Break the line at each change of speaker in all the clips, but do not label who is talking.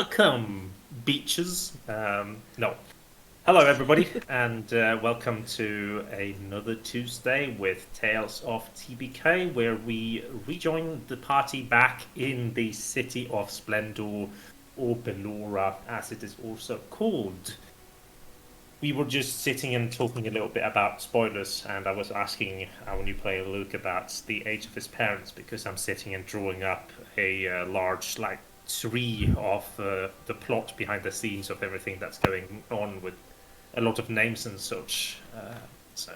Welcome, beaches. No. Hello, everybody, and welcome to another Tuesday with Tales of TPK, where we rejoin the party back in the city of Splendor, or Bellora, as it is also called. We were just sitting and talking a little bit about spoilers, and I was asking our new player Luke about the age of his parents, because I'm sitting and drawing up a large, tree of the plot behind the scenes of everything that's going on with a lot of names and such. So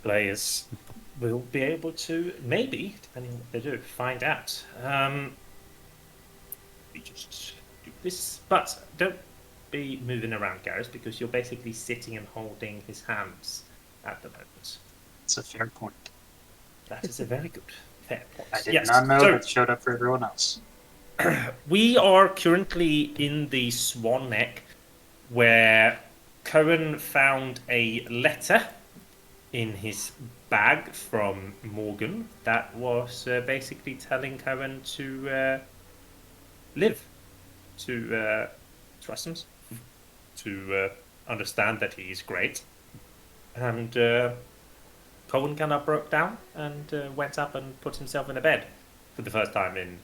players will be able to, maybe, depending on what they do, find out. We just do this, but don't be moving around, Garris, because you're basically sitting and holding his hands at the moment.
That's a fair point.
That is a very good, fair point.
I did not know that showed up for everyone else.
We are currently in the Swan Neck, where Kowén found a letter in his bag from Morgan that was basically telling Kowén to live, to trust him, to understand that he is great. And Kowén kind of broke down and went up and put himself in a bed for the first time in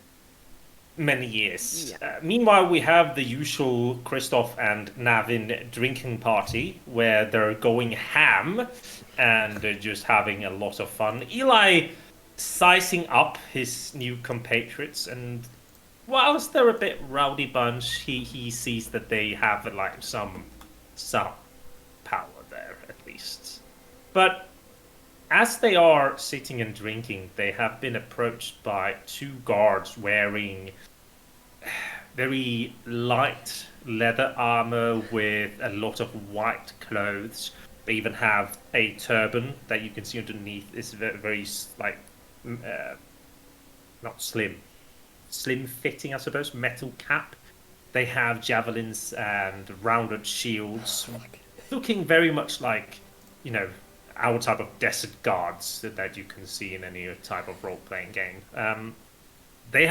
many years.
Yeah.
Meanwhile, we have the usual Christoph and Navin drinking party where they're going ham and they're just having a lot of fun. Eli sizing up his new compatriots, and whilst they're a bit rowdy bunch, he sees that they have some power there at least. But as they are sitting and drinking, they have been approached by two guards wearing very light leather armor with a lot of white clothes. They even have a turban that you can see underneath. It's very not slim fitting, I suppose, metal cap. They have javelins and rounded shields, looking very much like, our type of desert guards that you can see in any type of role-playing game. They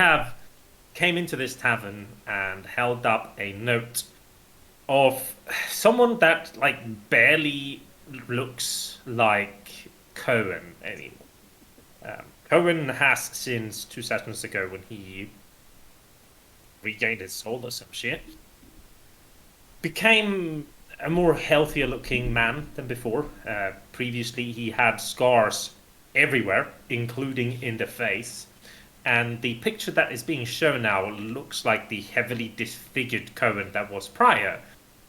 came into this tavern and held up a note of someone that barely looks like Kowén anymore. Kowén has, since 2 sessions ago when he regained his soul or some shit, became a more healthier looking man than before. Previously he had scars everywhere, including in the face. And the picture that is being shown now looks like the heavily disfigured Kowén that was prior,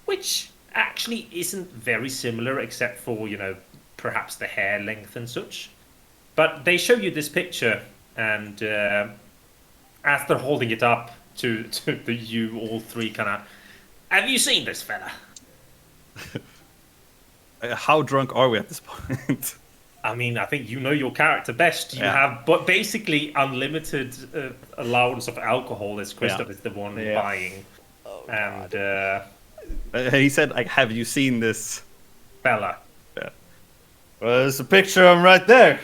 which actually isn't very similar except for, perhaps the hair length and such. But they show you this picture, and as they're holding it up to you all three, kind of, have you seen this fella?
How drunk are we at this point?
I mean, I think you know your character best. You have basically unlimited allowance of alcohol, as Christoph is the one buying.
Oh,
and
he said, have you seen this
fella?
Yeah. Well, there's a picture of him right there.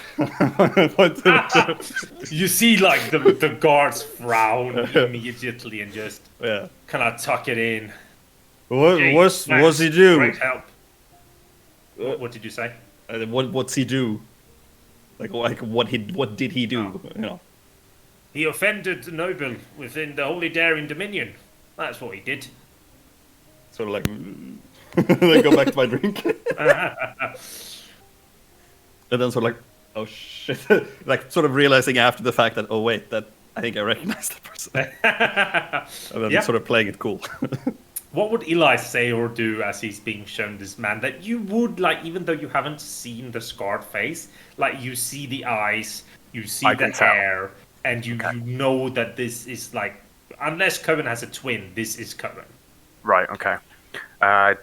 You see, the guards frown immediately and just kind of tuck it in.
What's he do?
Great help. What did you say?
What's he do? What did he do?
He offended the noble within the Holy Daring Dominion. That's what he did.
Sort of then go back to my drink. And then sort of oh shit, sort of realizing after the fact that, oh wait, that I think I recognize that person. And then sort of playing it cool.
What would Eli say or do as he's being shown this man that you would, even though you haven't seen the scarred face, you see the eyes, you see the hair, and you know that this is, unless Kowén has a twin, this is Kowén.
Right, okay. I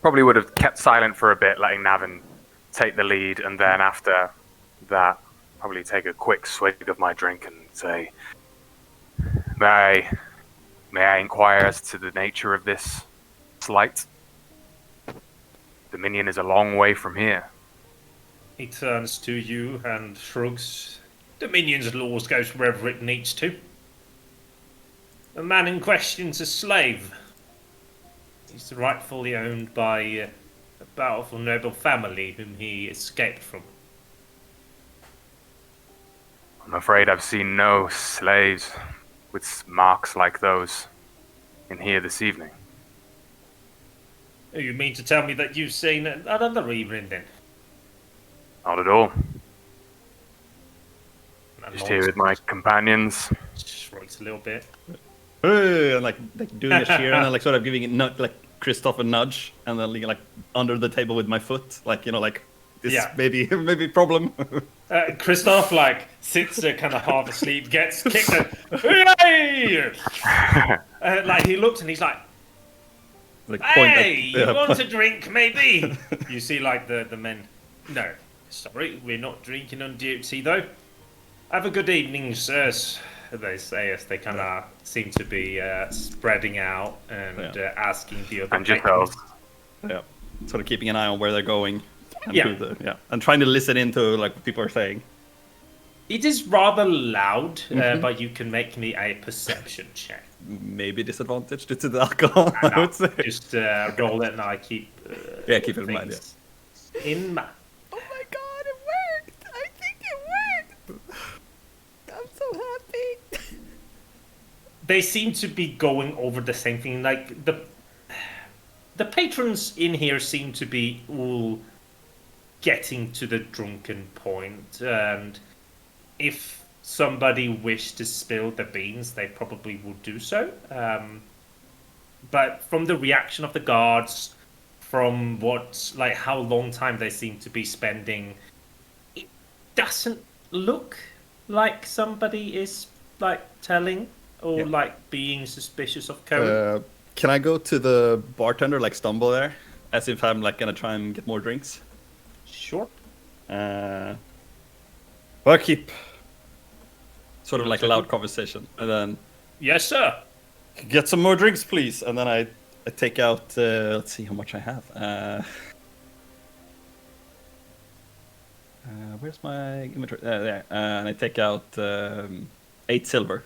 probably would have kept silent for a bit, letting Navin take the lead, and then after that, probably take a quick swig of my drink and say, May I inquire as to the nature of this slight? Dominion is a long way from here.
He turns to you and shrugs. Dominion's laws goes wherever it needs to. The man in question's a slave. He's rightfully owned by a powerful noble family whom he escaped from.
I'm afraid I've seen no slaves with marks like those in here this evening.
You mean to tell me that you've seen another evening then?
Not at all.
And
Just here with my companions.
shrugs a little bit.
Hey, and like doing a cheer and then like sort of giving it like Christoph a nudge and then like under the table with my foot, like like this maybe problem.
Christoph like sits there kind of half asleep, gets kicked and like he looks and he's like, hey, you want a drink maybe? You see like the men, no, sorry, we're not drinking on duty though. Have a good evening, sirs. They say as they kind of seem to be spreading out and asking the other
and yourselves.
Yeah, sort of keeping an eye on where they're going. And and trying to listen into like what people are saying.
It is rather loud, but you can make me a perception check.
Maybe disadvantage due to the alcohol. I would say.
Just roll it, and I keep.
Keep it in mind.
Yeah. In mind.
Oh my god, it worked! I think it worked! I'm so happy.
They seem to be going over the same thing. Like the patrons in here seem to be all getting to the drunken point, and if somebody wished to spill the beans, they probably would do so. But from the reaction of the guards, from how long time they seem to be spending, it doesn't look like somebody is like telling or like being suspicious of Kowén.
Can I go to the bartender, like stumble there, as if I'm like gonna try and get more drinks?
Sure.
Barkeep. Sort of like a loud conversation, and then
yes, sir.
Get some more drinks, please. And then I take out. Let's see how much I have. Where's my inventory? There. And I take out 8 silver.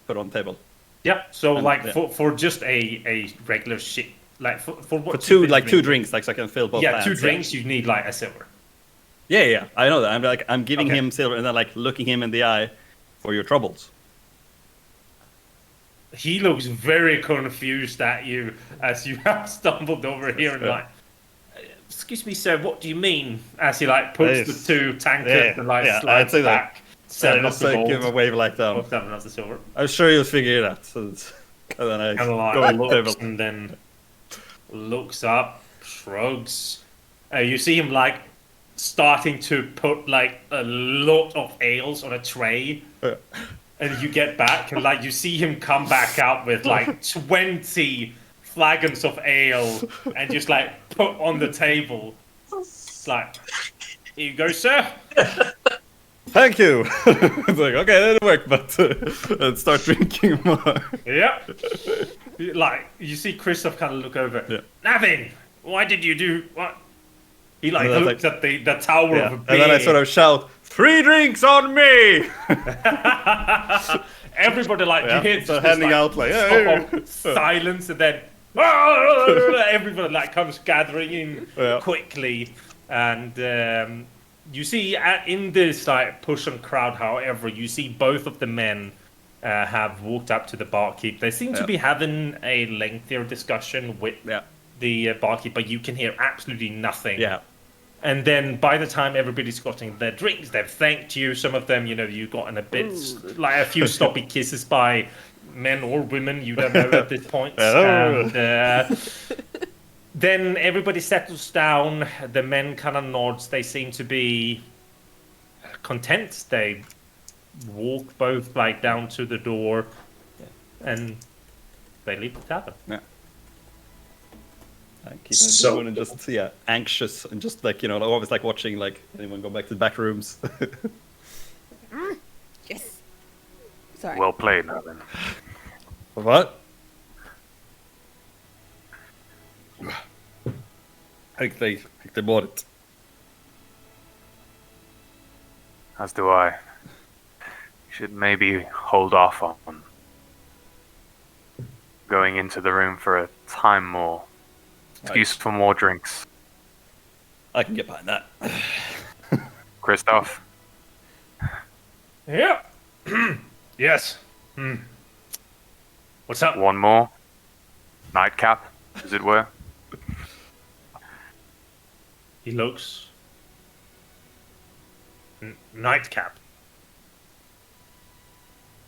Put on the table.
Yeah. So
And,
for just a regular shit, like for what?
For two drinks, like so I can fill both.
Yeah,
hands,
2 drinks. You need like a silver.
Yeah. I know that. I'm giving him silver and then like looking him in the eye for your troubles.
He looks very confused at you as you have stumbled over here and like, excuse me, sir, what do you mean? As he like puts the 2 tankards and like slides back.
So I just like give him a wave like that.
7 of the silver.
I'm sure you'll figure it out. So and then I
Kind of like
go back to the
looks
table.
and then looks up, shrugs. You see him like starting to put like a lot of ales on a tray. And you get back and like you see him come back out with like 20 flagons of ale and just like put on the table. It's like, here you go, sir.
Thank you. It's like, okay, that worked, but let's start drinking more.
Yep. Like you see Christoph kind of look over.
Yeah.
Navin, why did you do what? He like
And
looks at the tower of a beer.
And then I sort of shout, 3 drinks on me!
Everybody like you hear
so
just
handing
like,
out like
silence and then everybody like comes gathering in quickly, and you see in this like push and crowd, however, you see both of the men have walked up to the barkeep. They seem to be having a lengthier discussion with the barkeep, but you can hear absolutely nothing.
Yeah.
And then by the time everybody's gotten their drinks, they've thanked you. Some of them, you've gotten a bit, like a few sloppy kisses by men or women, you don't know at this point. And then everybody settles down. The men kind of nods. They seem to be content. They walk both like down to the door, and they leave the tavern.
Yeah. I keep going and just anxious and just like always like watching like anyone go back to the back rooms.
Yes. Sorry.
Well played, Navin.
What? I think they bought it.
As do I. You should maybe hold off on going into the room for a time more. Excuse for more drinks.
I can get behind that.
Christoph,
Yeah. Yes. What's up?
one more. Nightcap, as it were.
He looks. Nightcap.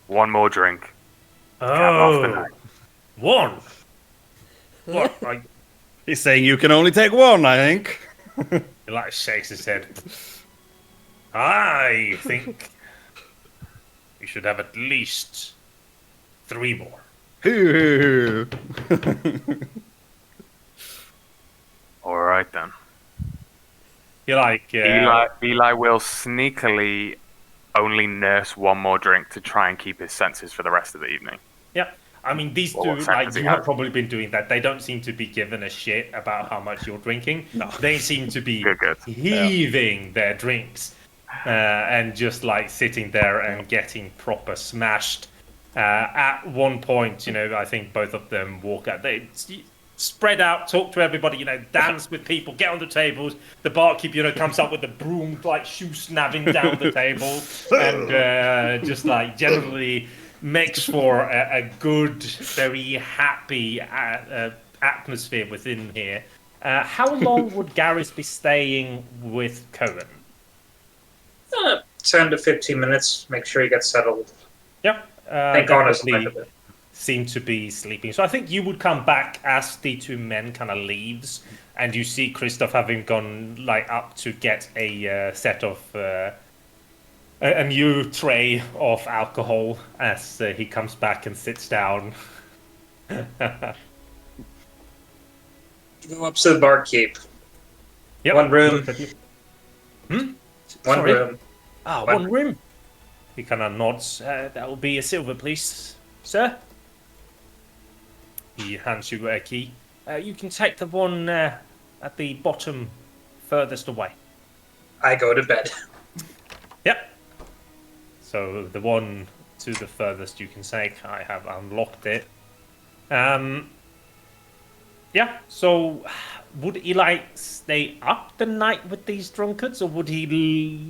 One more drink. Cap off the
Oh,
night.
one. What?
He's saying you can only take one, I think.
He like shakes his head. I think we should have at least 3 more.
All right then.
You're like
Eli will sneakily only nurse one more drink to try and keep his senses for the rest of the evening.
yeah. I mean, these
Well,
two,
what sense
like
does he
you have
have?
probably been doing that. They don't seem to be giving a shit about how much you're drinking.
No.
They seem to be
Good.
heaving their drinks and just like sitting there and getting proper smashed. At one point, I think both of them walk out. They spread out, talk to everybody, dance with people, get on the tables. The barkeep, comes up with the broom, like shoe snapping down the table, and just like generally makes for a good, very happy atmosphere within here. How long would Garris be staying with Kowén?
10 to 15 minutes. Make sure he gets settled.
Yeah.
Thank God it's
definitely seem to be sleeping. So I think you would come back as the 2 men kind of leaves, and you see Christoph having gone like up to get a set of a new tray of alcohol as he comes back and sits down.
Go up to the barkeep.
Yep.
One room.
Hmm?
One
Sorry?
room.
Ah,
One-
one room. He kind of nods. That will be a silver, please, sir. He hands you a key. You can take the one at the bottom, furthest away.
I go to bed.
Yep. So the one to the furthest you can take, I have unlocked it. Yeah. So would Eli stay up the night with these drunkards, or would he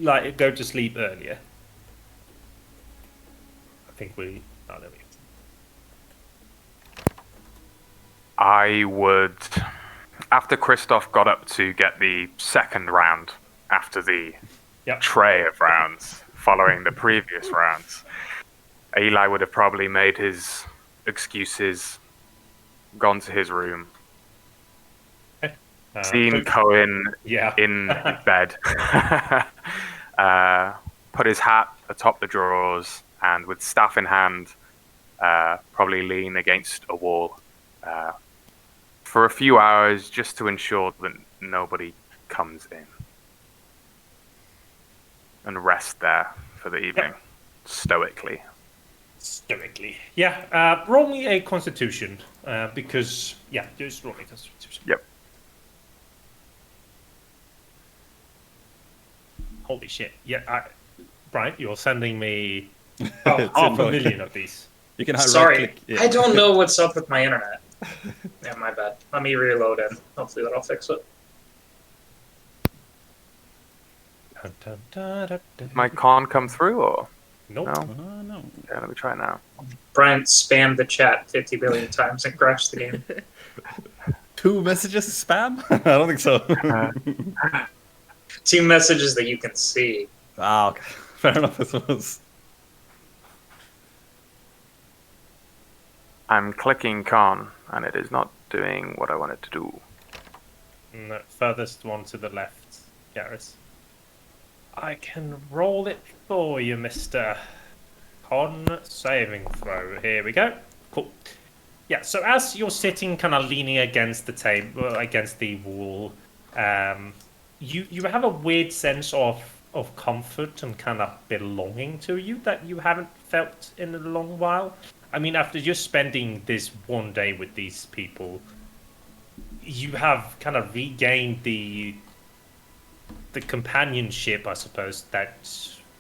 like go to sleep earlier? I think we. Oh, there we go.
I would, after Christoph got up to get the second round, after the
Yep.
tray of rounds following the previous rounds, Eli would have probably made his excuses, gone to his room, seen Kowén
Yeah.
in bed, put his hat atop the drawers, and with staff in hand, probably lean against a wall for a few hours just to ensure that nobody comes in. And rest there for the evening, stoically.
Stoically. Yeah. Roll me a constitution, because, yeah, just roll me a constitution.
Yep.
Holy shit. Yeah, Brian, you're sending me
It's
half a
annoying.
million of these.
You can have
Sorry,
right-click. Yeah.
I don't know what's up with my internet. Yeah, my bad. Let me reload and hopefully that'll fix it.
Dun, dun, dun, dun, dun.
My con come through, or
Nope.
no?
Oh, no.
Yeah, let me try it now.
Brian spammed the chat 50 billion times and crashed the game.
2 messages spam? I don't think so.
2 messages that you can see.
Ah, okay. Fair enough, I suppose.
I'm clicking con, and it is not doing what I want it to do.
The furthest one to the left, Garris. I can roll it for you, Mr. Con saving throw. Here we go. Cool. Yeah, so as you're sitting kind of leaning against the table, against the wall, you have a weird sense of comfort and kind of belonging to you that you haven't felt in a long while. I mean, after just spending this one day with these people, you have kind of regained the companionship, I suppose, that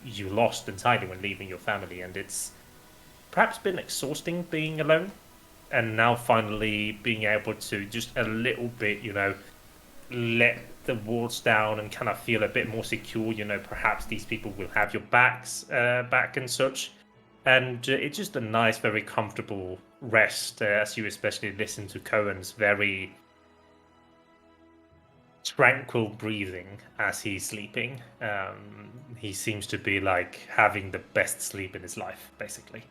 you lost entirely when leaving your family, and it's perhaps been exhausting being alone. and now finally being able to just a little bit, let the walls down and kind of feel a bit more secure. Perhaps these people will have your backs back and such. And it's just a nice, very comfortable rest as you especially listen to Kowén's very tranquil breathing as he's sleeping. He seems to be like having the best sleep in his life, basically.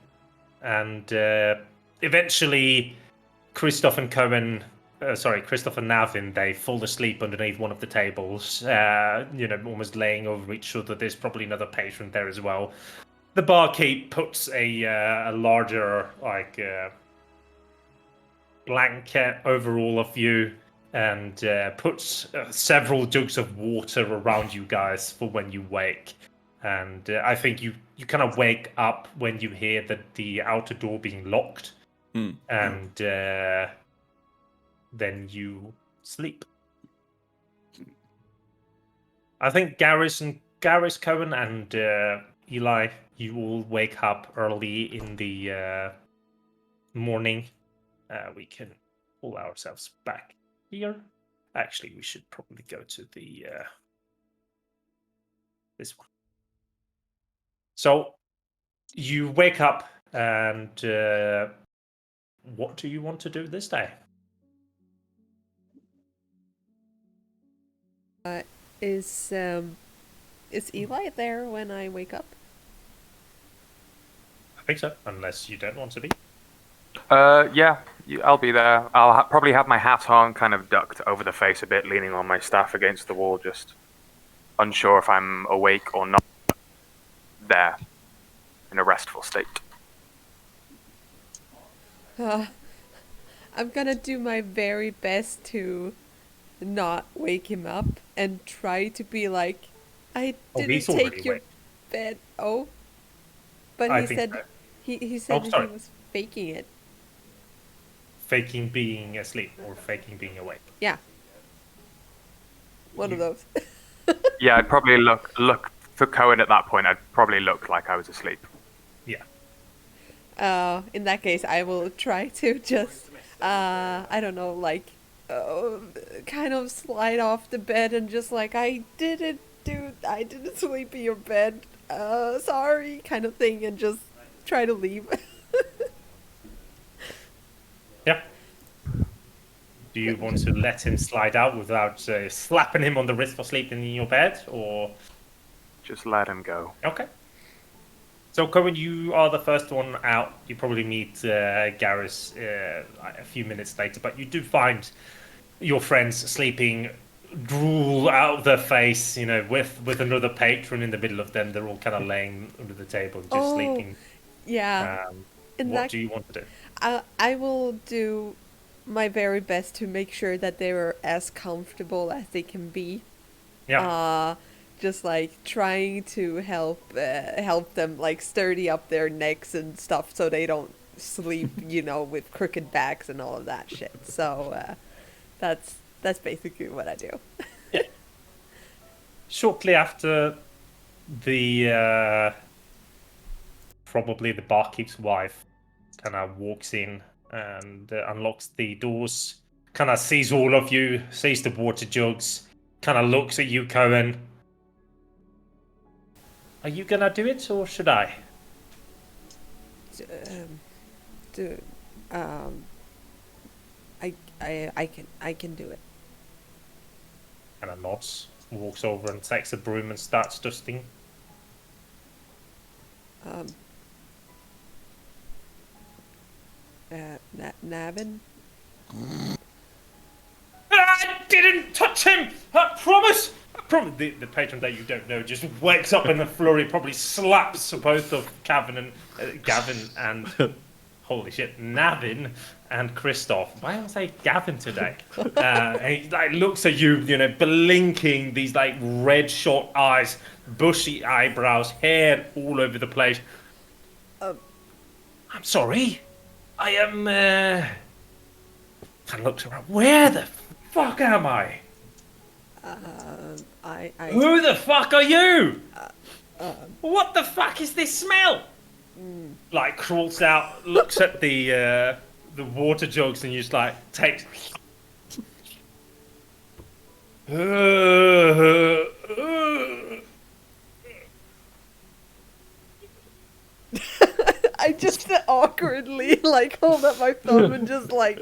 And eventually, Christoph and Navin, they fall asleep underneath one of the tables, almost laying over each other. There's probably another patron there as well. The barkeep puts a larger, blanket over all of you and puts several jugs of water around you guys for when you wake. And I think you kind of wake up when you hear the outer door being locked. And then you sleep. I think Garris, Kowén, and Eli, you will wake up early in the morning. We can pull ourselves back here. Actually, we should probably go to the this one. So you wake up, and what do you want to do this day?
Is Eli there when I wake up?
I think so, unless you don't want to be.
Yeah, I'll be there. I'll probably have my hat on, kind of ducked over the face a bit, leaning on my staff against the wall, just unsure if I'm awake or not. There, in a restful state.
I'm gonna do my very best to not wake him up and try to be like, I didn't take your bed. Oh, but he said he said he was faking it.
Faking being asleep or faking being awake?
Yeah. One of those.
Yeah, I'd probably look for Kowén at that point. I'd probably look like I was asleep.
Yeah.
In that case, I will try to just, I don't know, kind of slide off the bed and just like, I didn't sleep in your bed. Sorry, kind of thing, and just try to leave.
Yeah. Do you want to let him slide out without slapping him on the wrist for sleeping in your bed, or
just let him go?
Okay. So, Kowén, you are the first one out. You probably meet Garris a few minutes later, but you do find your friends sleeping, drool out of their face, with another patron in the middle of them. They're all kind of laying under the table, just sleeping.
Yeah.
What do you want to do?
I will do my very best to make sure that they are as comfortable as they can be.
Yeah.
Just like trying to help them like sturdy up their necks and stuff so they don't sleep, with crooked backs and all of that shit. So that's basically what I do.
Yeah. Shortly after, probably the barkeep's wife kind of walks in and unlocks the doors, kind of sees all of you, sees the water jugs, kind of looks at you, Kowén. Are you gonna do it, or should I?
I can do it.
Kind of nods, walks over and takes a broom and starts dusting.
Navin?
I didn't touch him! I promise! Probably the patron that you don't know just wakes up in a flurry, probably slaps both of Gavin and holy shit, Navin and Christoph. Why don't I say Gavin today? And he looks at you, blinking, these red short eyes, bushy eyebrows, hair all over the place. I'm sorry. I am. Kind of looks around. Where the fuck am I? Who the fuck are you? What the fuck is this smell? Crawls out, looks at the the water jugs and you just like take.
I just awkwardly like hold up my thumb and just like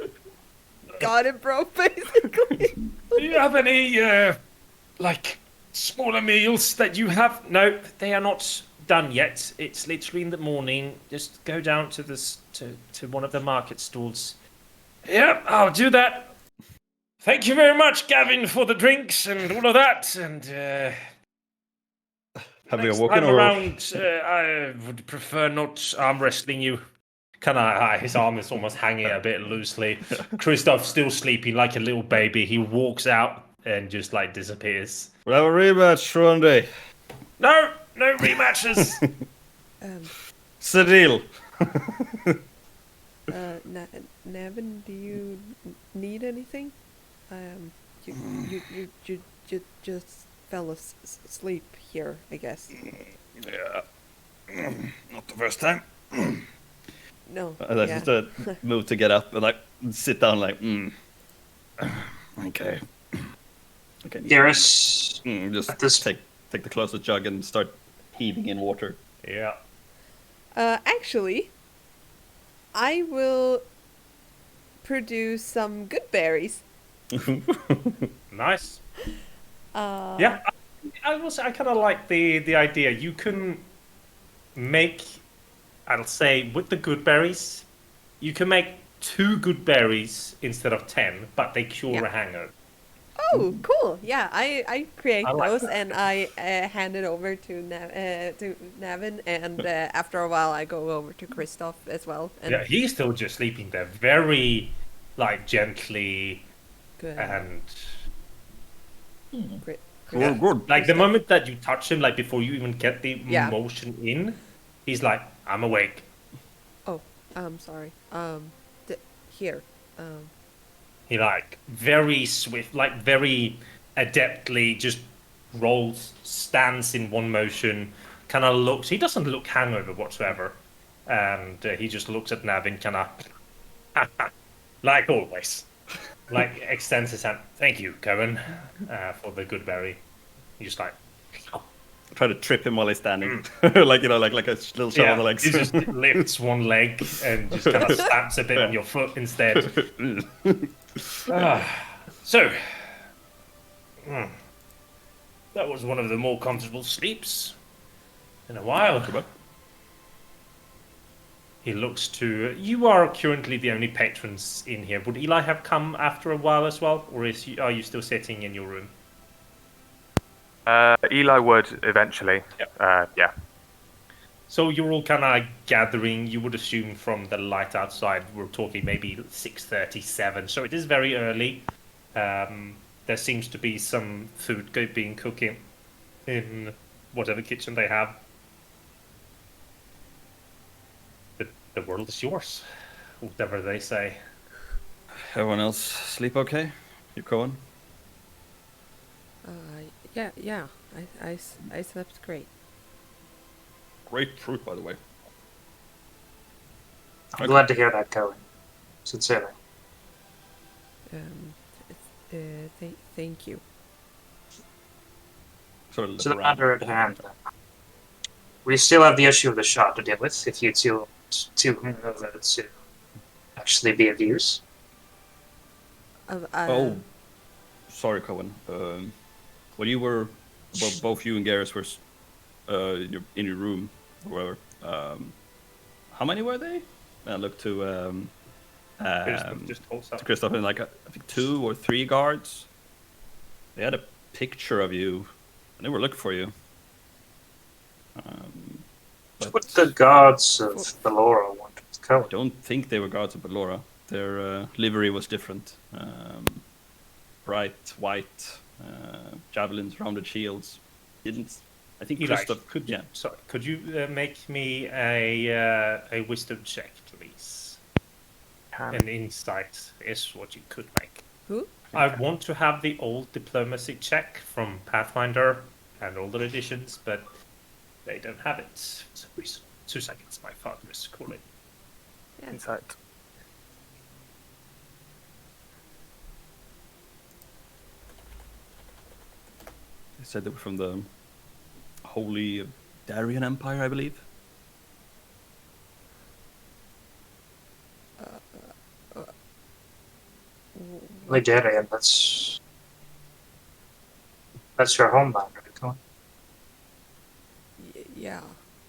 got it, bro. Basically.
Do you have any like smaller meals that you have? No, they are not done yet. It's literally in the morning. Just go down to this to one of the market stalls. Yep, I'll do that. Thank you very much, Gavin, for the drinks and all of that. And
Have we
next
awoken
time
or?
around, I would prefer not arm wrestling you. His arm is almost hanging a bit loosely. Christoph's still sleeping like a little baby. He walks out and just like disappears.
We'll have a rematch one day.
No rematches.
It's a deal.
Navin, do you need anything? You just fell asleep here, I guess.
Yeah. Not the first time.
No.
I just move to get up and like sit down like, okay. Okay.
Garris,
Just
at this-
take the closest jug and start heaving in water.
Yeah.
Actually, I will produce some good berries.
Nice.
Uh,
Yeah. I kind of like the idea. You can make, I'll say, with the good berries, you can make 2 good berries instead of 10, but they cure
Yeah.
a hangover.
Oh, cool! Yeah, I create
I like
those
that.
and I hand it over to Navin, and after a while I go over to Christoph as well. And
Yeah, he's still just sleeping there, very like gently
good.
and
Great.
Good, good.
like the moment that you touch him, like before you even get the
Yeah.
motion in, he's like, "I'm awake."
Oh, I'm sorry. Here.
He like very swift, like very adeptly just rolls, stands in one motion, kind of looks. He doesn't look hangover whatsoever, and he just looks at Navin, kind of like always, like extends his hand. Thank you, Kowén, for the good berry. He just like,
Try to trip him while he's standing, like like a little shove on the legs.
he just lifts one leg and just kind of stamps a bit on your foot instead. So, that was one of the more comfortable sleeps in a while. He looks to you. Are currently the only patrons in here. Would Eli have come after a while as well, or are you still sitting in your room?
Eli would eventually. Yeah.
So you're all kind of gathering. You would assume from the light outside, we're talking maybe 6:37. So it is very early. There seems to be some food being cooking in whatever kitchen they have. The world is yours, whatever they say.
Everyone else sleep okay? You going?
Yeah. I slept great.
Great fruit, by the way.
I'm glad to hear that, Kowén. Sincerely.
Thank you.
Sort of
To
look
the
around.
matter at hand, we still have the issue of the shot to deal with. If you two want to actually be of use.
Oh, sorry, Kowén. When you were, well, both you and Garris were in your room, or whatever. How many were they? I looked to
Just holds up.
Christoph and like I think 2 or 3 guards. They had a picture of you, and they were looking for you.
What the gods of Bellora want with
I
Kowén?
don't think they were guards of Bellora. Their livery was different. Bright white, javelins, rounded shields. I think
Eli,
Christoph.
could you make me a wisdom check, please? An insight is what you could make.
Who?
I want to have the old diplomacy check from Pathfinder and older editions, but they don't have it. For some reason. 2 seconds, my father is calling.
Yeah.
Insight.
They said they were from the Holy Darien Empire, I believe.
Ligurian, that's your homeland, right? Kowén?
Yeah.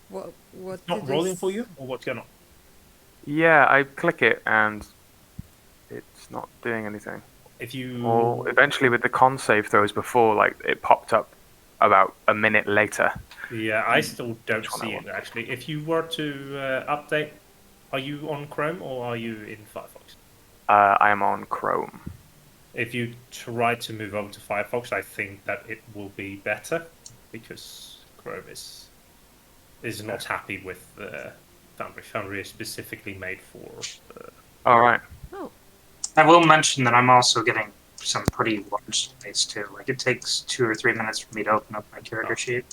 What
Not
did they
rolling for you, or what's going on?
Yeah, I click it and it's not doing anything.
If you
Or eventually with the con save throws before, like it popped up about a minute later.
Yeah, I still don't
Which one I
see it actually. If you were to update, are you on Chrome or are you in Firefox?
I am on Chrome.
If you try to move over to Firefox, I think that it will be better because Chrome is not happy with Foundry. Foundry is specifically made for.
All right.
Oh.
I will mention that I'm also getting some pretty large space too. Like it takes 2 or 3 minutes for me to open up my character sheet.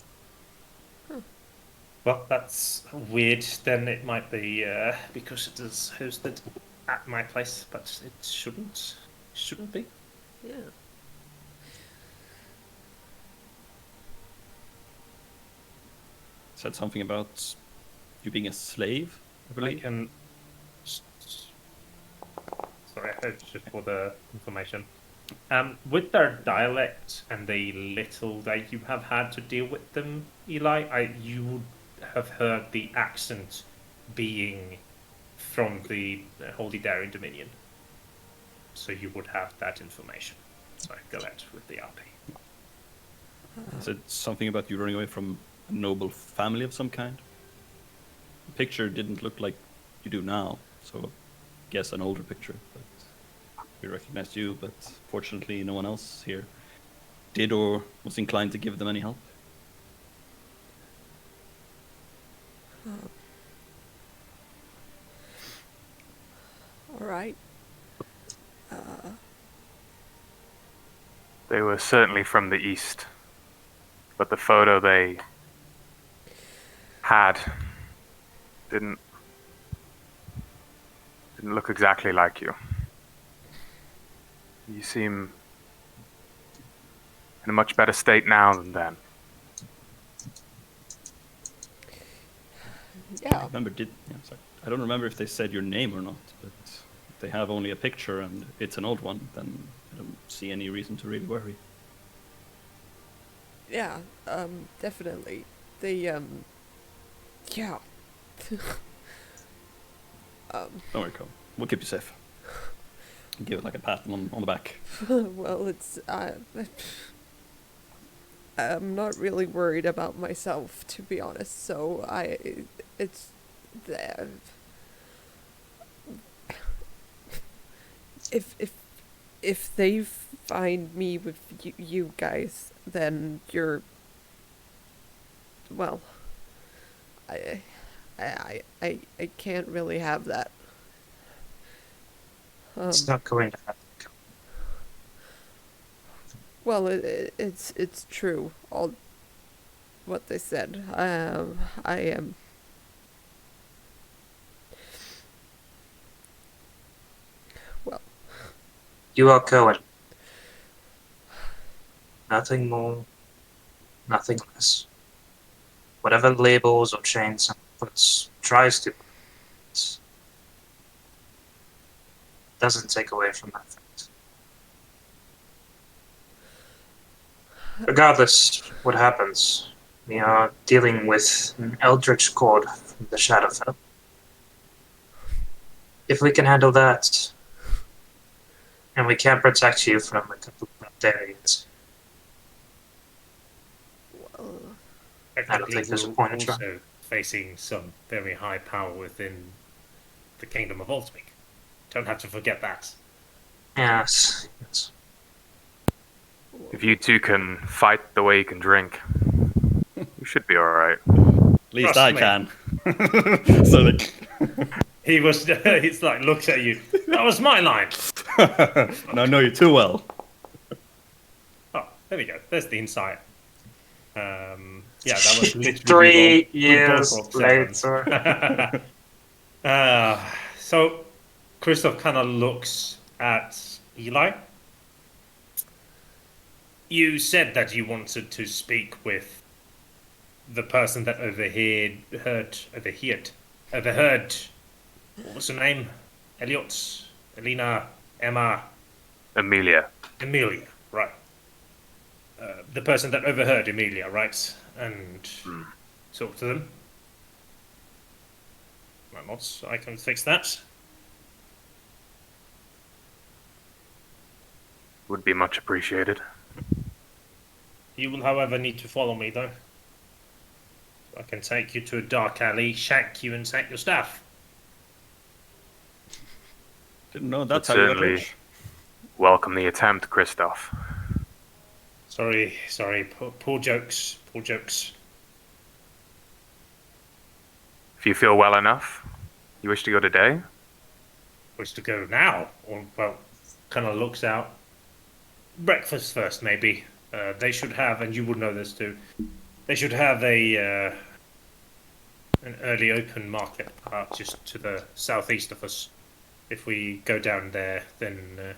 Well, that's weird. Then it might be because it is hosted at my place, but it shouldn't be.
Yeah.
Said something about you being a slave, I
I
believe.
can. Sorry, just for the information. With their dialect and the little that you have had to deal with them, Eli, you would have heard the accent being from the Holy Darien Dominion. So you would have that information. Sorry, go ahead with the RP.
Said something about you running away from a noble family of some kind. The picture didn't look like you do now, so I guess an older picture. But we recognized you, but fortunately no one else here did or was inclined to give them any help.
All right.
They were certainly from the east, but the photo they had didn't look exactly like you. You seem in a much better state now than then.
Yeah.
I don't remember if they said your name or not, but if they have only a picture and it's an old one, then I don't see any reason to really worry.
Yeah. Definitely. They yeah.
Don't worry, Cole. We'll keep you safe. Give it like a pat on the back.
Well, it's I'm not really worried about myself, to be honest. So it's the if they find me with you guys, then you're well. I can't really have that.
It's not going to happen.
Well, it's true. All what they said. I am. Well,
You are Kowén. Nothing more, nothing less. Whatever labels or chains someone puts, tries to put, doesn't take away from that fact. Regardless what happens, we are dealing with an eldritch cord from the Shadowfell. If we can handle that, and we can protect you from a couple of barbarians,
well,
I don't think there's a point in trying.
Also facing some very high power within the Kingdom of Ultimate. Don't have to forget that.
Yes, yes.
If you two can fight the way you can drink, you should be alright.
At least
Trust
I
me.
can. So
He was. He's like looks at you. That was my line.
no, I know you too well.
Oh, there we go. There's the insight. Yeah, that was literally
3
we both
years
rolled sevens.
later.
So Christoph kind of looks at Eli. You said that you wanted to speak with the person that overheard. What was her name? Elliot, Elena, Emma,
Amelia.
Emilia, right? The person that overheard Emilia, right? And talk to them. Why not? I can fix that.
Would be much appreciated.
You will, however, need to follow me, though. I can take you to a dark alley, shank you, and take your stuff.
Didn't know
Would
that's how you got
certainly
rich.
welcome the attempt, Christoph.
Sorry, poor jokes.
If you feel well enough, you wish to go today?
Wish to go now? Or, well, kind of looks out. Breakfast first, maybe. They should have, and you would know this too, they should have an early open market just to the southeast of us. If we go down there, then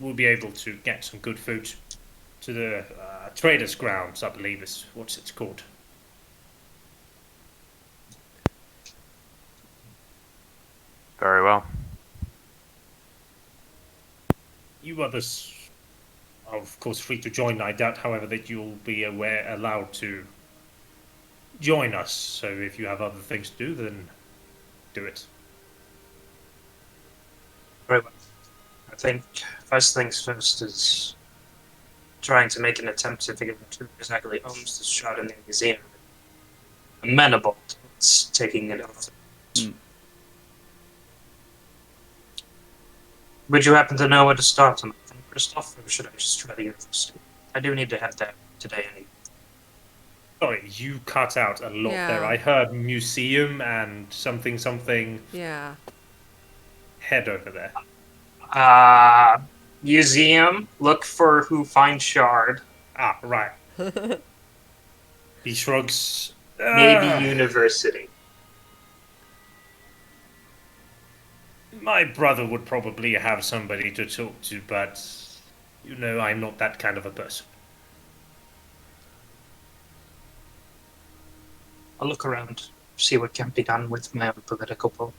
we'll be able to get some good food to the traders' grounds, I believe is what's it's called.
Very well.
You others are, of course, free to join. I doubt, however, that you'll be allowed to join us. So if you have other things to do, then do it.
Very well. I think first things first is trying to make an attempt to figure out who exactly owns the shard in the museum. Amenable to us taking it off. Would you happen to know where to start on that, Christoph, or should I just try the university? I do need to head there today anyway.
Sorry, you cut out a lot
Yeah.
there. I heard museum and something
Yeah.
head over there.
Museum. Look for who finds shard.
Ah, right. He shrugs.
Maybe university.
My brother would probably have somebody to talk to, but you know I'm not that kind of a person.
I'll look around, see what can be done with my own political pull.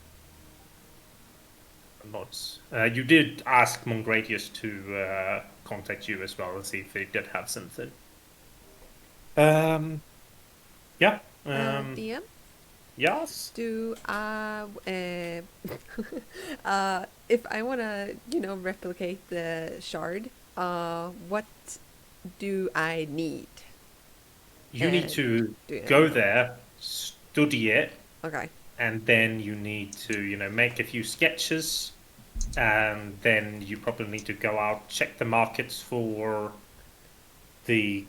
I'm not. You did ask Mongradius to contact you as well and see if they did have something. Yeah.
DM,
Yes.
do if I wanna, replicate the shard, what do I need?
You need to
do
go
it.
there, study it,
Okay.
and then you need to, make a few sketches, and then you probably need to go out, check the markets for the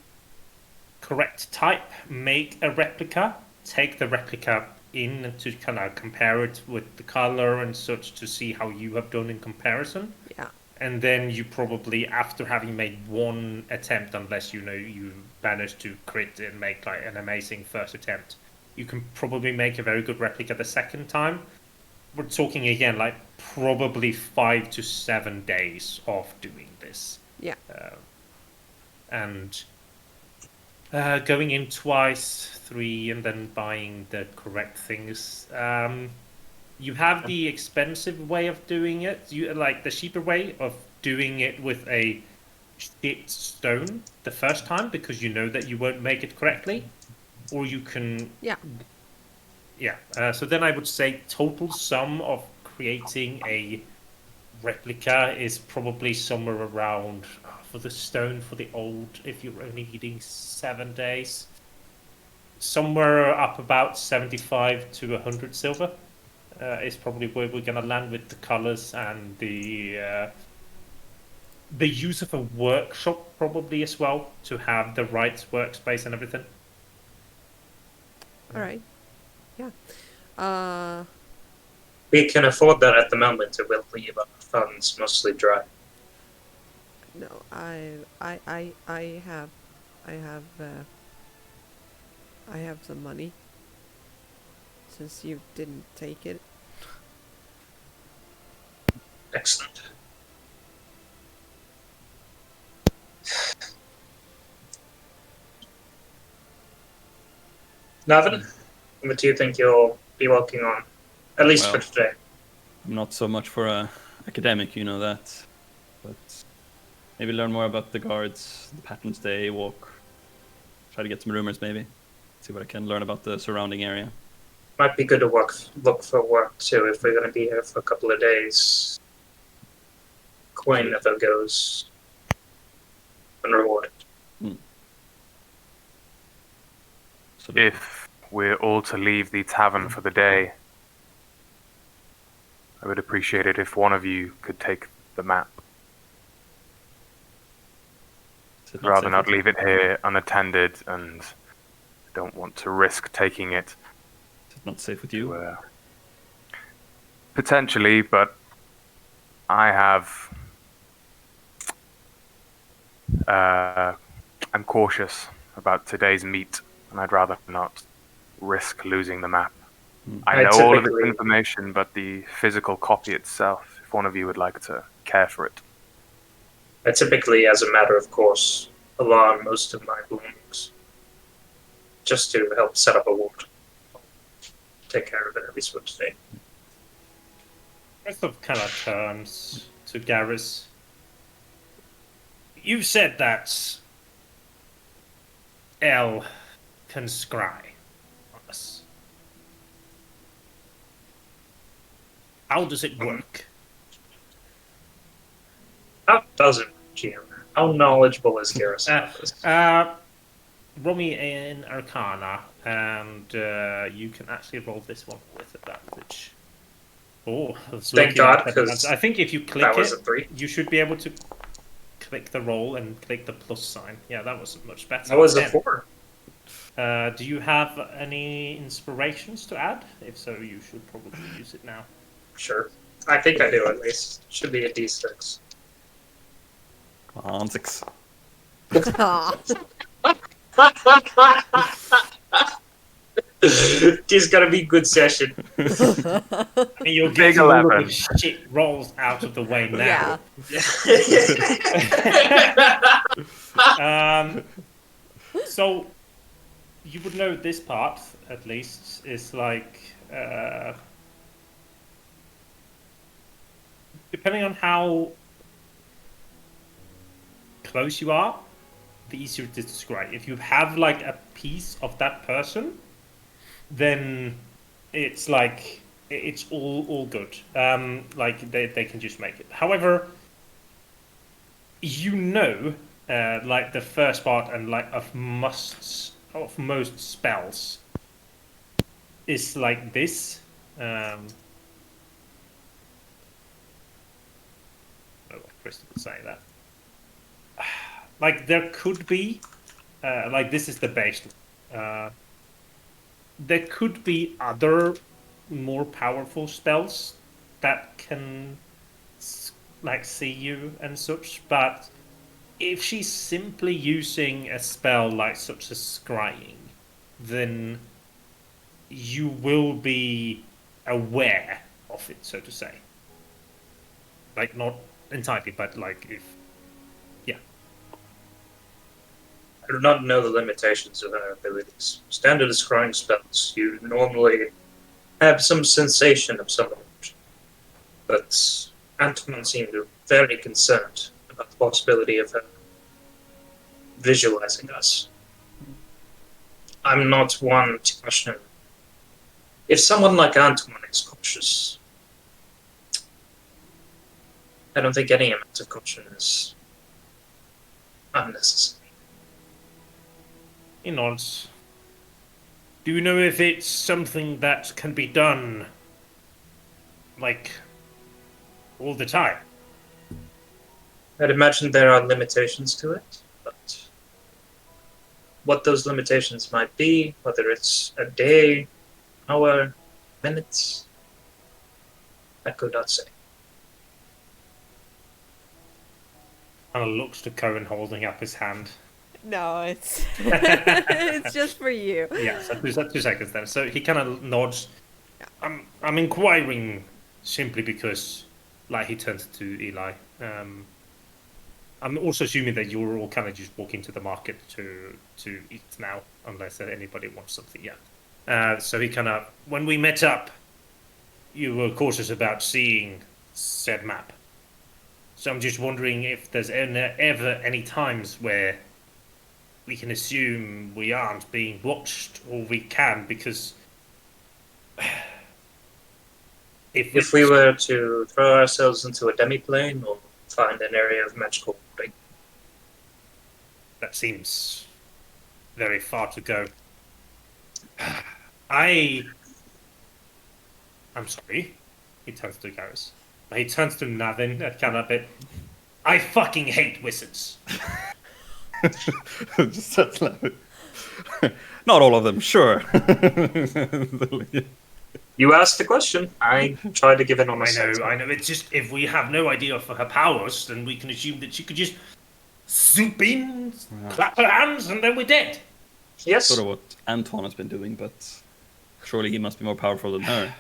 correct type, make a replica, take the replica in to kind of compare it with the color and such to see how you have done in comparison.
Yeah.
And then you probably, after having made one attempt, unless you manage to crit and make like an amazing first attempt, you can probably make a very good replica the second time. We're talking again like probably 5 to 7 days of doing this.
Yeah.
And going in twice, 3, and then buying the correct things. You have the expensive way of doing it. You like the cheaper way of doing it with a shit stone the first time because you know that you won't make it correctly, or you can.
Yeah.
Yeah. So then I would say total sum of creating a replica is probably somewhere around for the stone for the old. If you're only needing 7 days, somewhere up about 75 to 100 silver. Is probably where we're gonna land with the colors and the use of a workshop probably as well to have the right workspace and everything.
All right. Yeah.
We can afford that at the moment. It will leave our funds mostly dry.
No, I have some money. Since you didn't take it.
Excellent. Navin, what do you think you'll be working on? At least
Well,
for today.
I'm not so much for a academic, you know that, but maybe learn more about the guards, the patterns they walk. Try to get some rumors, maybe. See what I can learn about the surrounding area.
Might be good to look for work too if we're going to be here for a couple of days. Kowén never goes unrewarded.
So
If we're all to leave the tavern for the day, I would appreciate it if one of you could take the map.
is it
Rather
safe
not
with you?
leave it here unattended, and don't want to risk taking it.
Is it not safe with you?
Potentially, but I have. I'm cautious about today's meet, and I'd rather not risk losing the map. I
I
know all of its
typically-
information, but the physical copy itself, if one of you would like to care for it.
I typically, as a matter of course, alarm most of my belongings. Just to help set up a ward. Take care of it at least for today.
Rest of kind of turns to Garris. You said that L can scry on us. How does it work?
How does it, GM? How knowledgeable is Garris about this?
Roll me an Arcana, and you can actually roll this one with advantage. Oh, that's
Thank
lucky
God,
that-
'cause
I think if you click
that was
it,
a 3.
you should be able to click the roll and click the plus sign. Yeah, that was much better.
That was a
10.
4.
Do you have any inspirations to add? If so, you should probably use it now.
Sure. I think I do at least. Should be a D6.
Come on, 6.
This is gonna be a good session.
And you're
Big
getting all of
11.
the shit rolls out of the way now.
Yeah.
So you would know this part at least is like depending on how close you are, the easier it is to describe. If you have like a piece of that person, then it's like it's all good. Like they can just make it. However, you know, like the first part and like of most spells is like this. Oh, Kristen would say that. Like there could be, like this is the base. There could be other more powerful spells that can like see you and such, but if she's simply using a spell like such as scrying, then you will be aware of it, so to say. Like not entirely, but like if
I do not know the limitations of her abilities. Standard scrying spells, you normally have some sensation of some emotion. But Antoine seemed very concerned about the possibility of her visualizing us. I'm not one to question. If someone like Antoine is cautious, I don't think any amount of caution is unnecessary.
he nods. Do you know if it's something that can be done like all the time?
I'd imagine there are limitations to it, but what those limitations might be, whether it's a day, hour, minutes, I could not say.
Kind of looks to Kowén holding up his hand.
No, it's it's just for you.
Yeah, so 2 seconds then. So he kind of nods. I'm inquiring simply because, like, he turns to Eli. I'm also assuming that you're all kind of just walking to the market to eat now, unless anybody wants something yet. So he kind of, when we met up, you were cautious about seeing said map. So I'm just wondering if there's ever any times where we can assume we aren't being watched, or we can, because
If we were to throw ourselves into a demiplane or find an area of magical hoarding,
that seems very far to go. I'm sorry. He turns to Garris. He turns to Navin and kind of a bit. I fucking hate wizards.
Just that's like- Not all of them, sure.
you asked the question. I tried to give an honest answer.
I know. It's just if we have no idea for her powers, then we can assume that she could just zoop in, clap her hands, and then we're dead.
Yes.
Sort of what Anton has been doing, but surely he must be more powerful than her.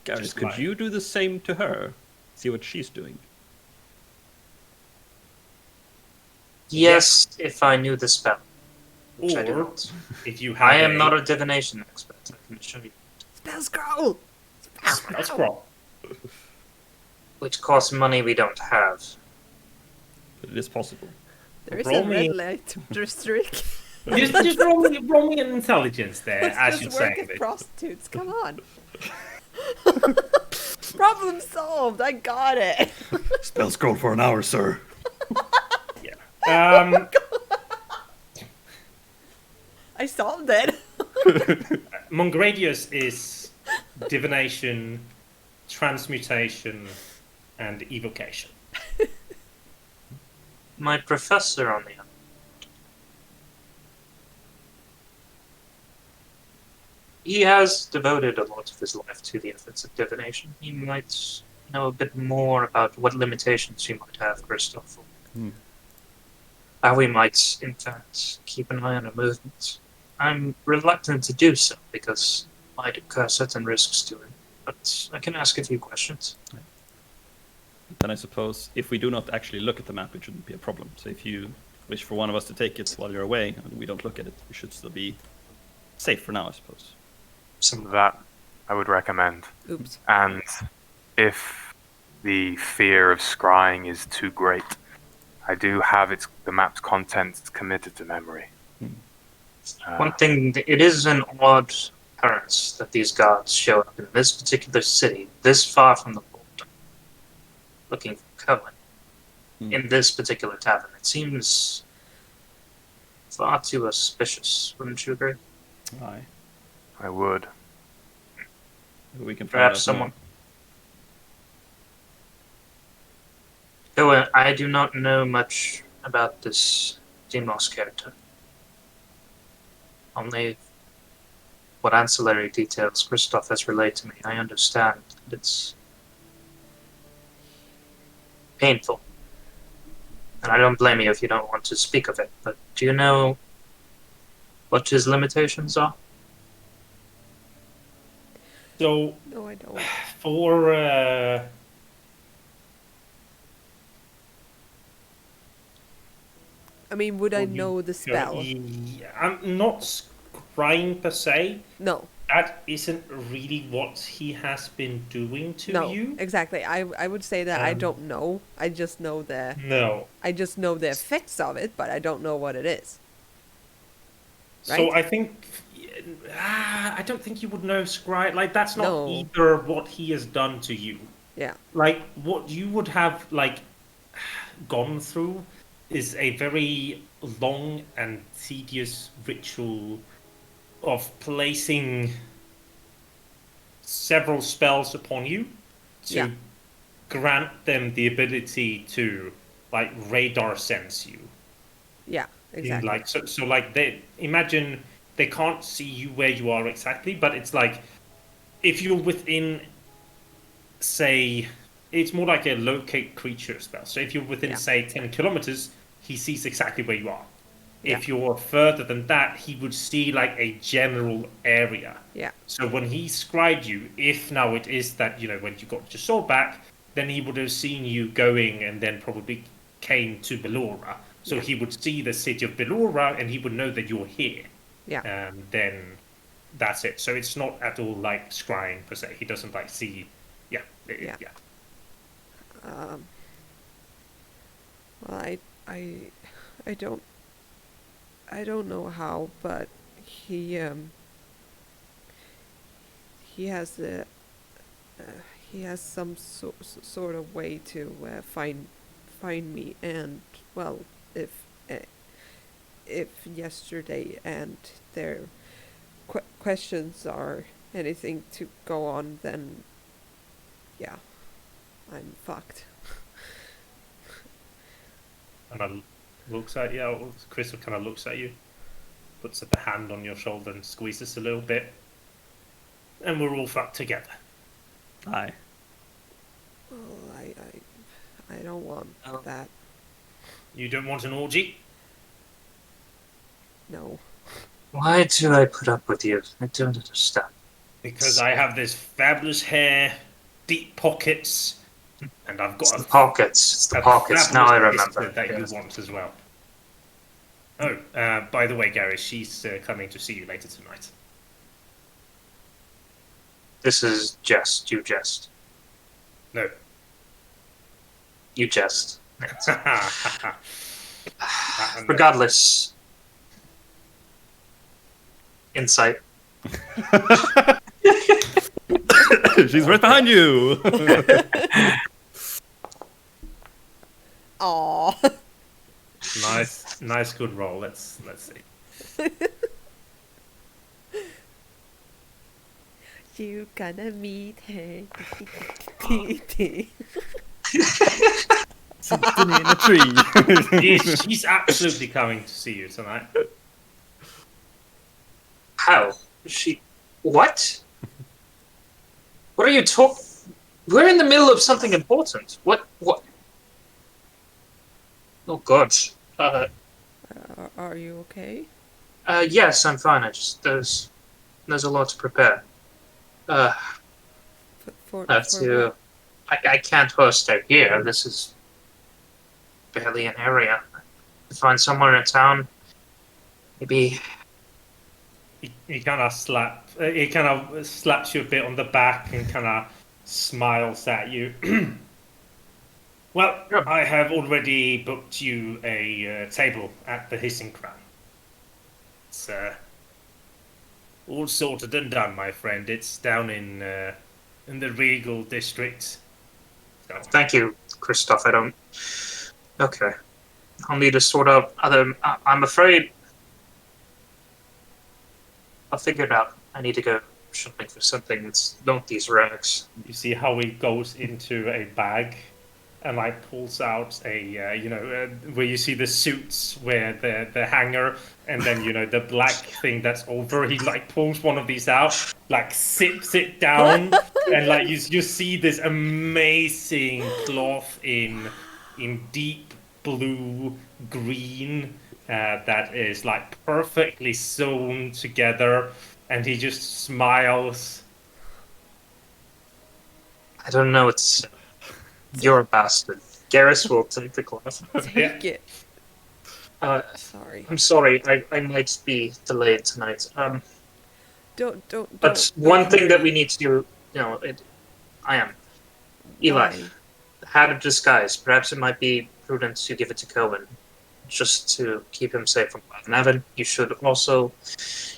Garris, could you do the same to her? See what she's doing.
Yes, if I knew the spell. Which I do
Or
not.
if you have
I am not a divination expert, I can assure you.
Spell scroll!
spell scroll.
Which costs money we don't have.
But it is possible.
There is
Roll
a
me-
red light restrict.
just roll me an intelligence there
Let's
as
just
you're
work
saying
as
it.
prostitutes. Come on. Problem solved. I got it.
Spell scroll for an hour, sir.
I solved it.
Mongradius is divination, transmutation, and evocation.
My professor, on the other hand, he has devoted a lot of his life to the efforts of divination. He might know a bit more about what limitations you might have, Christoph. How we might, in fact, keep an eye on her movements. I'm reluctant to do so because it might incur certain risks to it, but I can ask a few questions.
Then I suppose if we do not actually look at the map, it shouldn't be a problem. So if you wish for one of us to take it while you're away and we don't look at it, we should still be safe for now, I suppose.
That I would recommend.
Oops.
And if the fear of scrying is too great, I do have the map's contents committed to memory.
One thing, it is an odd occurrence that these guards show up in this particular city, this far from the border, looking for Kowén, in this particular tavern. It seems far too auspicious, wouldn't you agree?
Aye.
I would.
We can find
Perhaps
out
someone.
more.
Kowén, I do not know much about this Demos character. Only what ancillary details Christoph has relayed to me. I understand that it's painful. And I don't blame you if you don't want to speak of it, but do you know what his limitations are?
So
No, I don't.
for
I mean, would I
Would you
know the spell?
I'm not scrying per se.
No.
That isn't really what he has been doing to
No.
you.
Exactly. I would say that I
Um,
don't know. I just know the
No.
the effects of it, but I don't know what it is.
So
Right?
I think I don't think you would know scry. Like that's not
No.
either what he has done to you.
Yeah.
Like what you would have like gone through is a very long and tedious ritual of placing several spells upon you to
Yeah.
grant them the ability to like radar sense you.
Yeah. Exactly.
Like so like they imagine they can't see you where you are exactly, but it's like if you're within, say, it's more like a locate creature spell. So if you're within,
Yeah.
say, 10 kilometers, he sees exactly where you are.
Yeah.
If you're further than that, he would see like a general area.
Yeah.
So when he scribed you, if now it is that, when you got your sword back, then he would have seen you going and then probably came to Bellora. So he would see the city of Bellora and he would know that you're here.
Yeah.
And then that's it. So it's not at all like scrying per se. He doesn't like see. Yeah.
Yeah. Well, I don't know how, but he has some sort of way to find me, and well, if yesterday and their questions are anything to go on, then yeah, I'm fucked.
And I looks at you. Crystal kind of looks at you, puts a hand on your shoulder and squeezes a little bit, and we're all fucked together.
Aye.
Well, I don't want that.
You don't want an orgy?
No.
Why do I put up with you? I don't understand.
Because I have this fabulous hair, deep pockets, and I've got
It's the pockets. It's the pockets. Now I remember.
That you want as well. Oh, by the way, Garris, she's coming to see you later tonight.
This is jest. You jest.
No.
You jest. Regardless. Insight.
She's right behind you.
Aww.
Nice, good roll. Let's see.
You gonna meet her.
Sitting in a tree.
She's absolutely coming to see you tonight.
How? She... What? What are you talking... We're in the middle of something important. What? Oh, God.
Are you okay?
Yes, I'm fine. I just... There's a lot to prepare.
For
I can't host out here. This is barely an area. To find somewhere in a town, maybe.
He kind of slaps you a bit on the back and kind of smiles at you. Well, I have already booked you a table at the Hissing Crown. It's all sorted and done, my friend. It's down in the Regal district. So.
Thank you, Christoph. I don't. Okay, I'll need to sort out other. I'm afraid. I'll figure it out. I need to go shopping for something that's not these rags.
You see how he goes into a bag and like pulls out a where you see the suits where the hanger and then the black thing that's over. He like pulls one of these out, like sips it down, and like you see this amazing cloth in deep blue green that is like perfectly sewn together, and he just smiles.
I don't know. You're a bastard. Garris will take the cloth.
Take it.
Sorry. I'm sorry. I might be delayed tonight.
Don't.
But one thing that we need to do, I am. Eli,
Why?
hat of disguise. Perhaps it might be prudent to give it to Kowén, just to keep him safe from Navin. You should also,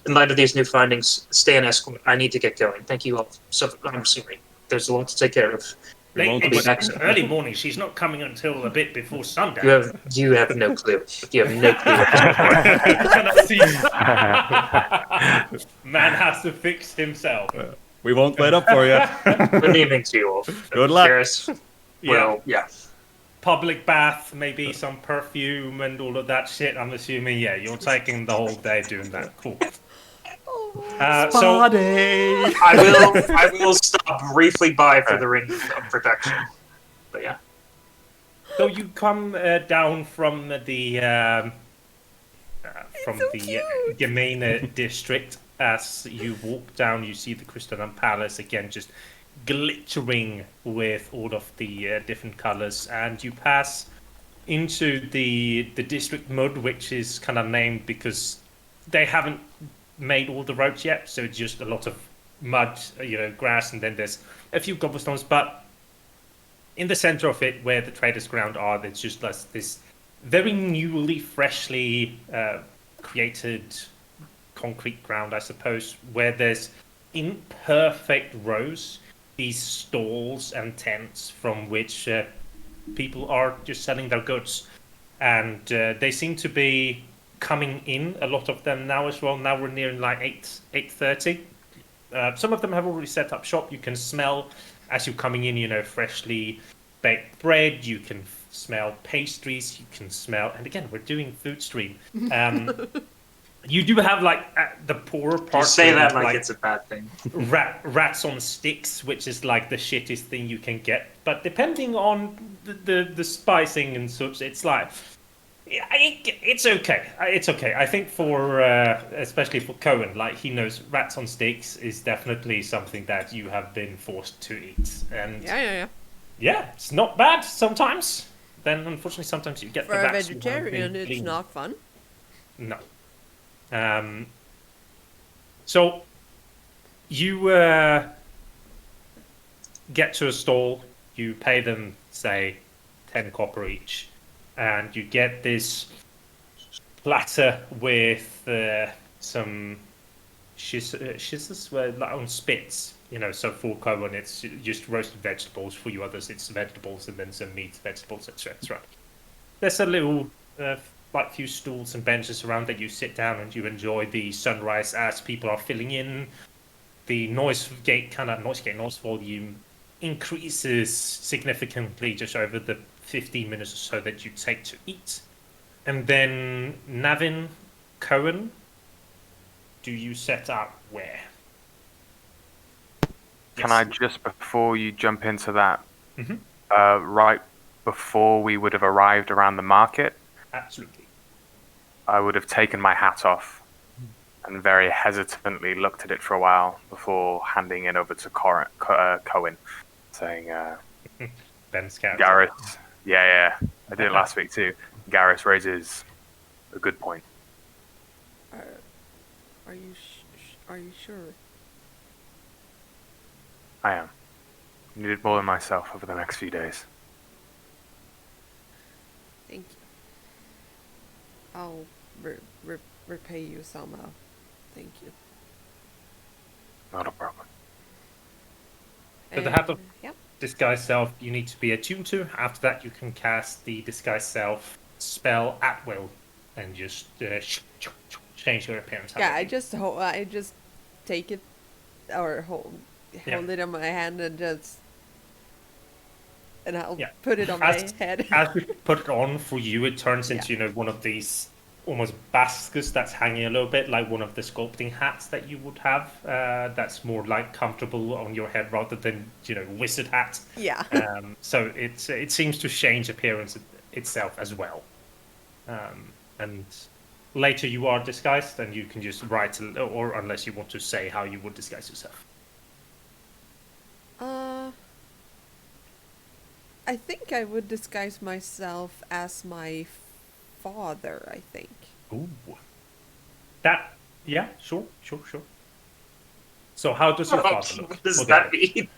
in light of these new findings, stay an escort. I need to get going. Thank you all. So I'm sorry. There's a lot to take care of.
It's early morning. She's not coming until a bit before sundown.
You have no clue. You have no clue.
Man has to fix himself.
We won't let up for you.
Good evening to you all.
Good luck.
Garris, well, yeah.
Public bath, maybe some perfume and all of that shit. I'm assuming, you're taking the whole day doing that. Cool.
Spa day.
I will stop briefly by for the ring of protection. But yeah.
So you come down from the Gemena district. As you walk down, you see the Crystalline Palace again, just glittering with all of the different colors, and you pass into the district mud, which is kind of named because they haven't made all the roads yet, so it's just a lot of mud, grass, and then there's a few cobblestones. But in the center of it, where the traders' ground are, there's just this very newly, freshly created concrete ground, I suppose, where there's in perfect rows these stalls and tents from which people are just selling their goods, and they seem to be coming in, a lot of them now as well. Now we're nearing like 8:30. Some of them have already set up shop. You can smell as you're coming in, freshly baked bread. You can smell pastries. You can smell, and again, we're doing food stream. You do have like the poorer part.
You say that like it's a bad thing.
Rats on sticks, which is like the shittiest thing you can get. But depending on the spicing and such, it's like it's okay. It's okay. I think for especially for Kowén, like he knows rats on sticks is definitely something that you have been forced to eat. And yeah, it's not bad sometimes. Then unfortunately sometimes you get
For
the
a
rats
vegetarian, it's
clean.
not fun.
No. So you get to a stall, you pay them, say, 10 copper each, and you get this platter with some shizzes like on spits. So for Kowén, it's just roasted vegetables. For you others, it's vegetables and then some meat, vegetables, etc. There's a little like few stools and benches around that you sit down and you enjoy the sunrise as people are filling in. The noise volume increases significantly just over the 15 minutes or so that you take to eat. And then Navin, Kowén, do you set up where?
Can I just, before you jump into that,
Mhm.
right before we would have arrived around the market,
Absolutely.
I would have taken my hat off and very hesitantly looked at it for a while before handing it over to Kowén, saying,
Ben's character.
Garris, yeah, I did it last week too. Garris raises a good point.
Are you sure?
I am. Needed more than myself over the next few days.
Thank you. I'll repay you somehow. Thank you.
Not a problem.
So the hat of
Yep.
disguise self you need to be attuned to. After that you can cast the disguise self spell at will and just change your appearance.
Yeah, I just take it or hold it in my hand and I'll put it on my head.
As you put it on, for you it turns into one of these almost baskets that's hanging a little bit like one of the sculpting hats that you would have. That's more like comfortable on your head rather than wizard hat.
Yeah.
So it seems to change appearance itself as well. And later you are disguised, and you can just write, or unless you want to say how you would disguise yourself.
I think I would disguise myself as my father, I think.
Ooh. That, yeah, sure. So how does your father look?
What does that mean?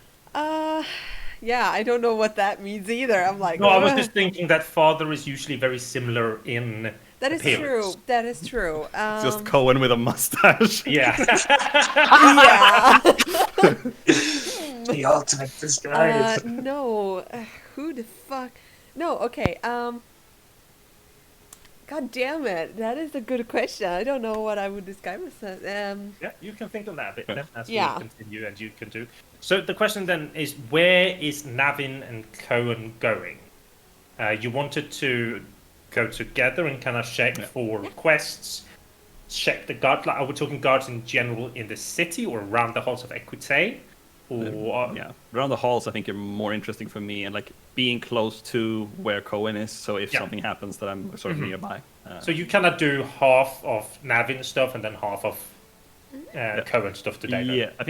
Yeah, I don't know what that means either. I'm like,
No, I was just thinking that father is usually very similar in
That is
appearance.
true. That is true.
Just Kowén with a mustache.
Yeah.
Yeah.
The ultimate disguise.
No. Who the fuck? No. Okay. God damn it! That is a good question. I don't know what I would describe myself.
Yeah, you can think on that a bit then as we
Yeah.
continue, and you can do. So the question then is, where is Navin and Kowén going? You wanted to go together and kind of check for quests, check the guard. Like, are we talking guards in general in the city or around the halls of Equite? Or
Yeah, around the halls I think are more interesting for me, and like being close to where Kowén is, so if something happens that I'm sort of nearby.
So you kind of do half of Navin stuff and then half of Kowén stuff today.
Yeah, I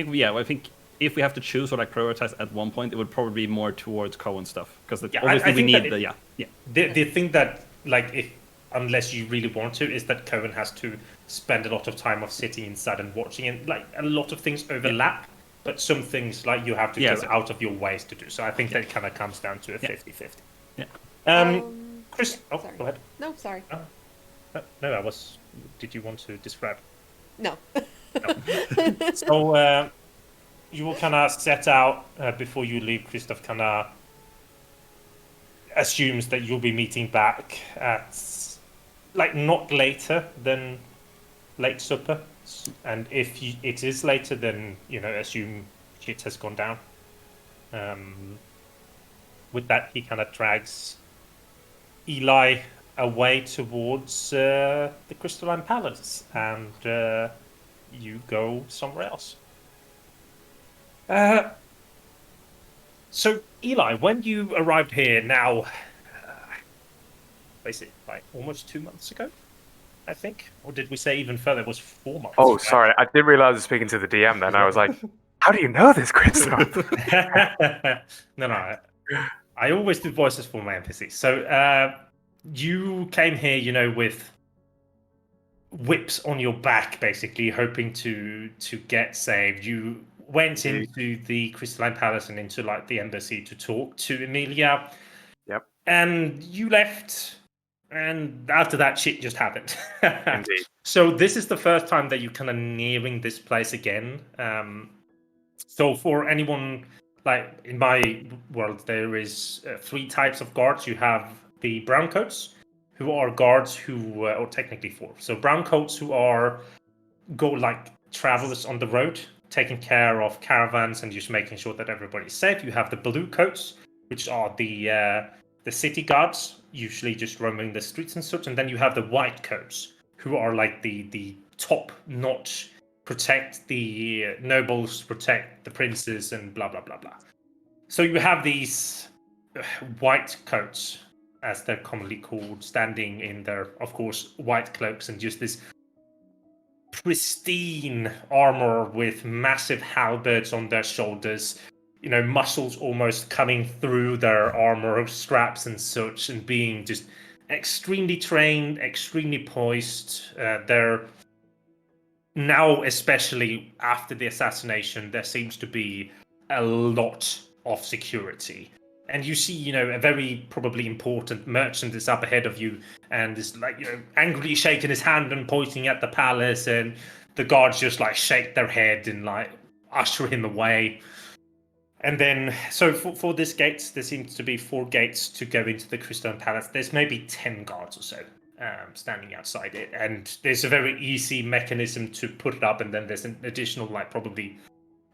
think if we have to choose or like prioritize at one point, it would probably be more towards Kowén stuff because
Yeah,
obviously
I
we
think
need
that
yeah.
The thing that, like, if unless you really want to, is that Kowén has to spend a lot of time of sitting inside and watching, and like a lot of things overlap, but some things like you have to go out of your ways to do. So I think that kind of comes down to a 50-50.
Yeah.
Chris,
sorry.
go ahead.
No, sorry.
No, I was. Did you want to describe?
No.
So you will kind of set out before you leave. Christoph kind of assumes that you'll be meeting back at like not later than late supper, and if it is later, then assume shit has gone down. With that, he kind of drags Eli away towards the Crystalline Palace, and you go somewhere else. So, Eli, when you arrived here now, basically, like almost 2 months ago, I think, or did we say even further? It was 4 months.
Oh,
right?
sorry, I didn't realize I was speaking to the DM. Then I was like, "How do you know this, Christoph?"
No. I always do voices for my NPCs. So you came here, with whips on your back, basically hoping to get saved. You went into the Crystalline Palace and into like the embassy to talk to Emilia.
Yep.
And you left, and after that, shit just happened.
Indeed.
So this is the first time that you're kind of nearing this place again. So for anyone, like in my world, there is 3 types of guards. You have the browncoats, who are guards who, or technically 4. So browncoats who are like travelers on the road, taking care of caravans and just making sure that everybody's safe. You have the blue coats, which are the city guards, usually just roaming the streets and such. And then you have the white coats, who are like the top notch, protect the nobles, protect the princes, and blah blah blah blah. So you have these white coats, as they're commonly called, standing in their, of course, white cloaks and just this pristine armor with massive halberds on their shoulders, muscles almost coming through their armor straps and such, and being just extremely trained, extremely poised. They're now, especially after the assassination, there seems to be a lot of security. And you see, a very probably important merchant is up ahead of you and is like, angrily shaking his hand and pointing at the palace, and the guards just like shake their head and like usher him away. And then, so for this gates, there seems to be 4 gates to go into the Crystalline Palace. There's maybe 10 guards or so standing outside it, and there's a very easy mechanism to put it up, and then there's an additional, like probably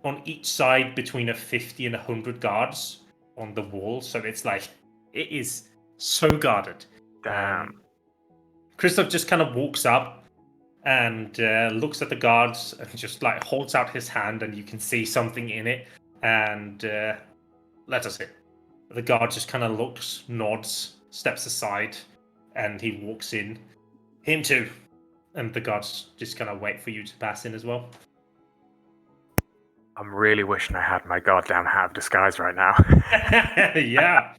on each side between 50 and 100 guards on the wall. So it's like, it is so guarded.
Damn.
Christoph just kind of walks up and looks at the guards and just like holds out his hand, and you can see something in it, and let us in. The guard just kind of looks, nods, steps aside, and he walks in. Him too. And the guards just kind of wait for you to pass in as well.
I'm really wishing I had my goddamn hat of disguise right now.
Yeah.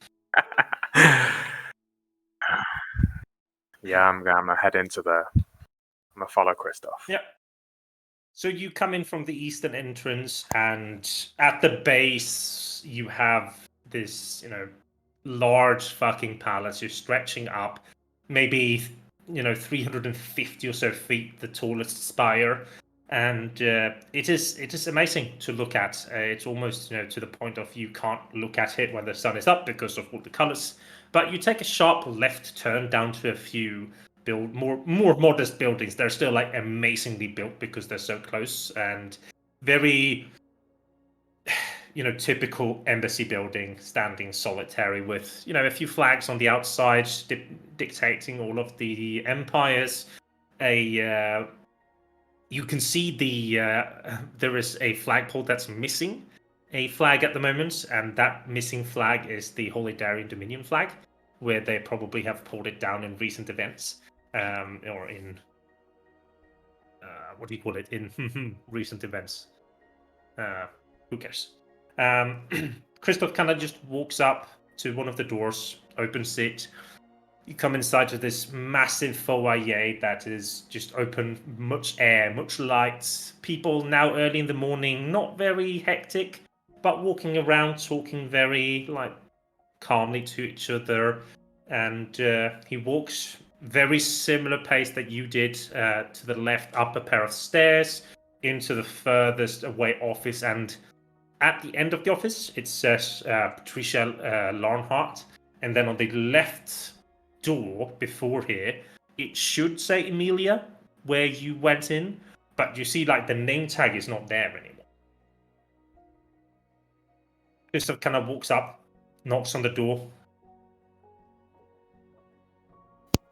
Yeah, I'm gonna head into I'm gonna follow Christoph.
Yep. So you come in from the eastern entrance, and at the base you have this, large fucking palace. You're stretching up, maybe 350 or so feet, the tallest spire, and it is amazing to look at. It's almost to the point of you can't look at it when the sun is up because of all the colors. But you take a sharp left turn down to a few more modest buildings. They're still like amazingly built because they're so close, and very typical embassy building, standing solitary with a few flags on the outside dictating all of the empires. You can see there is a flagpole that's missing a flag at the moment, and that missing flag is the Holy Darien Dominion flag, where they probably have pulled it down in recent events, or in what do you call it, in recent events. Who cares? Christoph kind of just walks up to one of the doors, opens it. You come inside to this massive foyer that is just open, much air, much light. People now early in the morning, not very hectic, but walking around, talking very calmly to each other. And he walks very similar pace that you did to the left, up a pair of stairs into the furthest away office. And at the end of the office, it says Patricia Larnhart, and then on the left door before here, it should say Emilia, where you went in, but you see the name tag is not there anymore. Christoph kind of walks up, knocks on the door,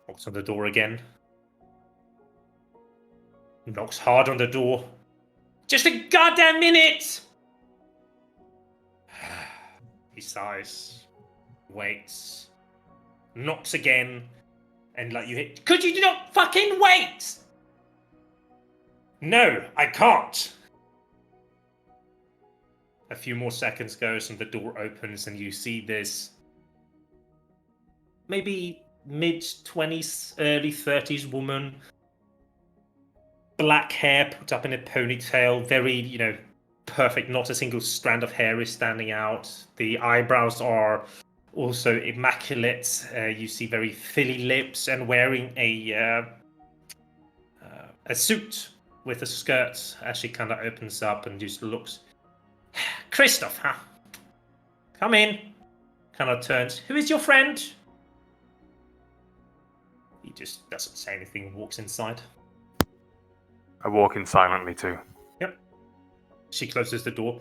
knocks on the door again, knocks hard on the door. Just a goddamn minute! He sighs, waits, knocks again, and you hit. Could you not fucking wait? No, I can't. A few more seconds goes and the door opens and you see this maybe mid-20s, early 30s woman. Black hair put up in a ponytail, very, perfect, not a single strand of hair is standing out. The eyebrows are also immaculate. You see very filly lips and wearing a suit with a skirt as she kind of opens up and just looks. Christoph, huh? Come in. Kind of turns. Who is your friend? He just doesn't say anything and walks inside.
I walk in silently too.
Yep. She closes the door.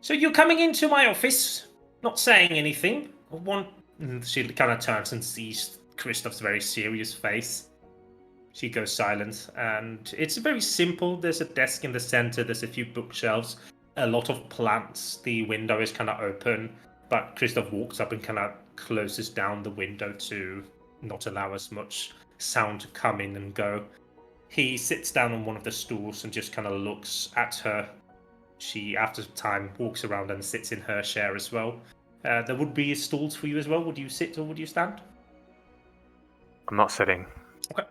So you're coming into my office, not saying anything. She kind of turns and sees Christoph's very serious face. She goes silent, and it's very simple. There's a desk in the center, there's a few bookshelves, a lot of plants. The window is kind of open, but Christoph walks up and kind of closes down the window to not allow as much sound to come in and go. He sits down on one of the stools and just kind of looks at her. She, after time, walks around and sits in her chair as well. There would be stools for you as well. Would you sit or would you stand?
I'm not sitting.
Okay.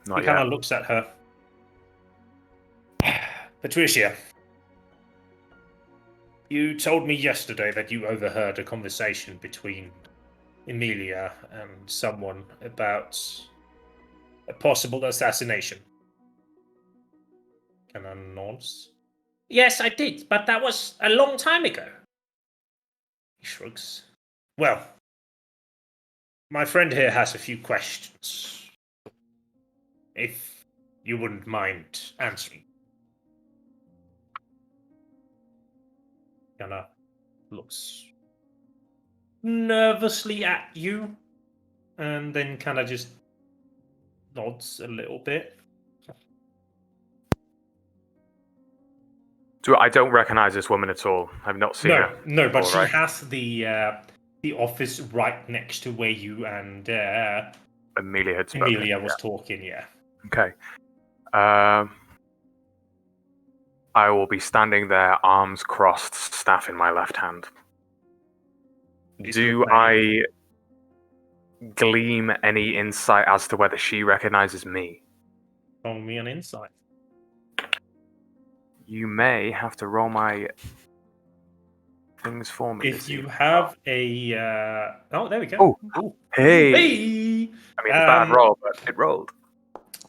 Not
He
yet.
kind of looks at her. Patricia, you told me yesterday that you overheard a conversation between Emilia and someone about a possible assassination. Kind of nods. Yes, I did, but that was a long time ago. He shrugs. Well, my friend here has a few questions. If you wouldn't mind answering. Kinda looks nervously at you, and then kind of just nods a little bit.
I don't recognize this woman at all. I've not seen her.
No, but
before,
she has the office right next to where you and
Amelia had spoken.
Emilia was talking. Yeah.
Okay. I will be standing there, arms crossed, staff in my left hand. Do I gleam any insight as to whether she recognizes me?
Roll me an insight.
You may have to roll my things for me.
If you have a oh, there we go.
Oh, hey!
Hey!
I mean, it's a bad roll, but it rolled.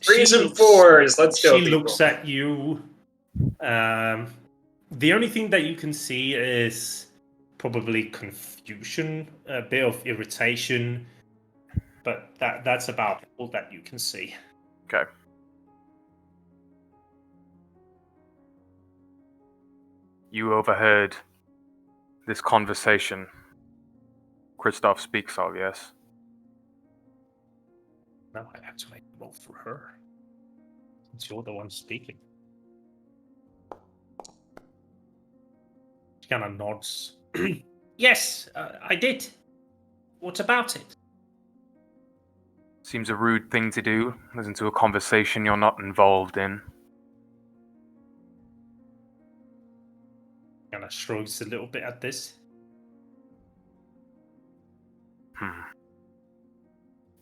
Reason fours. Let's go.
She
people.
looks at you. The only thing that you can see is probably confusion, a bit of irritation, but that's about all that you can see.
Okay. You overheard this conversation Christoph speaks of, yes?
Now I have to make a roll for her, since you're the one speaking. She kind of nods. Yes, I did. What about it?
Seems a rude thing to do. Listen to a conversation you're not involved in.
Kind of shrugs a little bit at this.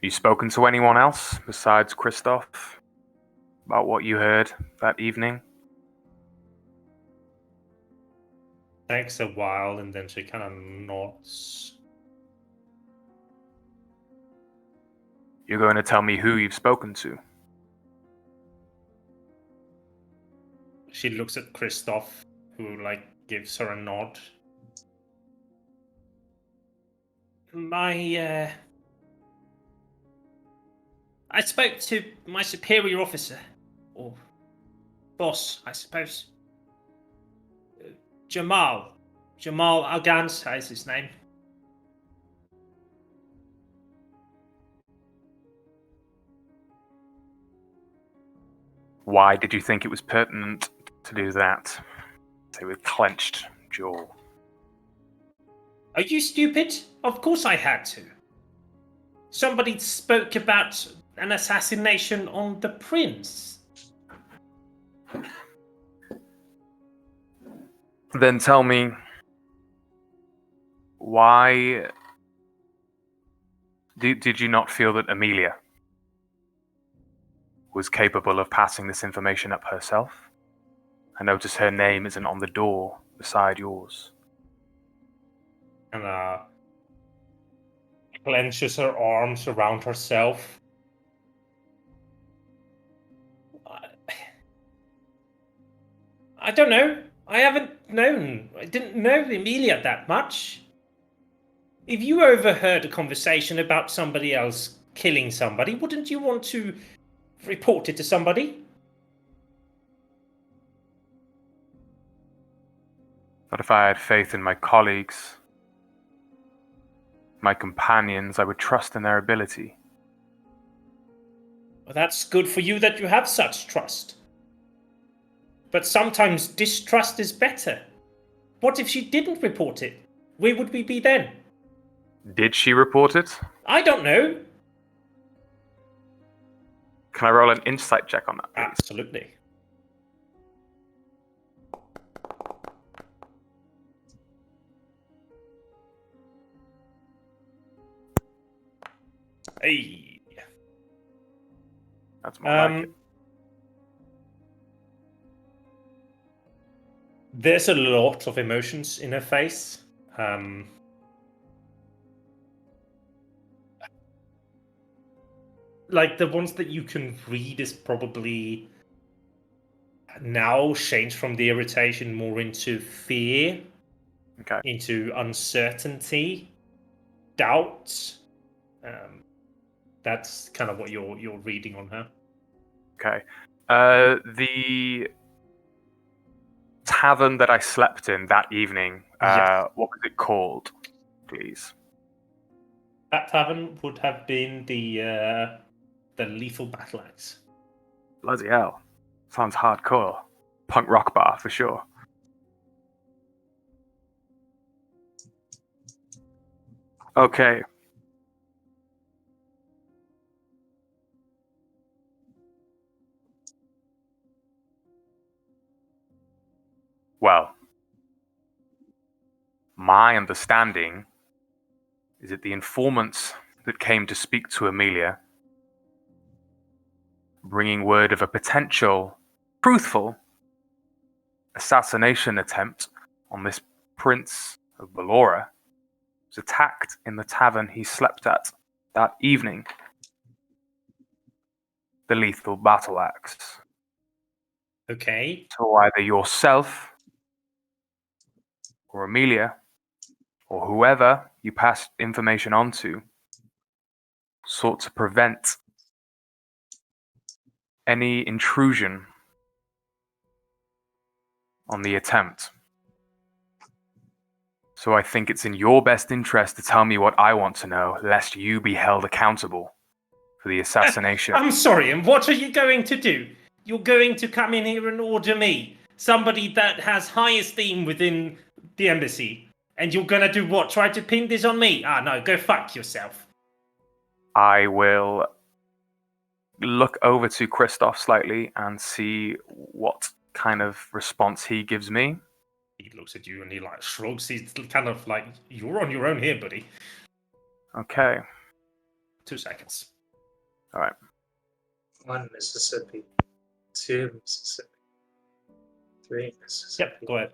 You spoken to anyone else besides Christoph about what you heard that evening?
Takes a while, and then she kind of nods.
You're going to tell me who you've spoken to?
She looks at Christoph, who gives her a nod. I spoke to my superior officer, or boss, I suppose. Jamal Alganza is his name.
Why did you think it was pertinent to do that? Say with clenched jaw.
Are you stupid? Of course I had to. Somebody spoke about an assassination on the prince.
Then tell me, why did you not feel that Amelia was capable of passing this information up herself? I notice her name isn't on the door beside yours.
And clenches her arms around herself. I don't know. I haven't known. I didn't know Emilia that much. If you overheard a conversation about somebody else killing somebody, wouldn't you want to report it to somebody?
But if I had faith in my colleagues, my companions, I would trust in their ability.
Well, that's good for you that you have such trust. But sometimes distrust is better. What if she didn't report it? Where would we be then?
Did she report it?
I don't know.
Can I roll an insight check on that, please?
Absolutely. Hey.
That's more like it.
There's a lot of emotions in her face. The ones that you can read is probably now changed from the irritation more into fear,
Okay.
into uncertainty, doubt. That's kind of what you're reading on her.
Okay. The tavern that I slept in that evening,
Yes.
what was it called, please?
That tavern would have been the Lethal Battle Axe.
Bloody hell. Sounds hardcore. Punk rock bar, for sure. Okay. Well, my understanding is that the informants that came to speak to Amelia, bringing word of a potential, truthful assassination attempt on this Prince of Bellora, was attacked in the tavern he slept at that evening. The Lethal Battle Axe.
Okay.
So either yourself, or Amelia, or whoever you passed information on to, sought to prevent any intrusion on the attempt. So I think it's in your best interest to tell me what I want to know, lest you be held accountable for the assassination.
I'm sorry, and what are you going to do? You're going to come in here and order me, somebody that has high esteem within the embassy, and you're gonna do what? Try to pin this on me? Ah, no, go fuck yourself.
I will look over to Christoph slightly and see what kind of response he gives me.
He looks at you and he like shrugs. He's kind of like, you're on your own here, buddy.
Okay.
2 seconds.
All right.
1 Mississippi. 2 Mississippi. 3 Mississippi.
Yep, go ahead.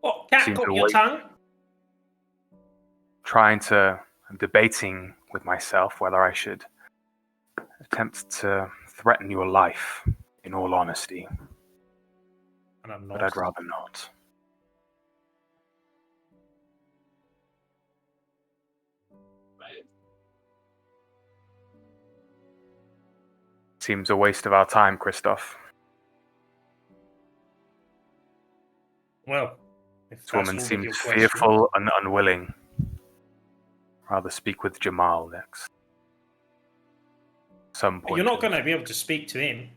Oh, cat
Seems
got
to
your
wait.
tongue?
I'm debating with myself whether I should attempt to threaten your life, in all honesty,
And I'm
but
not.
I'd rather not. Seems a waste of our time, Christoph.
Well, if
This
that's
woman
all of
seems
your question.
fearful and unwilling. Rather speak with Jamal next. Some point.
You're not going to be able to speak to him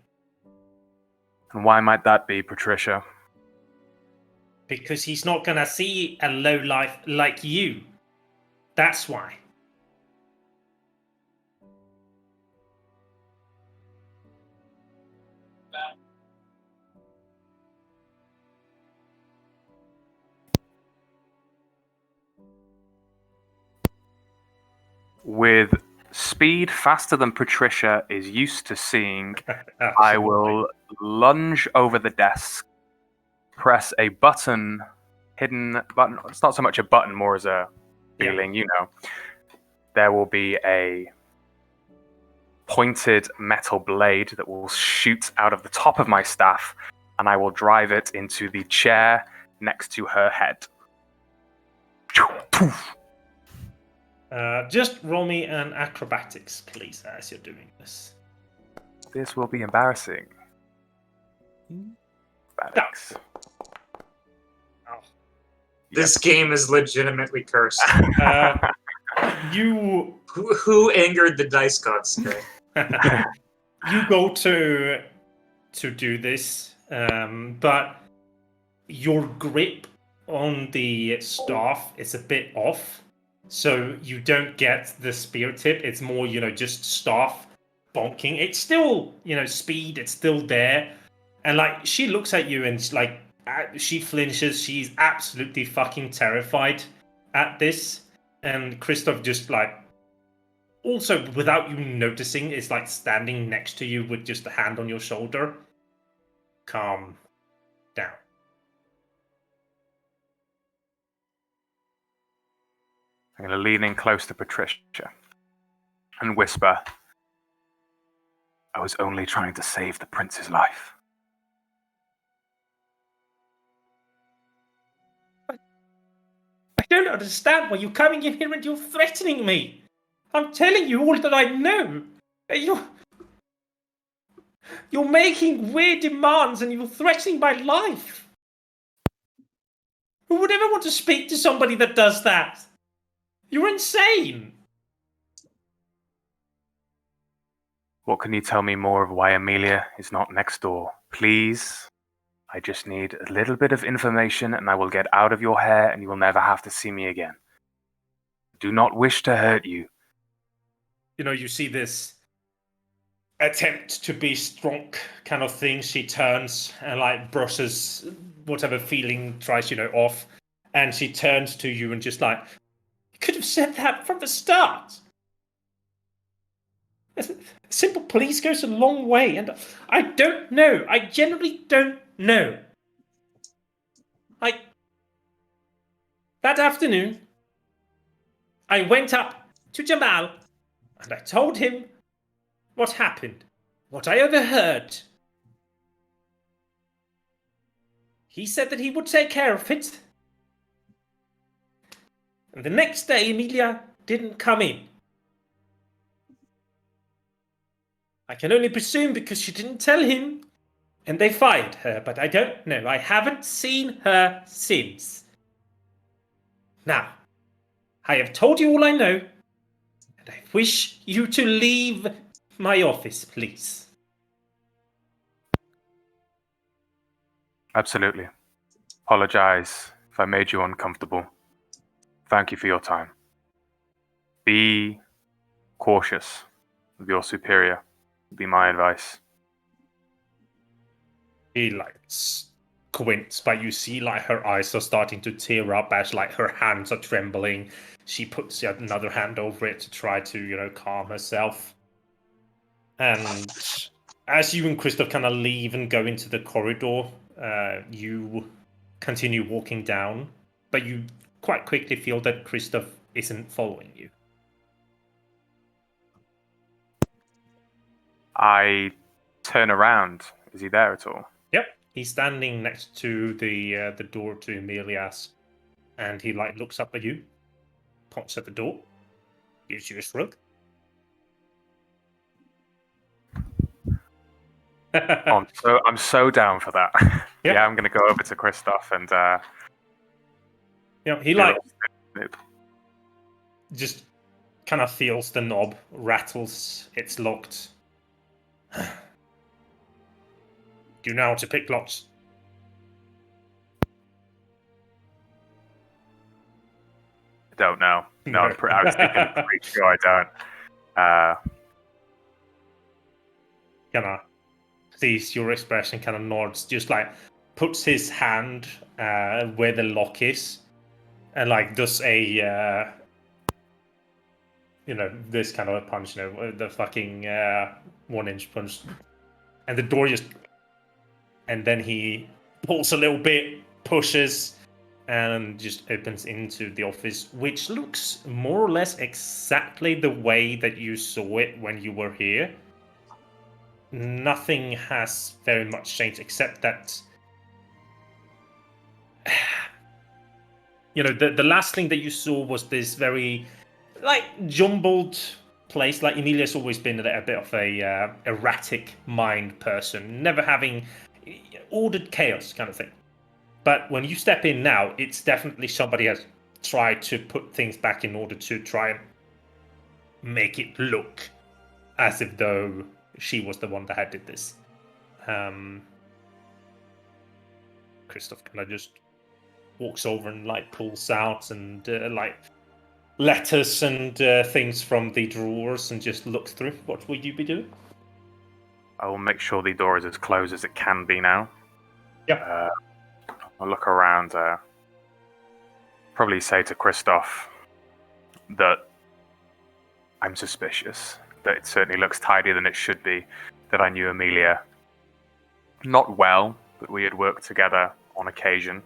And why might that be, Patricia?
because he's not going to see a lowlife like you. That's why.
With speed faster than Patricia is used to seeing, I will lunge over the desk, press a button, hidden button. It's not so much a button, more as a feeling, you know. There will be a pointed metal blade that will shoot out of the top of my staff, and I will drive it into the chair next to her head.
Just roll me an acrobatics, please, as you're doing this.
This will be embarrassing. Acrobatics.
Oh.
This game is legitimately cursed.
You
Who angered the dice gods today?
you go to do this, but your grip on the staff is a bit off, so you don't get the spear tip. It's more, just staff bonking. It's still, speed. It's still there, and like she looks at you and she flinches. She's absolutely fucking terrified at this, and Christoph just also, without you noticing, is standing next to you with just a hand on your shoulder. Calm down.
I'm going to lean in close to Patricia and whisper, I was only trying to save the prince's life.
I don't understand why you're coming in here and you're threatening me. I'm telling you all that I know. You're making weird demands and you're threatening my life. Who would ever want to speak to somebody that does that? You're insane.
What can you tell me more of why Amelia is not next door? Please, I just need a little bit of information and I will get out of your hair and you will never have to see me again. Do not wish to hurt you.
You see this attempt to be strong kind of thing. She turns and brushes whatever feeling tries, off. And she turns to you and just you could have said that from the start. A simple please goes a long way, and I don't know. I generally don't know. That afternoon, I went up to Jamal, and I told him what happened, what I overheard. He said that he would take care of it. And the next day, Amelia didn't come in. I can only presume because she didn't tell him, and they fired her, but I don't know. I haven't seen her since. Now, I have told you all I know, and I wish you to leave my office, please.
Absolutely. Apologize if I made you uncomfortable. Thank you for your time. Be cautious with your superior, would be my advice.
He like squints, but you see like her eyes are starting to tear up as like her hands are trembling. She puts another hand over it to try to, calm herself. And as you and Christoph kind of leave and go into the corridor, you continue walking down, but you quite quickly feel that Christoph isn't following you.
I turn around. Is he there at all?
Yep, he's standing next to the door to Emilia's, and he like looks up at you, points at the door, gives you a shrug.
I'm so down for that.
Yeah.
Yeah, I'm gonna go over to Christoph and
He like just kind of feels the knob, rattles, it's locked. Do you know how to pick locks?
I don't know. No, I was thinking pretty sure I don't.
Kind of sees your expression, kind of nods, just like puts his hand where the lock is, and like does a this kind of a punch, the fucking 1-inch punch, and the door just, and then he pulls a little bit, pushes, and just opens into the office, which looks more or less exactly the way that you saw it when you were here. Nothing has very much changed, except that the last thing that you saw was this very jumbled place. Like, Emilia's always been a bit of a erratic mind person, never having ordered chaos kind of thing. But when you step in now, it's definitely somebody has tried to put things back in order to try and make it look as if though she was the one that had did this. Christoph kind of just walks over and pulls out and letters and things from the drawers and just looks through. What will you be doing?
I will make sure the door is as closed as it can be now.
Yeah.
I'll look around. Probably say to Christoph that I'm suspicious. That it certainly looks tidier than it should be. That I knew Emilia not well, but we had worked together on occasion.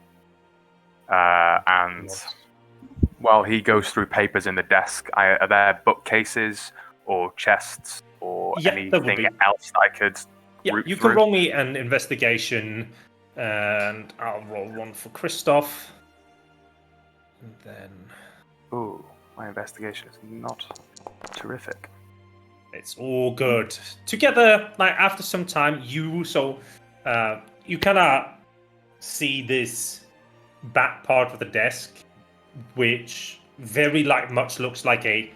And while he goes through papers in the desk, are there bookcases or chests or anything else that I could root
you
through?
can roll me an investigation, and I'll roll one for Christoph. And then...
Ooh, my investigation is not terrific.
It's all good. Together, after some time, you kind of see this back part of the desk, which very much looks like a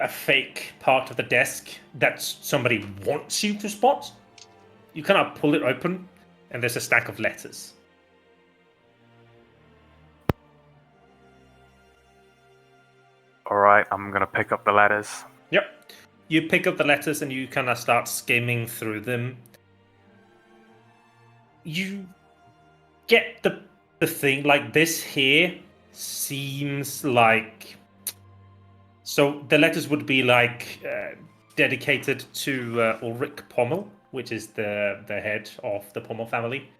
fake part of the desk that somebody wants you to spot. You kind of pull it open, and there's a stack of letters.
All right, I'm gonna pick up the letters.
Yep. You pick up the letters and you kind of start skimming through them. You get the thing, this here seems like... So the letters would be dedicated to Ulrich Pommel, which is the head of the Pommel family.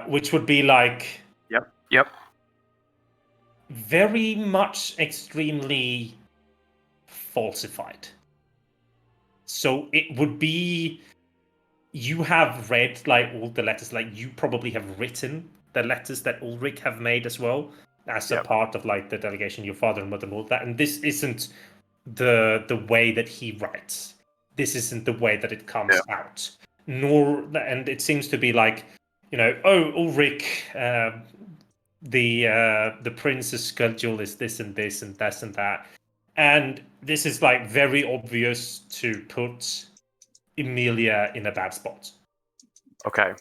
Which would be
Yep.
very much extremely falsified. So it would be, you have read all the letters, you probably have written the letters that Ulrich have made as well as a part of the delegation, your father and mother and all that. And this isn't the way that he writes. This isn't the way that it comes out. And it seems to be Ulrich, the prince's schedule is this and this and this and that. And this is very obvious to put Emilia in a bad spot.
Okay.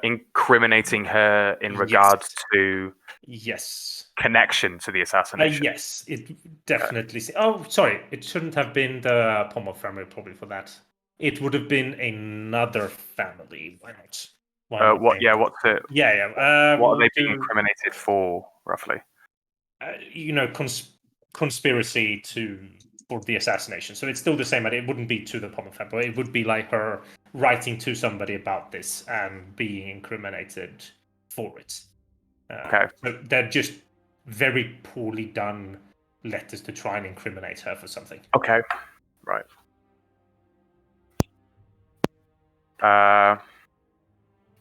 Incriminating her in
Yes.
regards to
Yes.
connection to the assassination.
Yes, it definitely. Oh, sorry. It shouldn't have been the Pommel family, probably, for that. It would have been another family. Why not?
What? Yeah. What's it?
Yeah.
What are
We'll
they being
do,
incriminated for, roughly?
conspiracy for the assassination. So it's still the same idea. It wouldn't be to the Pommel family. It would be like her writing to somebody about this and being incriminated for it.
Okay.
So they're just very poorly done letters to try and incriminate her for something.
Okay. Right.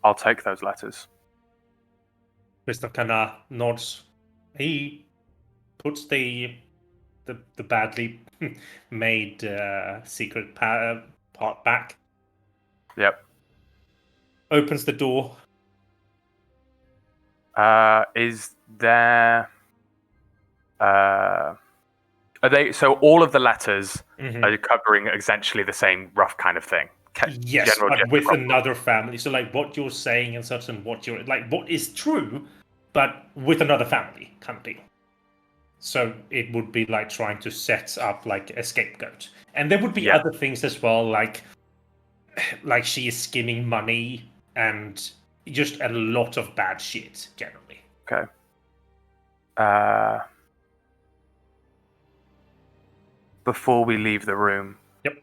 I'll take those letters.
Mr. Kana nods. He puts the badly made secret part back.
Yep.
Opens the door.
Is there? Are they? So all of the letters are covering essentially the same rough kind of thing.
Yes,
General
but with
rough.
another family. So like what you're saying and such, and what you're like, what is true, but with another family kind of deal. So it would be like trying to set up like a scapegoat, and there would be
Yeah.
other things as well, like she is skimming money and just a lot of bad shit generally.
Okay. Before we leave the room,
Yep.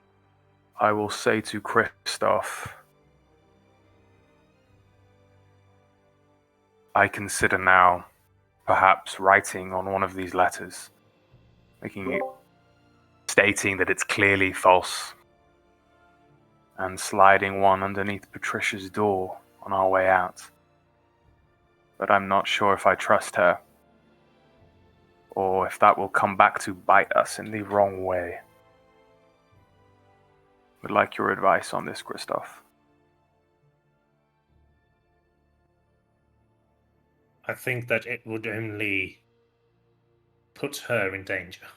I will say to Christoph, I consider now perhaps writing on one of these letters, stating that it's clearly false, and sliding one underneath Patricia's door on our way out. But I'm not sure if I trust her, or if that will come back to bite us in the wrong way. Would like your advice on this, Christoph.
I think that it would only put her in danger.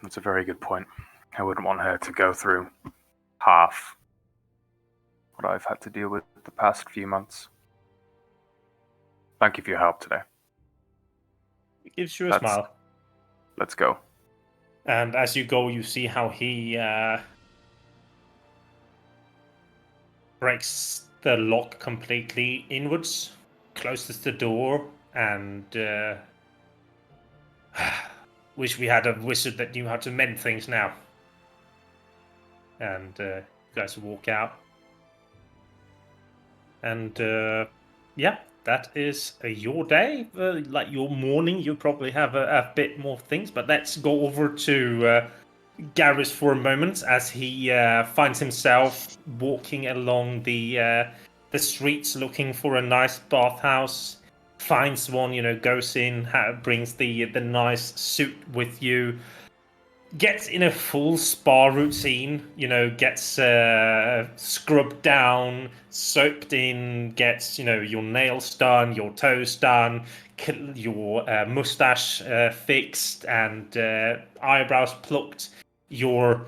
That's a very good point. I wouldn't want her to go through half what I've had to deal with the past few months. Thank you for your help today.
It gives you a smile.
Let's go.
And as you go, you see how he breaks the lock completely inwards, closes the door, and wish we had a wizard that knew how to mend things now. And you guys walk out. And yeah, that is your day. Like your morning, you probably have a bit more things, but let's go over to Garris for a moment as he finds himself walking along the streets looking for a nice bathhouse. Finds one, goes in, brings the nice suit with you, gets in a full spa routine, gets scrubbed down, soaped in, gets, your nails done, your toes done, your mustache fixed, and eyebrows plucked, your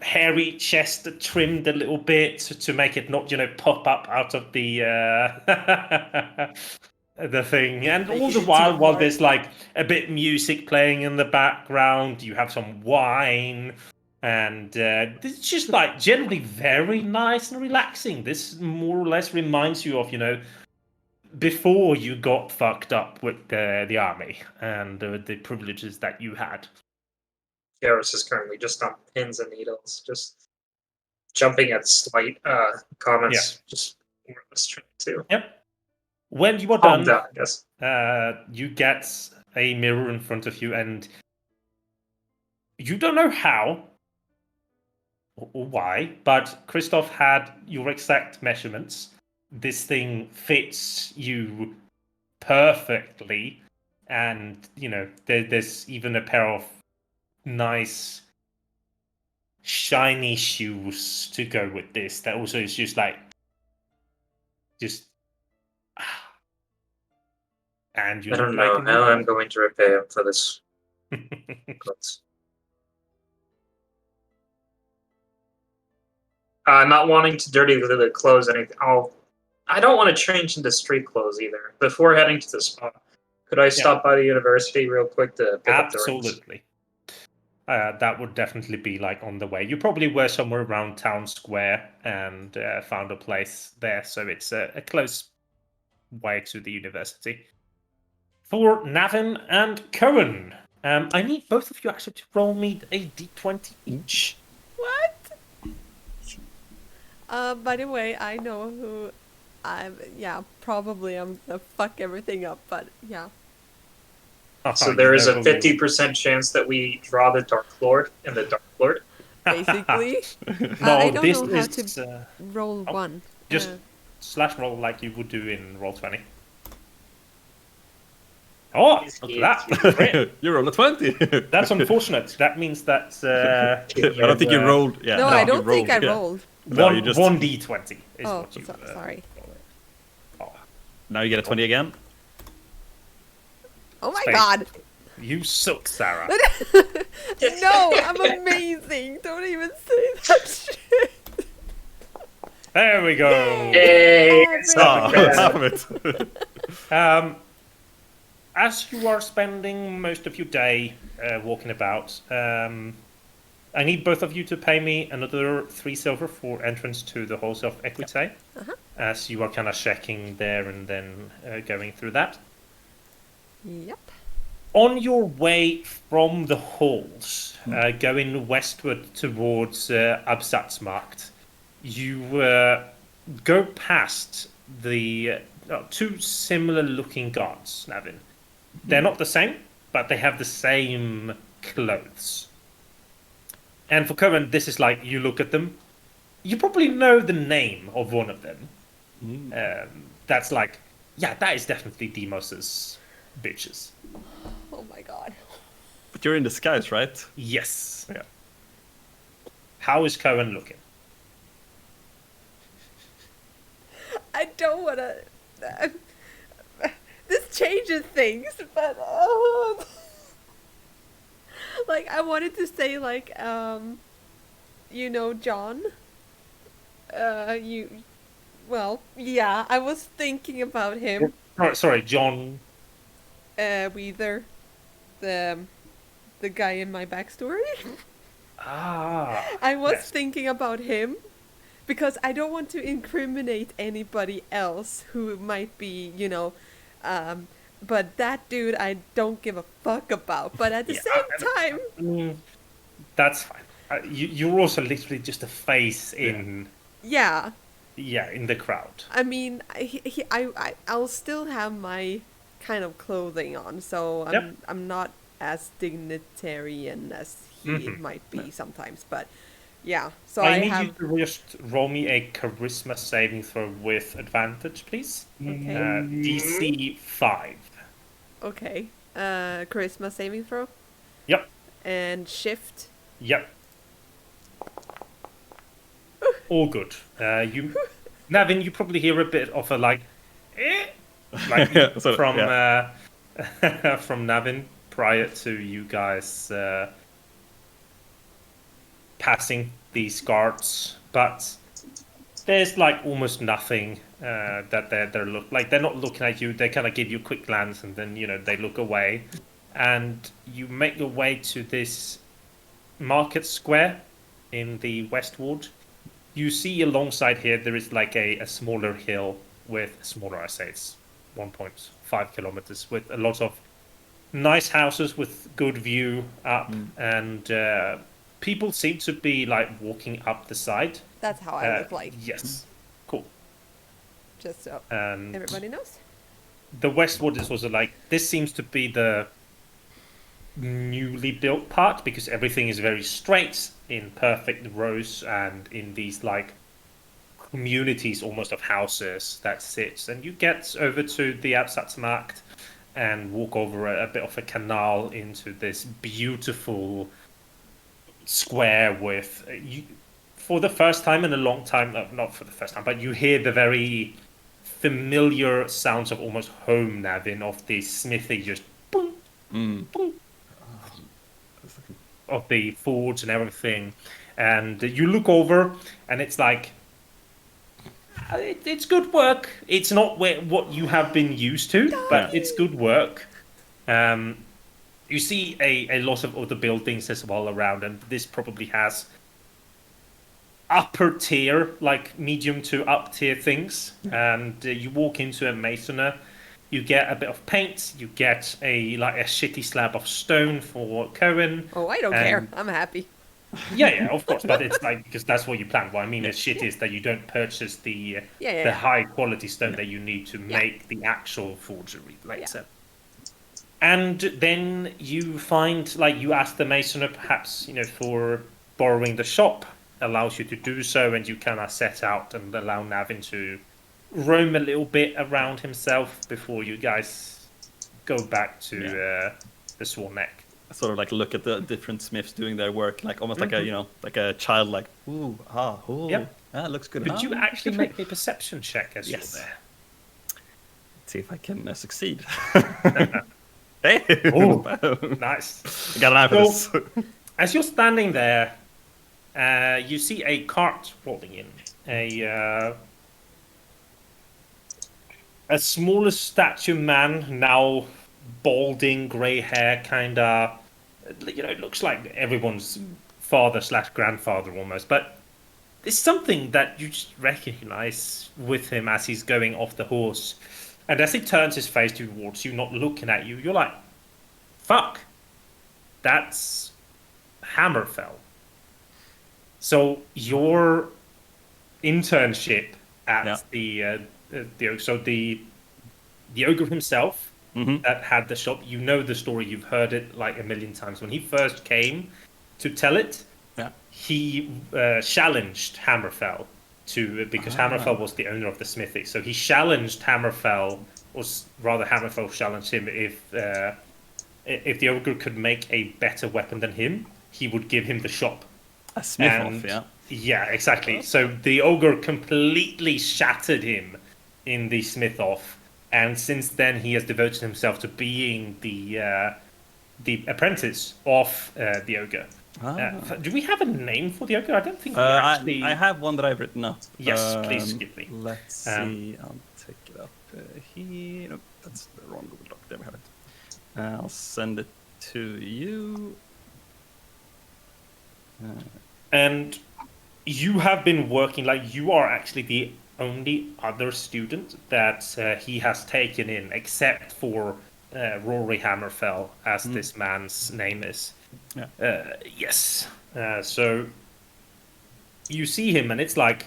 hairy chest trimmed a little bit to make it not, pop up out of the the thing. And all the while there's like a bit music playing in the background, you have some wine, and it's just like generally very nice and relaxing. This more or less reminds you of, before you got fucked up with the army and the privileges that you had.
Garris is currently just on pins and needles, just jumping at slight comments. Just more or less trying to
Yep. When you are
calm
done,
down, I guess.
you get a mirror in front of you, and you don't know how or why, but Christoph had your exact measurements. This thing fits you perfectly, and there's even a pair of nice shiny shoes to go with this that also is just and you
I don't
look like
know how I'm going to repay him for this. But Not wanting to dirty the clothes. Anything. I don't want to change into street clothes either. Before heading to the spa, could I stop by the university real quick to pick up the rings?
Absolutely. That would definitely be like on the way. You probably were somewhere around town square and found a place there, so it's a close way to the university. For Navin and Kowén, I need both of you actually to roll me a d20 each.
What? By the way, I know who probably I'm gonna fuck everything up, but yeah.
So there is a 50% chance that we draw the Dark Lord and the Dark Lord.
Basically.
No,
I don't
this
know how
is,
to roll one.
Just slash roll like you would do in Roll20. Oh, look at that.
You rolled a 20.
That's unfortunate. That means that...
I don't think you rolled. Yeah,
No, I don't
you
think I
yeah.
rolled.
No, you just-
1d20 is
Oh,
what you...
sorry.
Oh,
Now you get a 20 again.
Oh my
Space.
god!
you suck, Sarah.
No, I'm amazing! Don't even say that shit!
There we go.
Hey,
Damn
it's
it.
not
Half
bad.
of it.
As you are spending most of your day walking about, I need both of you to pay me another 3 silver for entrance to the halls of equity, as you are kind of checking there and then going through that.
Yep.
On your way from the halls, going westward towards Absatzmarkt, you go past the two similar-looking guards, Navin. They're not the same, but they have the same clothes. And for Kowén, this is like, you look at them, you probably know the name of one of them. That's like, yeah, that is definitely Demos's bitches.
Oh my god.
But you're in disguise, right?
Yes.
Yeah.
How is Kowén looking?
I don't wanna... this changes things, but... like, I wanted to say, like, you know John? Well, yeah, I was thinking about him.
Sorry, John.
Weather. The guy in my backstory.
Ah.
I was
yes.
thinking about him because I don't want to incriminate anybody else who might be, you know, but that dude I don't give a fuck about. But at the same time,
That's fine. You're also literally just a face in
yeah.
in the crowd.
I mean, I'll still have my kind of clothing on, so I'm not as dignitarian as he might be sometimes, but yeah. So I
need
have...
you to just roll me a charisma saving throw with advantage, please.
Okay.
DC 5.
Okay. Charisma saving throw.
Yep.
And shift.
Yep. All good. Navin, you probably hear a bit of a like from from Navin prior to you guys passing these guards, but there's like almost nothing that they're they're not looking at you. They kind of give you a quick glance and then they look away, and you make your way to this market square in the Westward. You see alongside here there is like a smaller hill with smaller, I say it's 1.5 kilometers, with a lot of nice houses with good view up, and people seem to be like walking up the side.
That's how I look like.
Yes. Cool.
Just so
And
everybody knows.
the Westward is also like, this seems to be the newly built part because everything is very straight in perfect rows and in these like communities almost of houses that sits, and you get over to the Absatzmarkt and walk over a bit of a canal into this beautiful square with for the first time in a long time, not for the first time, but you hear the very familiar sounds of almost home, Navin, of the smithy, just boom, boom, of the forge and everything. and you look over, and it's like, it's good work. It's not what you have been used to, but it's good work. You see a lot of other buildings as well around, and this probably has upper tier, like medium to up tier things. And you walk into a masoner, you get a bit of paint, you get a shitty slab of stone for Kowén.
Oh, I don't care. I'm happy.
Yeah, of course, but it's like, because that's what you plan. What I mean, shit is that you don't purchase the high quality stone that you need to make the actual forgery later. And then you find, like, you ask the masoner, perhaps, for borrowing the shop, allows you to do so, and you kind of set out and allow Navin to roam a little bit around himself before you guys go back to the Swan Neck.
I sort of like look at the different smiths doing their work, like almost like a child, like that looks good.
Could you actually make a perception check as you're there?
Let's see if I can succeed. Hey!
Oh, nice.
I got an eye for this.
As you're standing there, you see a cart rolling in. A smaller stature man, now balding, grey hair, kind of, it looks like everyone's father/grandfather almost. But there's something that you just recognize with him as he's going off the horse. And as he turns his face towards you, not looking at you, you're like, fuck, that's Hammerfell. So your internship at the ogre himself that had the shop, you know the story, you've heard it like a million times. When he first came to tell it, he challenged Hammerfell because Hammerfell was the owner of the smithy. So he challenged Hammerfell, or rather Hammerfell challenged him if the ogre could make a better weapon than him, he would give him the shop.
A smith off,
Yeah, exactly. So the ogre completely shattered him in the smith off, and since then he has devoted himself to being the apprentice of the ogre. Do we have a name for the ogre? I don't think we actually...
I have one that I've written up.
Yes, please give me.
Let's see. I'll take it up here. Nope, that's the wrong Google Doc. There we have it. I'll send it to you.
And you have been working, like, you are actually the only other student that he has taken in, except for Rory Hammerfell, as this man's name is. Yes. So you see him, and it's like,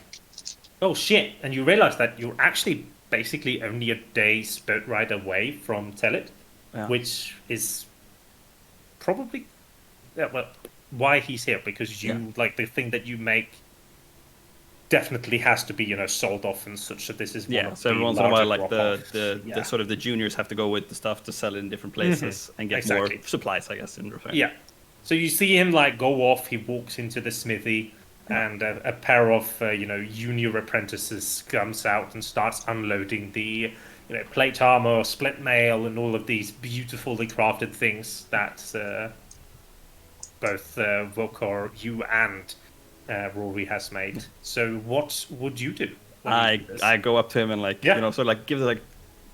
oh shit! And you realize that you're actually basically only a day's boat ride away from Telit, which is probably why he's here, because you like the thing that you make definitely has to be sold off and such. So this is one of
so every once in a while, like the sort of the juniors have to go with the stuff to sell it in different places and get more supplies, I guess, in return.
Yeah. So you see him like go off. He walks into the smithy, and a pair of junior apprentices comes out and starts unloading the plate armor, split mail, and all of these beautifully crafted things that both Vokor, you and Rory has made. So what would you do?
I go up to him and sort of like give it like,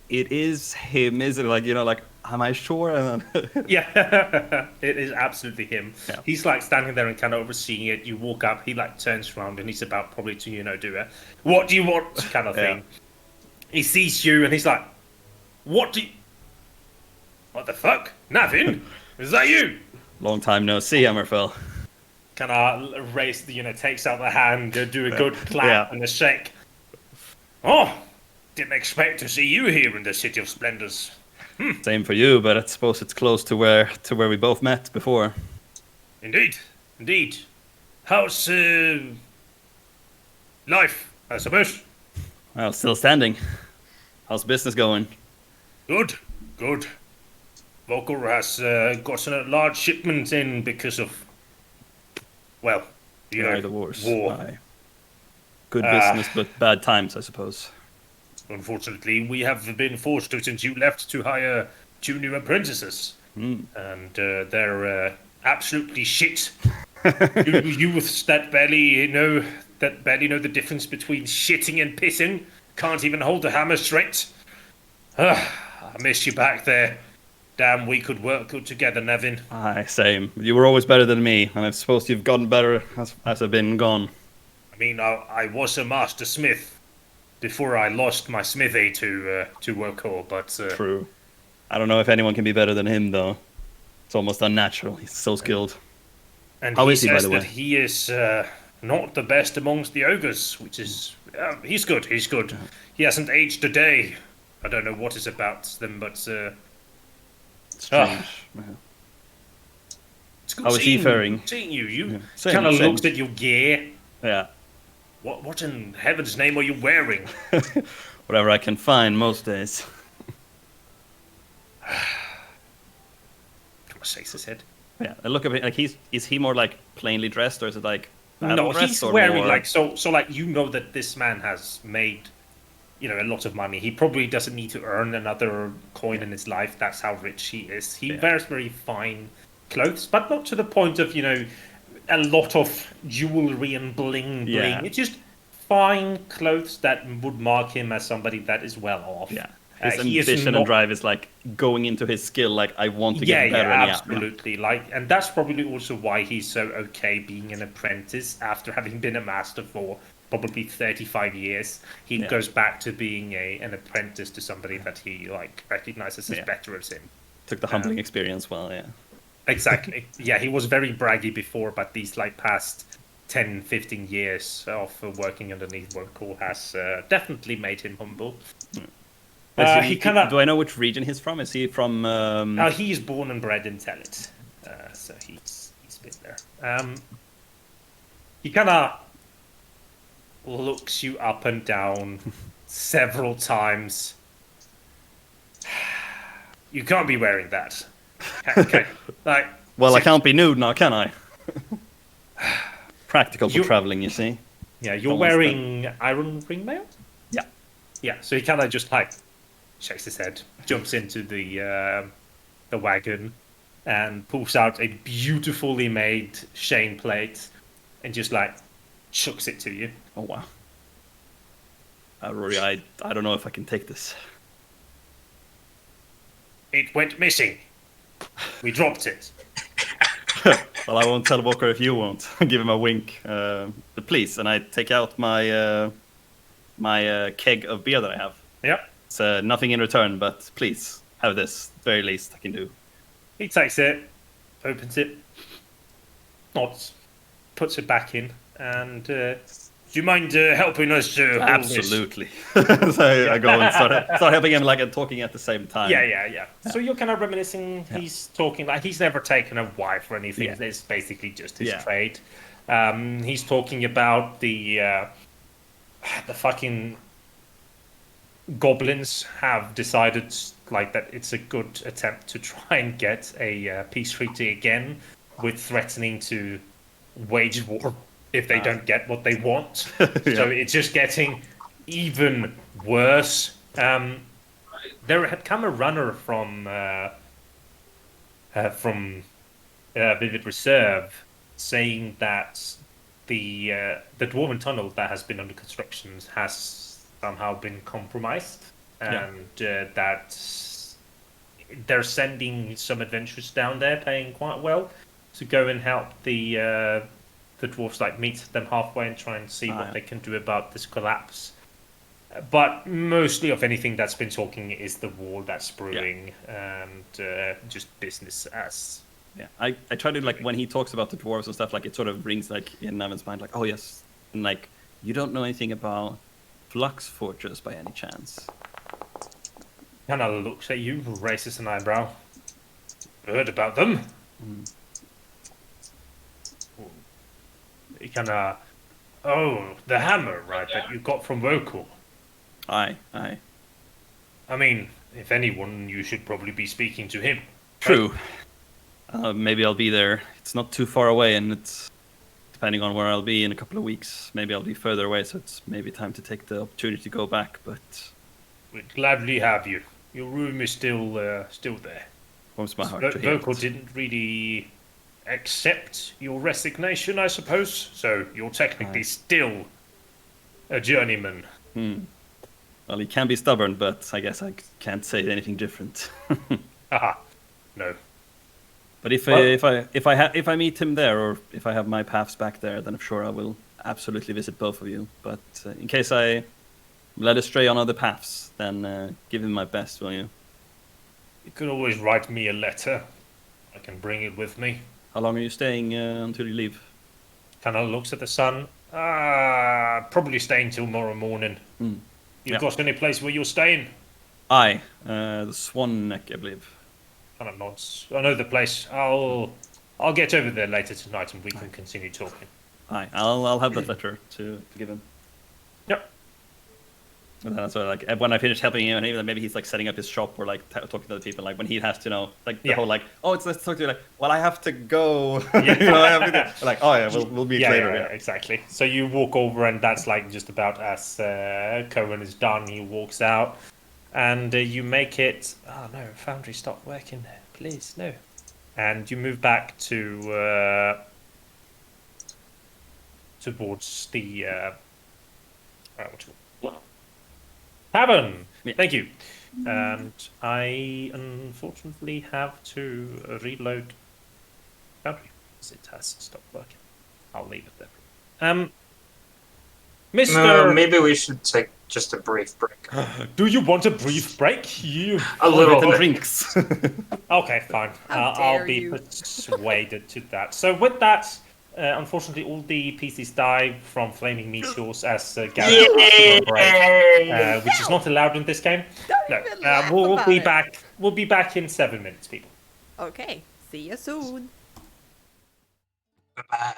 it is him, is it? Like like, am I sure? And then
yeah, it is absolutely him. Yeah. He's like standing there and kind of overseeing it. You walk up, he like turns around and he's about probably to do a what do you want kind of thing. He sees you and he's like, what the fuck, Navin? Is that you?
Long time no see, Hammerfell.
Kind of raise takes out the hand, do a good clap and a shake. Oh, didn't expect to see you here in the City of Splendors.
Same for you, but I suppose it's close to where we both met before.
Indeed. How's life, I suppose?
Well, still standing. How's business going?
Good. Vokor has gotten a large shipment in because of,
the wars.
War.
Aye. Good business, but bad times, I suppose.
Unfortunately, we have been forced to, since you left, to hire 2 new apprentices. And they're absolutely shit. You with that belly know the difference between shitting and pissing? Can't even hold a hammer straight. I miss you back there. Damn, we could work good together, Navin.
Aye, same. You were always better than me, and I suppose you've gotten better as I've been gone.
I mean, I was a master smith before I lost my smithy to Workhall, but
True. I don't know if anyone can be better than him, though. It's almost unnatural. He's so skilled.
and
How
he
is he, by
says
the
that
way?
he is not the best amongst the ogres, which is he's good. He's good. He hasn't aged a day. I don't know what is about them, but
Strange. Yeah.
it's good
How is he
seeing,
faring?
seeing you. You
Yeah. Same,
kind of
same.
looked at your gear.
Yeah.
What in heaven's name are you wearing?
Whatever I can find most days.
Shakes his head.
Yeah. I look at it like is he more like plainly dressed, or is it like
No,
battle dressed,
he's
or
wearing
more...
like so like you know that this man has made a lot of money. He probably doesn't need to earn another coin in his life. That's how rich he is. He wears very fine clothes, but not to the point of a lot of jewelry and bling bling.
Yeah.
It's just fine clothes that would mark him as somebody that is well off.
Yeah. His
He is
ambition
not-
and drive is like going into his skill. Like I want to
yeah,
get better.
yeah,
and
absolutely. And that's probably also why he's so okay being an apprentice after having been a master for probably 35 years. He
Yeah.
goes back to being an apprentice to somebody that he recognizes as better as him.
Took the humbling experience well. Yeah.
Exactly. Yeah, he was very braggy before, but these past 10, 15 years of working underneath Workhall has definitely made him humble. He kinda-
Do I know which region he's from? Is he from?
He is born and bred in Tellet, so he's been there. He kind of looks you up and down several times. You can't be wearing that. Okay,
Well, I can't be nude now, can I? Practical for
You-
traveling, you see.
Yeah, you're
Almost
wearing iron ring mail.
Yeah.
Yeah, so he kind of just shakes his head, jumps into the wagon, and pulls out a beautifully made chain plate, and just chucks it to you.
Oh wow. Rory, I don't know if I can take this.
It went missing. We dropped it.
Well, I won't tell Walker if you won't. Give him a wink. But please, and I take out my my keg of beer that I have.
Yep.
It's nothing in return, but please have this. Very least I can do.
He takes it, opens it, nods, puts it back in, and do you mind helping us to hold this?
Absolutely. So I go and start helping him, and talking at the same time.
Yeah. So you're kind of reminiscing.
Yeah.
He's talking he's never taken a wife or anything.
Yeah.
It's basically just his
Yeah.
trade. He's talking about the fucking goblins have decided that it's a good attempt to try and get a peace treaty again, with threatening to wage war if they don't get what they want. So it's just getting even worse. There had come a runner from Vivid Reserve saying that the Dwarven Tunnel that has been under construction has somehow been compromised, and that they're sending some adventurers down there, paying quite well, to go and help the dwarves, meet them halfway and try and see what they can do about this collapse. But mostly of anything that's been talking is the war that's brewing, and just business as.
Yeah, I try to when he talks about the dwarves and stuff, it sort of rings in Navin's mind, oh yes, and you don't know anything about Flux Fortress by any chance?
Kind of looks at you, raises an eyebrow. Heard about them? He kind of, the hammer, right? That you got from Vocal.
Aye.
I mean, if anyone, you should probably be speaking to him.
True. Maybe I'll be there. It's not too far away, and it's depending on where I'll be in a couple of weeks. Maybe I'll be further away, so it's maybe time to take the opportunity to go back. But
We'd gladly have you. Your room is still there.
warms my heart to hear
Vocal
it.
didn't really accept your resignation, I suppose. So you're technically still a journeyman.
Well, he can be stubborn, but I guess I can't say anything different.
Haha. No.
But if I meet him there, or if I have my paths back there, then I'm sure I will absolutely visit both of you. But in case I led astray on other paths, then give him my best, will you?
You could always write me a letter. I can bring it with me.
How long are you staying until you leave?
Kind of looks at the sun. Probably staying till tomorrow morning. You got any place where you're staying?
Aye, the Swan Neck, I believe.
Kind of nods. I know the place. I'll get over there later tonight and we can continue talking.
Aye, I'll have that letter to give him.
Yep.
And then so like when I finish helping him, and even maybe he's like setting up his shop or like talking to other people, like when he has to know, like the whole like, oh, let's talk to you, like, well, I have to go.
Yeah.
I have to like, oh yeah, we'll meet later.
Yeah, exactly. So you walk over, and that's like just about as Kowén is done. He walks out, and you make it. Oh no, Foundry stopped working. Please no. And you move back to towards the tavern.
Yeah.
Thank you. And I unfortunately have to reload Foundry because it has stopped working. I'll leave it there. Mr.
Maybe we should take just a brief break.
Do you want a brief break? You
A little
And
bit.
drinks.
okay? Fine.
How
I'll
dare
be
you.
persuaded to that. So with that, unfortunately, all the PCs die from flaming meteors as Garris asks for a break, which is not allowed in this game.
Don't even laugh
We'll
about
be
it.
back. We'll be back in 7 minutes, people.
Okay, see you soon.
Bye.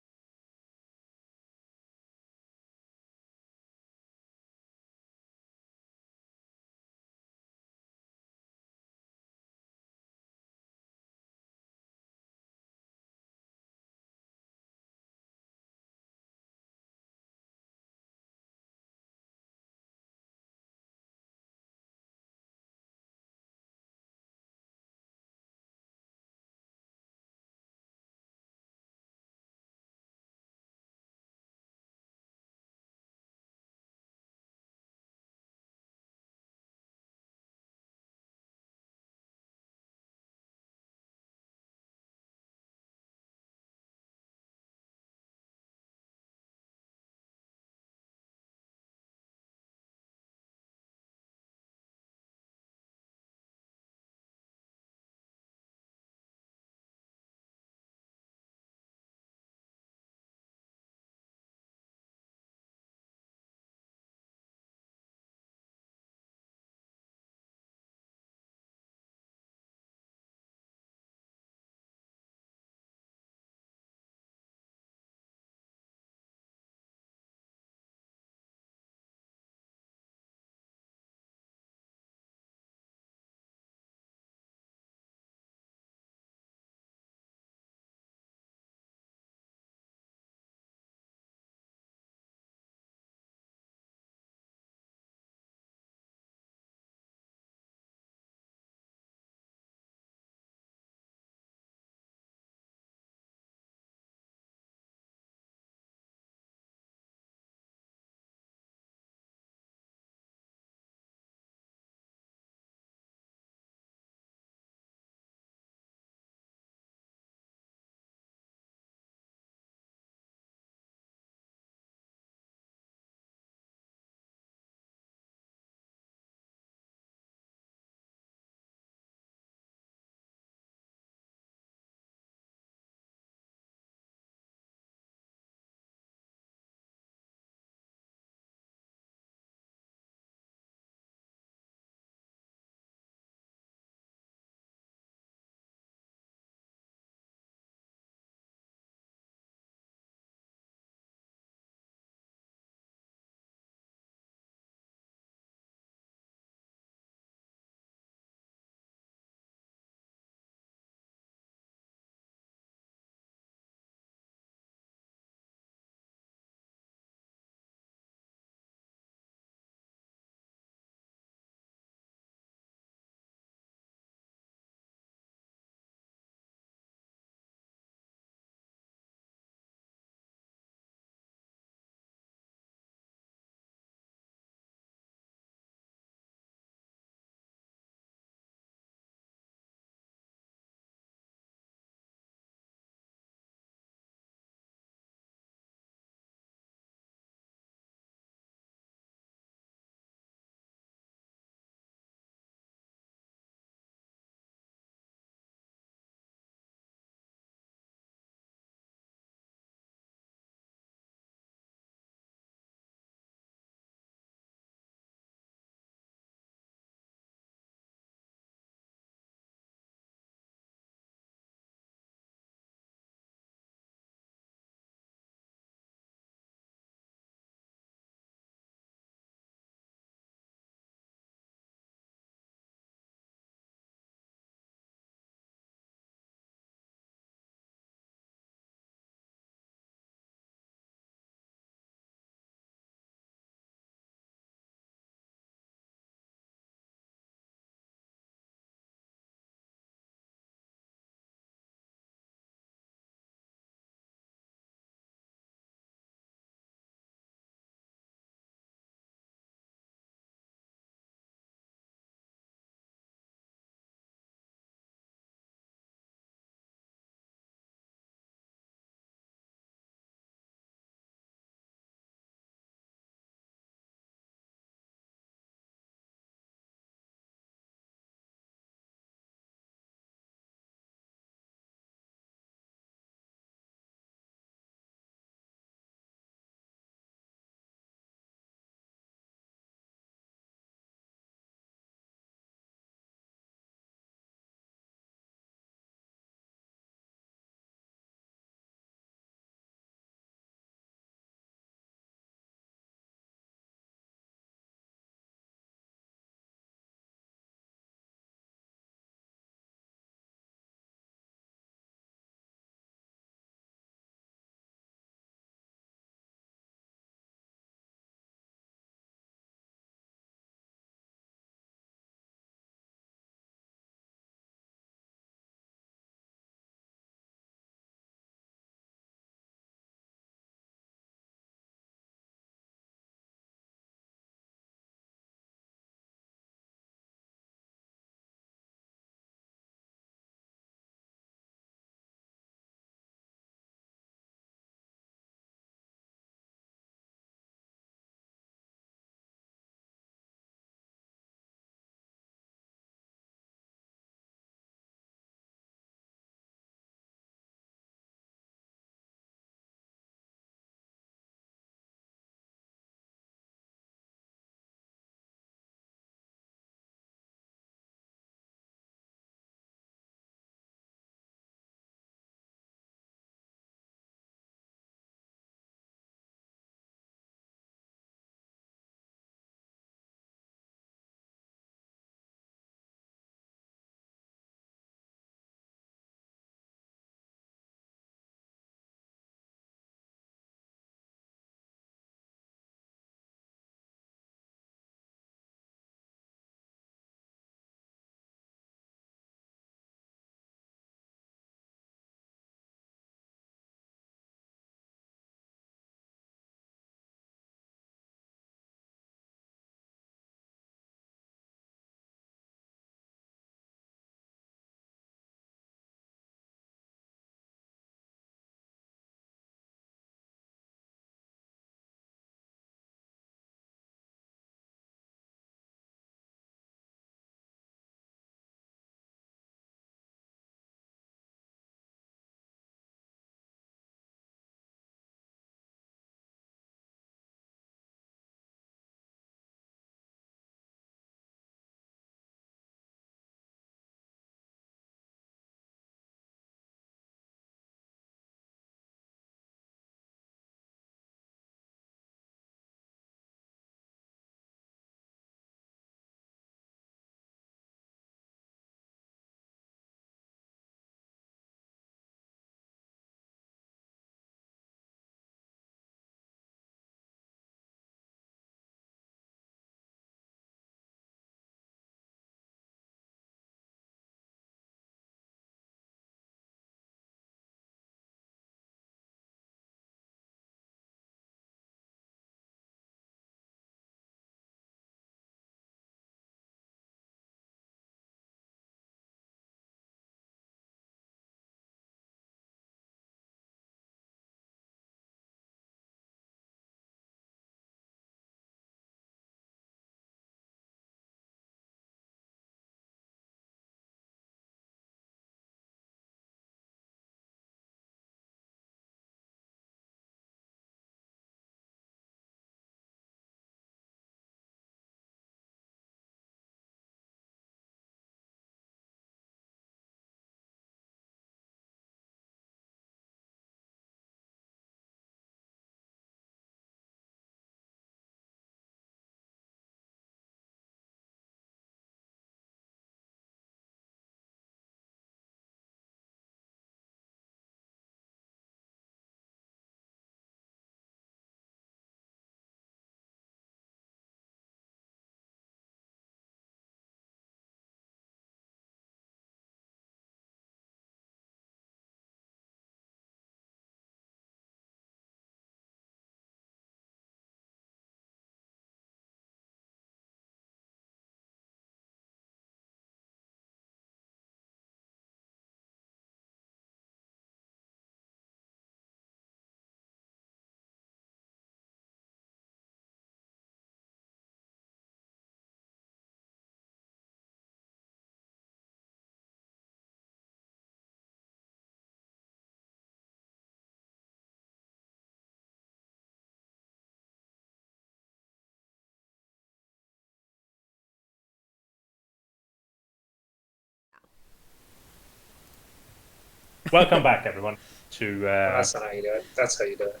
Welcome back, everyone, to
That's not how you do it. That's how you do it.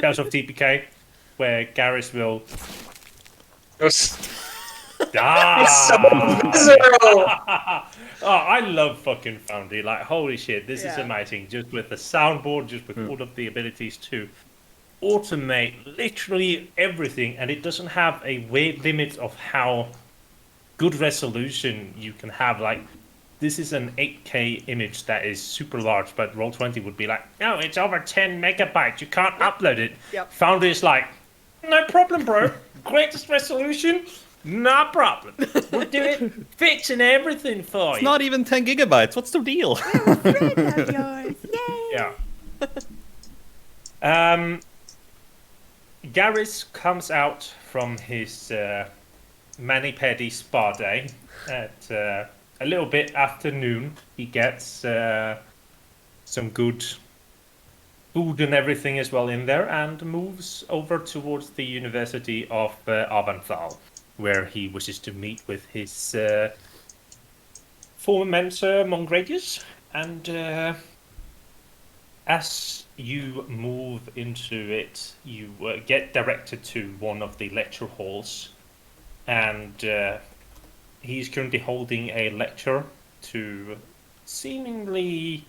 Tales of TPK, where Garris will.
It's
Ah!
so visceral!
Oh, I love fucking Foundry. Like, holy shit, this is
Yeah.
amazing. Just with the soundboard, just with all of the abilities to automate literally everything, and it doesn't have a weight limit of how good resolution you can have. Like, this is an 8K image that is super large, but Roll20 would be like, no, it's over 10 megabytes. You can't upload it.
Yep.
Foundry is like, no problem, bro. Greatest resolution, no problem. We'll do it, fixing everything for
It's
you.
not even 10 gigabytes. What's the deal?
Friend of yours. Yay!
Yeah. Garris comes out from his mani-pedi spa day at a little bit after noon. He gets some good food and everything as well in there, and moves over towards the University of Avanthal, where he wishes to meet with his former mentor Mongradius. And as you move into it, you get directed to one of the lecture halls, and he's currently holding a lecture to seemingly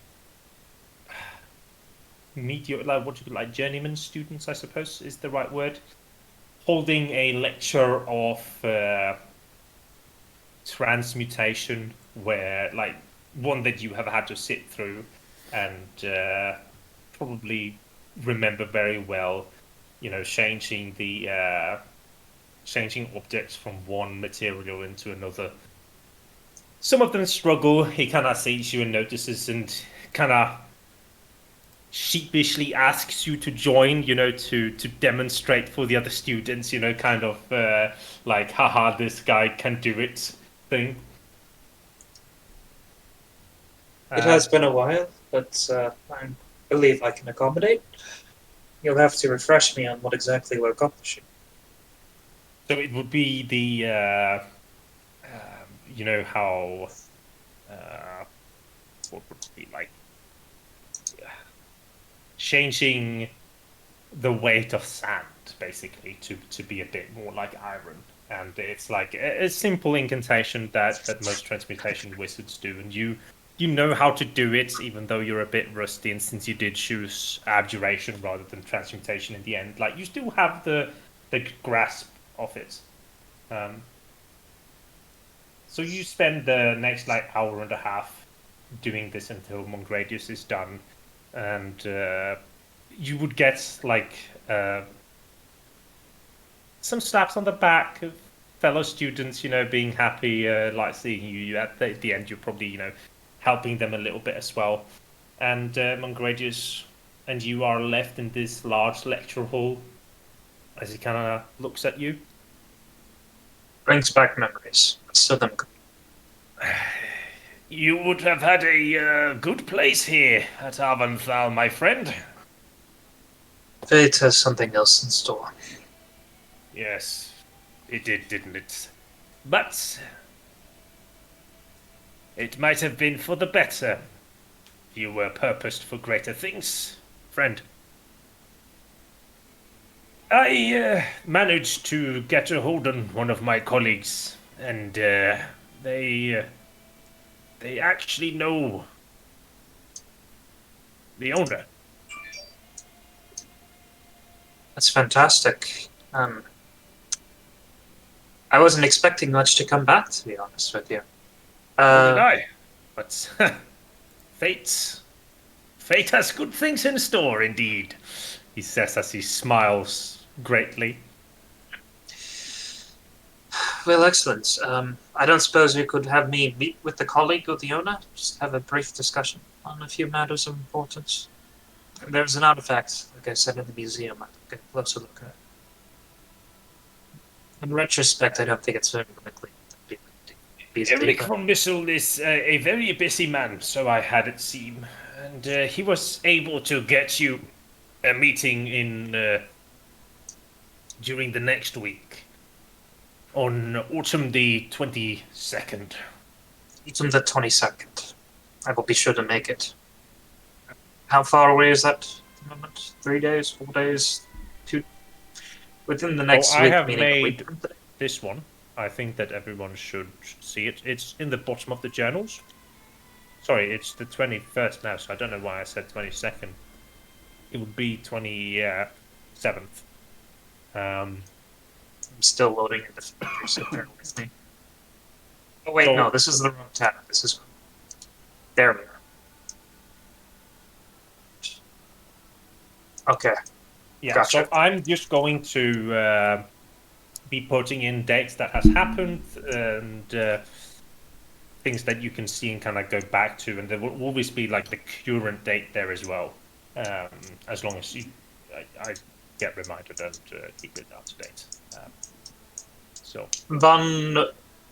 like journeyman students, I suppose is the right word. Holding a lecture of transmutation, where like one that you have had to sit through and probably remember very well. You know, changing objects from one material into another. Some of them struggle. He kind of sees you and notices, and kind of sheepishly asks you to join, you know, to demonstrate for the other students, you know, kind of like, haha, this guy can do it thing.
It has been a while, but I believe I can accommodate. You'll have to refresh me on what exactly we're accomplishing.
So it would be the, you know, how, what would it be like? Changing the weight of sand, basically, to be a bit more like iron. And it's like a simple incantation that most transmutation wizards do, and you know how to do it, even though you're a bit rusty, and since you did choose abjuration rather than transmutation in the end, like, you still have the grasp of it. So you spend the next, like, hour and a half doing this until Mongradius is done, and you would get, like, some slaps on the back of fellow students, you know, being happy, like seeing you at the end. You're probably, you know, helping them a little bit as well. And Mongradius and you are left in this large lecture hall as he kind of looks at you.
Brings back memories. So them.
You would have had a good place here at Avanthal, my friend.
Fate has something else in store.
Yes, it did, didn't it? But it might have been for the better. You were purposed for greater things, friend. I managed to get a hold on one of my colleagues, and they actually know the owner.
That's fantastic. I wasn't expecting much to come back, to be honest with you.
Did I? But fate has good things in store, indeed. He says as he smiles greatly.
Well, excellent. I don't suppose you could have me meet with the colleague of the owner? Just have a brief discussion on a few matters of importance. There's an artifact, like I said, in the museum. I'll get a closer look at. In retrospect, I don't think it's very likely.
Eric von Bissell is a very busy man, so I had it seem. And he was able to get you a meeting in during the next week. On autumn the 22nd.
Autumn the 22nd. I will be sure to make it.
How far away is that at the moment? 3 days, 4 days, 2? Within the next
I
week,
have
meaning a
made
week from today?
this one. I think that everyone should see it. It's in the bottom of the journals. Sorry, it's the 21st now, so I don't know why I said 22nd. It would be 27th.
I'm still loading in the factory, so bear with me. Oh wait,
So-
no, this is the wrong tab. This is... There we are. Okay.
Yeah,
Gotcha.
so I'm just going to be putting in dates that has happened and things that you can see and kind of go back to, and there will always be like the current date there as well, as long as I get reminded and keep it up to date. So
Von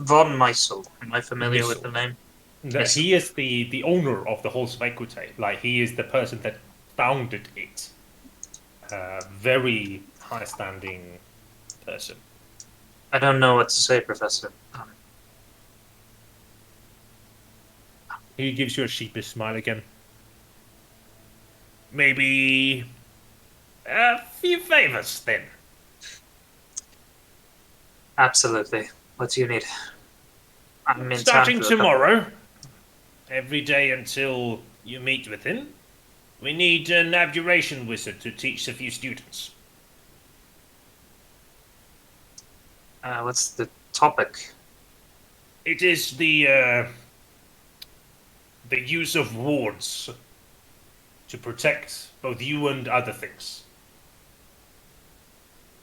Meisel. Am I familiar with
Meisel.
the name?
he is the owner of the whole Specute. Like, he is the person that founded it. Very high standing person.
I don't know what to say, Professor.
He gives you a sheepish smile again. Maybe a few favors then.
Absolutely. What do you need? I'm in
Starting
town for a couple-
tomorrow, every day until you meet with him, we need an abjuration wizard to teach a few students.
What's the topic?
It is the use of wards to protect both you and other things.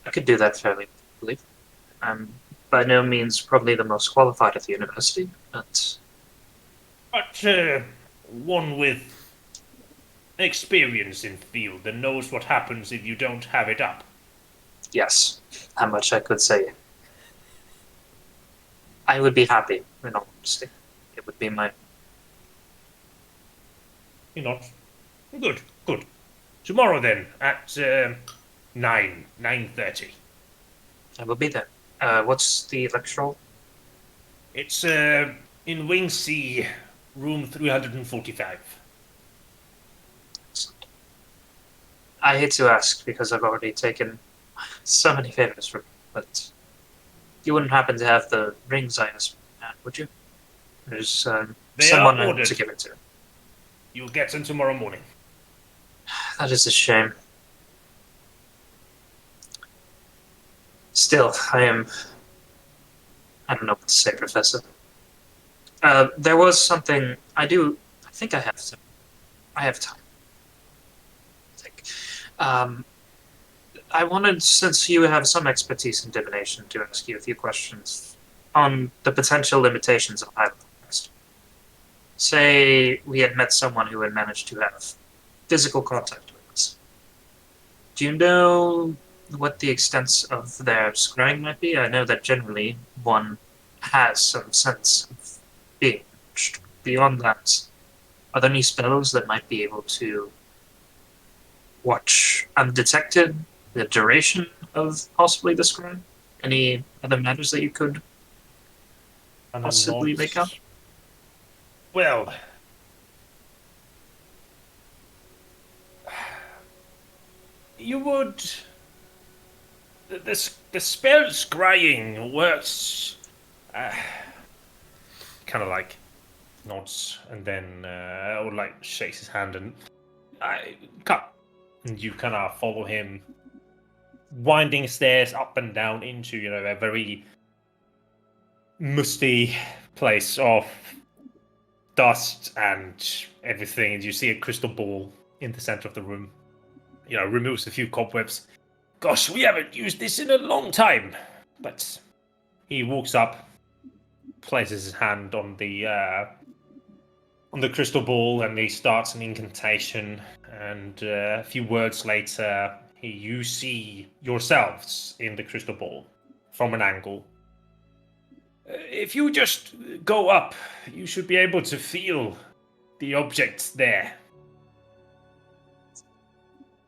I could do that fairly quickly. I'm by no means probably the most qualified at the university, but
But one with experience in field and knows what happens if you don't have it up.
yes, how much I could say. I would be happy, in all honesty. It would be my...
You're not? Good, good. Tomorrow then, at 9:30.
I will be there. What's the lecture hall?
It's in Wing C, room 345.
I hate to ask because I've already taken so many favors from you, but you wouldn't happen to have the rings I asked for, would you? There's
They
someone
are ordered.
to give it to.
You'll get them tomorrow morning.
That is a shame. Still, I don't know what to say, Professor. There was something I think I have some. I have time. I think. I wanted, since you have some expertise in divination, to ask you a few questions on the potential limitations of high level text. Say we had met someone who had managed to have physical contact with us. Do you know what the extent of their scrying might be? I know that generally one has some sense of being watched. Beyond that, are there any spells that might be able to watch undetected the duration of possibly the scrying? Any other matters that you could
And
possibly
I'm not-
make up?
Well, you would. The spell scrying works. Kind of like nods and then or like shakes his hand and come. And you kind of follow him, winding stairs up and down into a very musty place of dust and everything. And you see a crystal ball in the center of the room. Removes a few cobwebs. Gosh, we haven't used this in a long time. But he walks up, places his hand on the crystal ball, and he starts an incantation. And a few words later, you see yourselves in the crystal ball from an angle. If you just go up, you should be able to feel the objects there.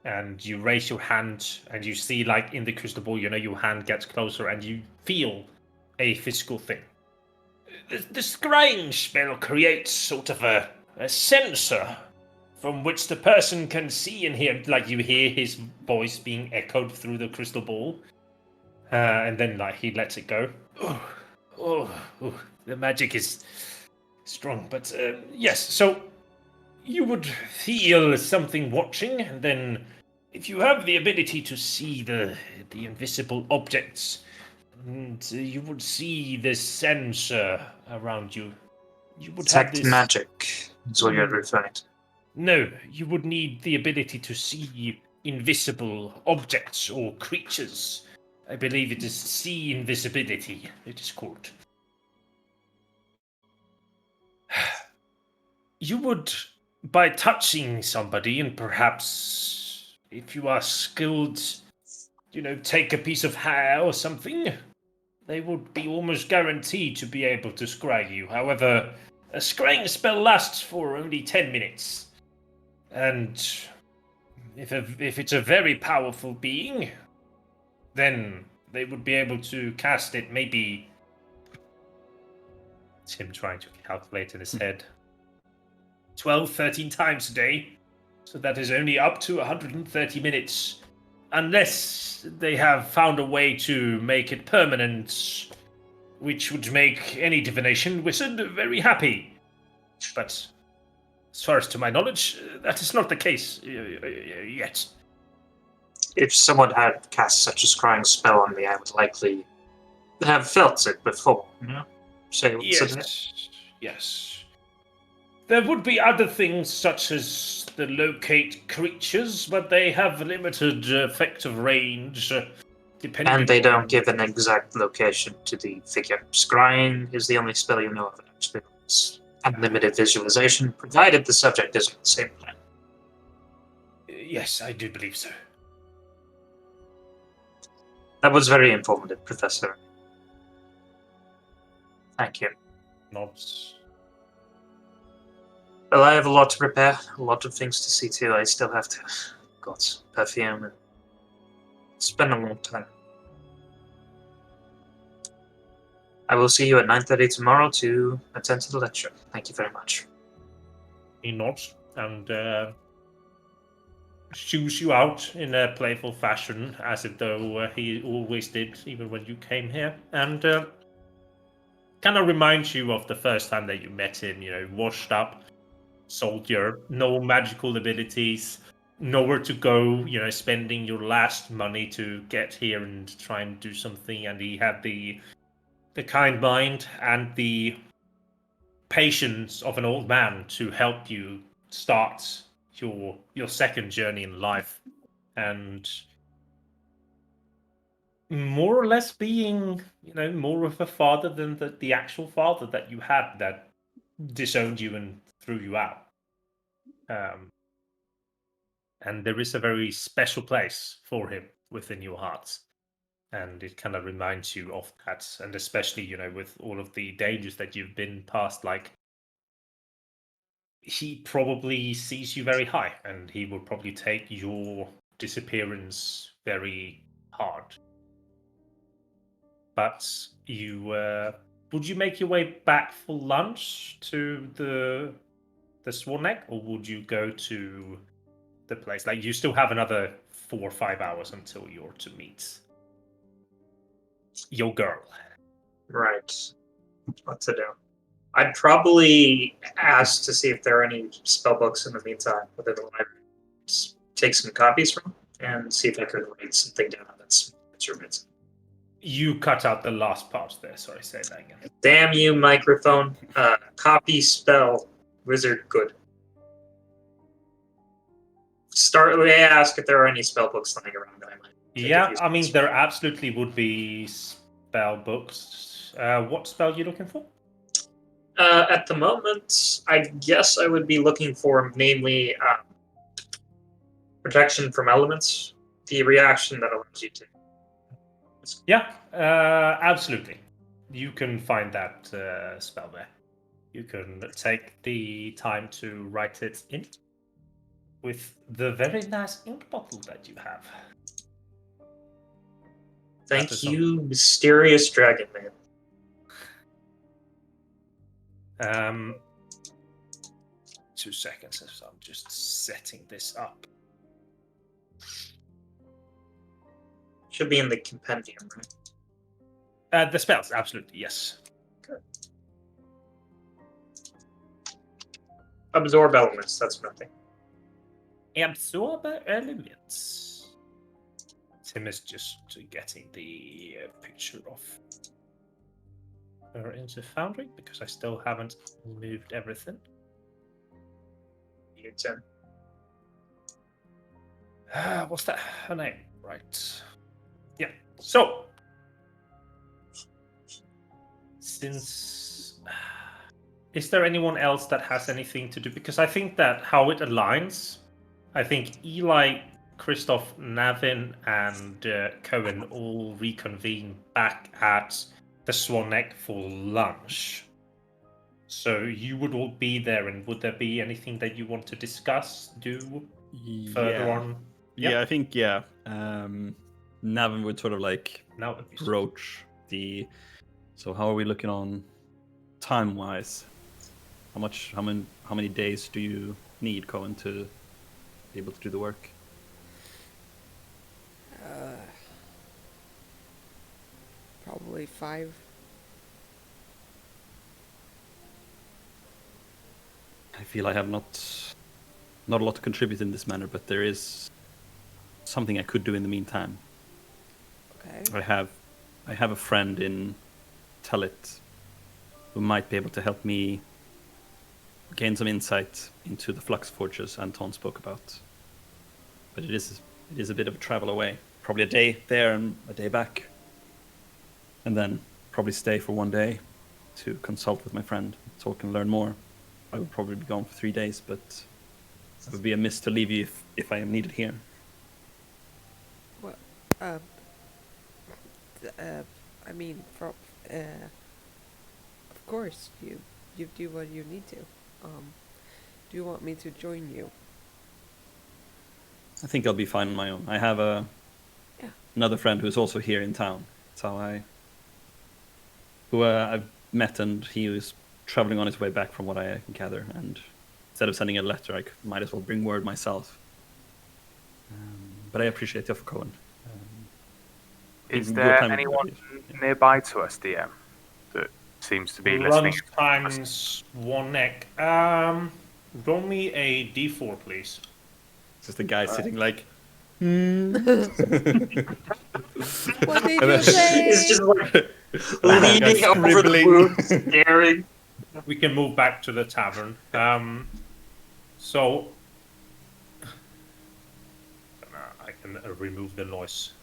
And you raise your hand, and you see, like, in the crystal ball, your hand gets closer, and you feel a physical thing. The scrying spell creates sort of a sensor from which the person can see and hear. Like you hear his voice being echoed through the crystal ball, and then like he lets it go. Oh, the magic is strong, but yes. So you would feel something watching, and then if you have the ability to see the invisible objects, and you would see this sensor around you. You would have
Detect
this
magic is what you're referring to.
No, you would need the ability to see invisible objects or creatures. I believe it is see invisibility, it is called. You would, by touching somebody, and perhaps if you are skilled, take a piece of hair or something, they would be almost guaranteed to be able to scry you. However, a scrying spell lasts for only 10 minutes. And if it's a very powerful being, then they would be able to cast it maybe... It's him trying to calculate in his head. 12, 13 times a day. So that is only up to 130 minutes. Unless they have found a way to make it permanent, which would make any divination wizard very happy. But as far as to my knowledge, that is not the case yet.
If someone had cast such a scrying spell on me, I would likely have felt it before, Say what's in it.
Yes. There would be other things such as the locate creatures, but they have limited effective range, depending
And they
on...
don't give an exact location to the figure. Scrying is the only spell you know of that actually has unlimited visualization, provided the subject is on the same plane.
Yes, I do believe so.
That was very informative, Professor. Thank you.
Nods.
Well, I have a lot to prepare, a lot of things to see to. I still have to... Got perfume and... It's been a long time. I will see you at 9:30 tomorrow to attend to the lecture. Thank you very much.
He nods and shoos you out in a playful fashion, as if though he always did, even when you came here. And kind of reminds you of the first time that you met him, washed up soldier, no magical abilities, nowhere to go, spending your last money to get here and try and do something. And he had the kind mind and the patience of an old man to help you start your second journey in life, and more or less being more of a father than the actual father that you had that disowned you and threw you out. And there is a very special place for him within your hearts, and it kind of reminds you of that. And especially with all of the dangers that you've been past, like he probably sees you very high, and he will probably take your disappearance very hard. But you would you make your way back for lunch to the Swan Neck, or would you go to the place? Like, you still have another 4 or 5 hours until you're to meet your girl.
Right. What to do? I'd probably ask to see if there are any spell books in the meantime within the library. Just take some copies from and see if I could write something down that's written.
You cut out the last part there. Sorry, say that again.
Damn you, microphone. Copy, spell, wizard, good. Ask if there are any spell books lying around that I might.
Yeah, I mean, there absolutely would be spell books. What spell are you looking for?
At the moment, I guess I would be looking for mainly protection from elements, the reaction that allows you to.
Yeah, absolutely. You can find that spell there. You can take the time to write it in with the very nice ink bottle that you have.
Thank you, mysterious dragon man.
2 seconds as I'm just setting this up.
Should be in the compendium, right?
The spells, absolutely, yes.
Absorb elements, that's nothing.
Absorber elements. Tim is just getting the picture of her into Foundry because I still haven't moved everything.
You 10.
What's that? Her name? Right. Yeah. So, since is there anyone else that has anything to do? Because I think that how it aligns, I think Eli, Christoph, Navin, and Kowén all reconvene back at the Swan Neck for lunch. So you would all be there, and would there be anything that you want to discuss, do further on?
Yeah, I think Navin would sort of like
Now would be
broach the. So how are we looking on time-wise? How many days do you need, Kowén, to be able to do the work?
Probably 5.
I feel I have not a lot to contribute in this manner, but there is something I could do in the meantime.
Okay.
I have a friend in Telit who might be able to help me gain some insight into the flux forges Anton spoke about. But it is a bit of a travel away. Probably a day there and a day back. And then probably stay for 1 day to consult with my friend, talk and learn more. I would probably be gone for 3 days, but it would be amiss to leave you if I am needed here.
Well, I mean, of course, you do what you need to. Do you want me to join you?
I think I'll be fine on my own. I have another friend who's also here in town. Who I've met, and he was traveling on his way back from what I can gather. And instead of sending a letter, I might as well bring word myself. But I appreciate the offer, Kowén.
Is there anyone nearby to us, DM, that seems to be listening?
Lunch times 1 neck. Roll me a d4, please.
It's just a guy sitting like.
What did you say?
It's just like leaning over the wound, staring.
We can move back to the tavern. So I can remove the noise.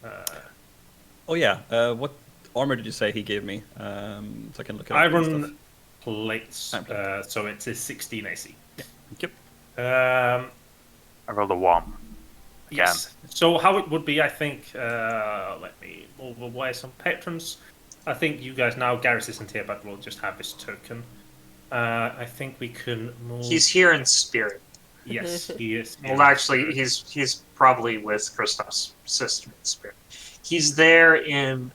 Oh yeah. What armor did you say he gave me? So I can look at
Iron plates.
Iron plate.
So it's a 16 AC.
Yep.
I rolled a 1.
Yes. So how it would be, I think. Let me move away some patrons. I think you guys now. Garris isn't here, but we'll just have his token. I think we can move.
He's here in spirit.
Yes, he is.
Well, actually, he's probably with Christoph's sister in spirit. He's there in.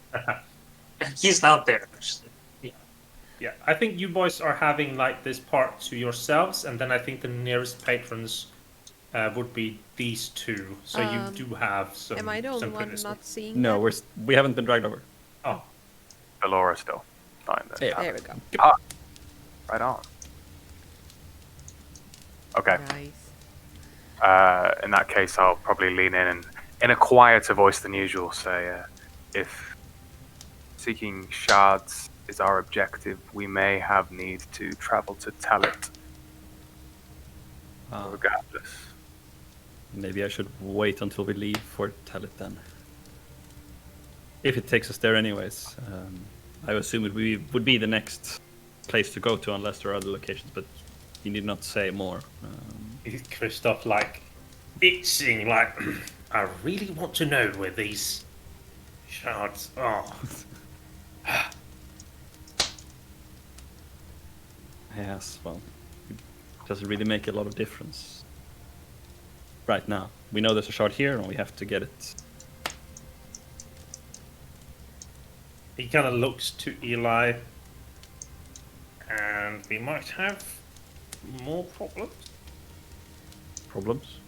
He's not there, actually.
Yeah, I think you boys are having like this part to yourselves, and then I think the nearest patrons would be these two. So you do have some.
Am I the only
some
one
privacy.
not seeing
No,
that?
we haven't been dragged over.
Oh,
Bellora still. Fine then.
Yeah.
There we go.
Right on. Okay.
Nice.
In that case, I'll probably lean in and, in a quieter voice than usual, say, if seeking shards is our objective, we may have need to travel to Telit. Regardless.
Maybe I should wait until we leave for Telit then. If it takes us there anyways. I assume it would be the next place to go to unless there are other locations, but you need not say more.
Christoph like itching, like I really want to know where these shards are.
Yes, well, it doesn't really make a lot of difference right now. We know there's a shard here and we have to get it.
He kind of looks to Eli, and we might have more problems.
problems.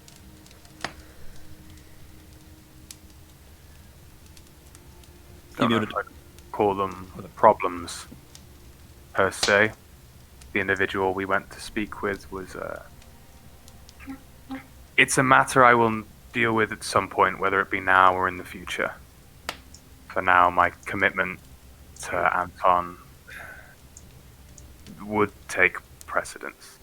Don't know if
muted.
I'd call them problems per se. The individual we went to speak with was. It's a matter I will deal with at some point, whether it be now or in the future. For now, my commitment to Anton would take precedence.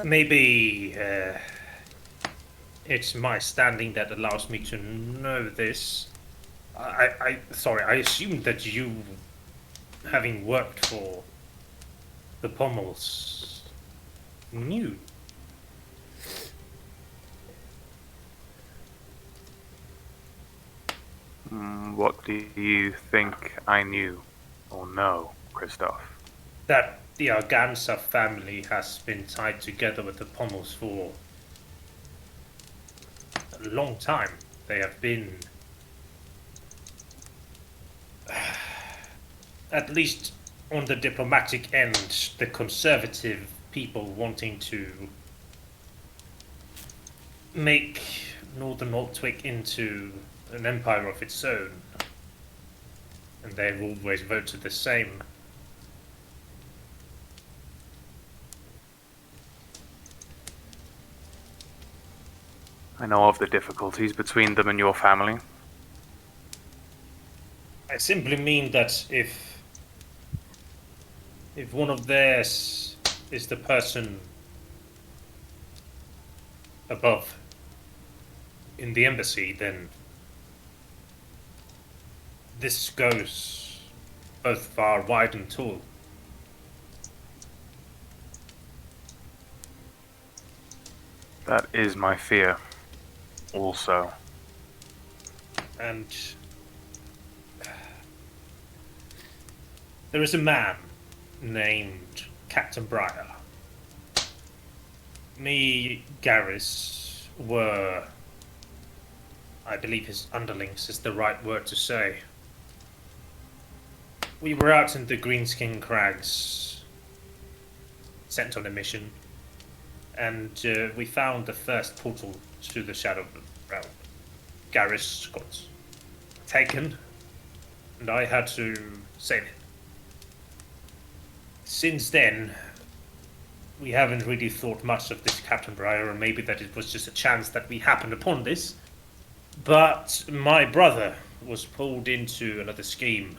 Maybe it's my standing that allows me to know this. Sorry, I assumed that you, having worked for the Pommels, knew.
What do you think I knew or know, Christoph?
That the Arganza family has been tied together with the Pommels for a long time. They have been, at least on the diplomatic end, the conservative people wanting to make Northern Altwick into an empire of its own. And they've always voted the same.
I know of the difficulties between them and your family.
I simply mean that if one of theirs is the person above in the embassy, then this goes both far, wide, and tall.
That is my fear, also.
And there is a man named Captain Briar. Me, Garris, were, I believe his underlings is the right word to say. We were out in the Greenskin Crags, sent on a mission, and we found the first portal to the Shadow Realm. Garris got taken, and I had to save him. Since then, we haven't really thought much of this Captain Briar, or maybe that it was just a chance that we happened upon this. But my brother was pulled into another scheme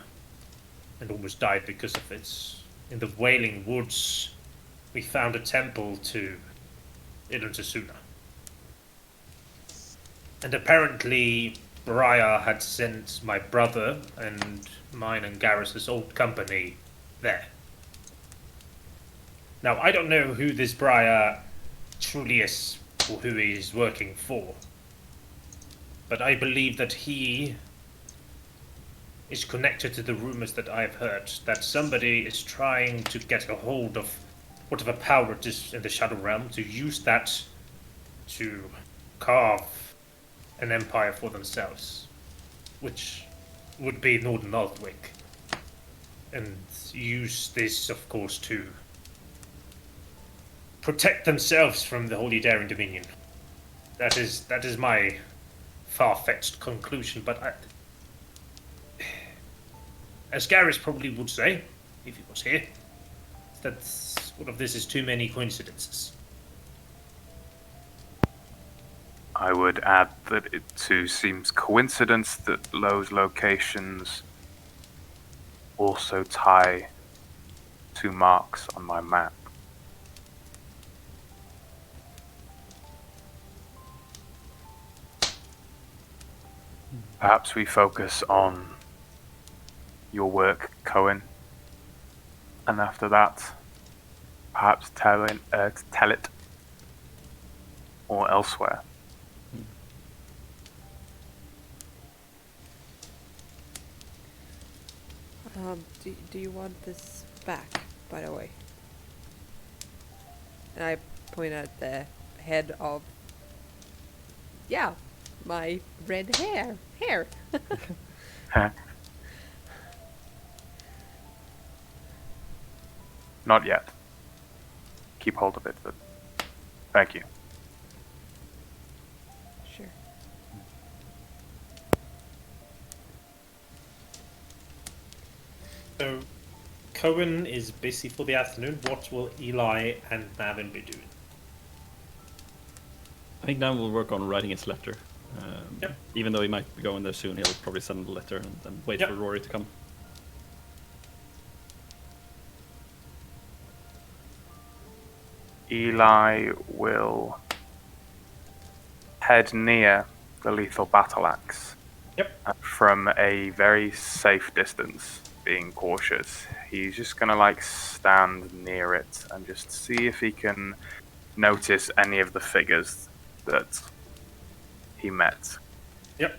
and almost died because of it. In the Wailing Woods, we found a temple to Iluntasuna. And apparently, Briar had sent my brother and mine and Garrus's old company there. Now, I don't know who this Briar truly is or who he is working for, but I believe that he is connected to the rumors that I've heard, that somebody is trying to get a hold of whatever power it is in the Shadow Realm, to use that to carve an empire for themselves, which would be Northern Altwick, and use this, of course, to protect themselves from the Holy Daring Dominion. That is my far-fetched conclusion, but as Garris probably would say, if he was here, that all of this is too many coincidences.
I would add that it too seems coincidence that those locations also tie to marks on my map. Perhaps we focus on your work, Kowén, and after that, perhaps tell it or elsewhere.
Do you want this back, by the way? And I point at the head of, yeah, my red hair.
Not yet. Keep hold of it, but Thank you.
Sure.
So, Kowén is busy for the afternoon. What will Eli and Navin be doing?
I think Dan will work on writing his letter.
Yep.
Even though he might be going there soon, he'll probably send the letter and then wait
Yep.
for Rory to come.
Eli will head near the lethal battle axe.
Yep.
From a very safe distance, being cautious. He's just gonna like stand near it and just see if he can notice any of the figures that he met.
Yep.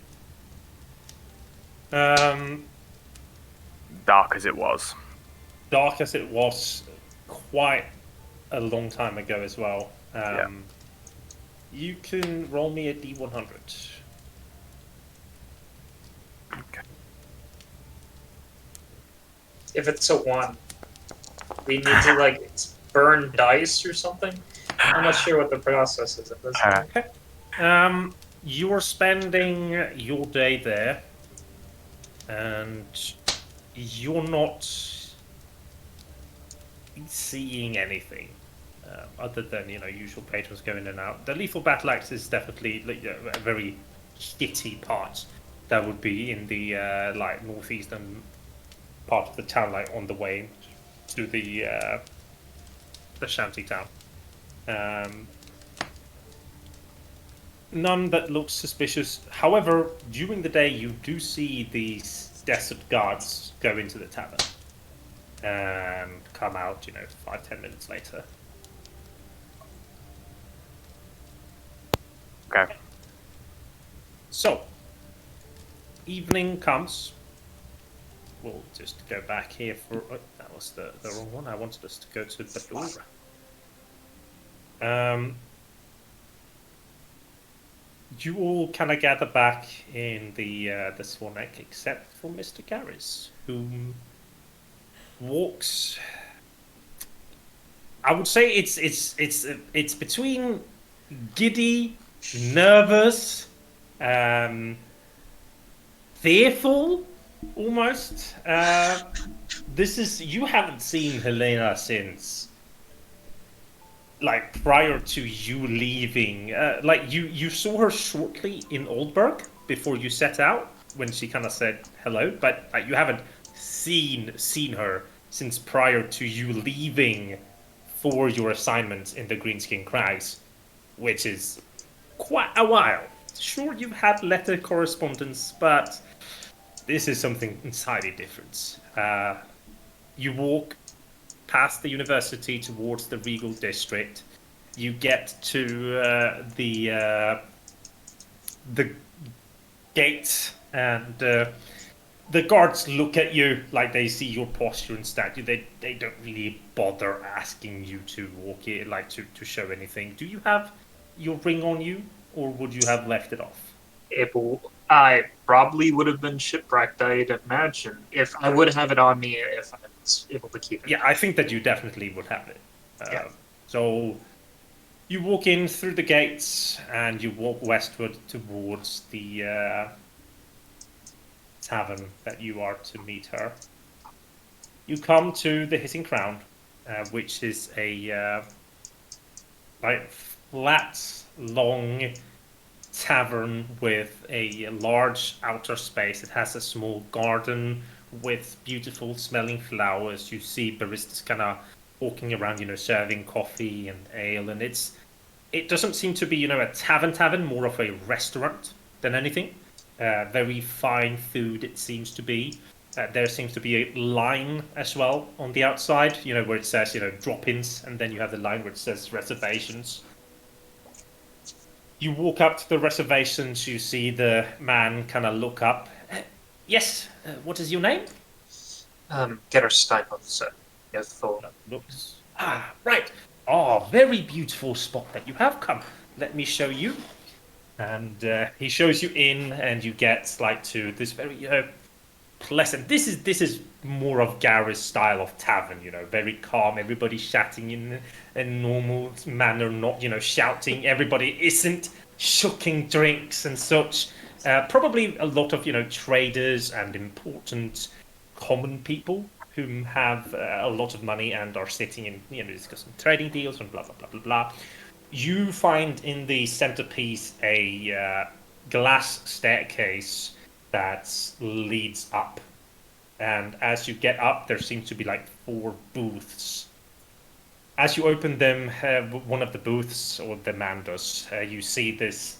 Dark as it was.
Dark as it was, quite a long time ago as well.
Yeah.
You can roll me a D100.
Okay.
If it's a 1, we need to like burn dice or something. I'm not sure what the process is at this point.
You're spending your day there, and you're not seeing anything other than usual patrons going in and out. The lethal battle axe is definitely a very shitty part. That would be in the like northeastern part of the town, like on the way to the shanty town. None that looks suspicious. However, during the day, you do see these desert guards go into the tavern and come out, 5-10 minutes later.
Okay.
So, evening comes. We'll just go back here for... Oh, that was the wrong one. I wanted us to go to Bellora. You all kind of gather back in the Swanek, except for Mr. Garris, who walks. I would say it's between giddy, nervous, fearful, almost. You haven't seen Helena since. Like prior to you leaving, like you saw her shortly in Oldburg before you set out when she kind of said hello, but you haven't seen her since prior to you leaving for your assignment in the Greenskin Crags, which is quite a while. Sure, you've had letter correspondence, but this is something entirely different. You walk past the university towards the Regal District. You get to the gate, and the guards look at you like they see your posture and stature. They don't really bother asking you to walk in, like to show anything. Do you have your ring on you, or would you have left it off?
I probably would have been shipwrecked, I'd imagine. If I would have it on me if I was able to keep it.
Yeah, I think that you definitely would have it.
Yeah.
So you walk in through the gates and you walk westward towards the tavern that you are to meet her. You come to the Hissing Crown, which is a like flat, long tavern with a large outer space. It has a small garden with beautiful smelling flowers. You see baristas kind of walking around, serving coffee and ale, and it doesn't seem to be, a tavern, more of a restaurant than anything. Very fine food, it seems to be. There seems to be a line as well on the outside, where it says, drop-ins, and then you have the line where it says reservations. You walk up to the reservations, you see the man kind of look up. Yes, what is your name?
Getter Steinhoff, yes, full.
Looks. Right. Oh, very beautiful spot that you have come. Let me show you. And he shows you in, and you get to this very pleasant. This is more of Garris' style of tavern, very calm. Everybody chatting in a normal manner, not shouting. Everybody isn't shucking drinks and such. Probably a lot of traders and important common people who have a lot of money and are sitting in discussing trading deals and blah blah blah blah blah. You find in the centerpiece a glass staircase that leads up. And as you get up, there seems to be like 4 booths. As you open them, one of the booths, or the man does, you see this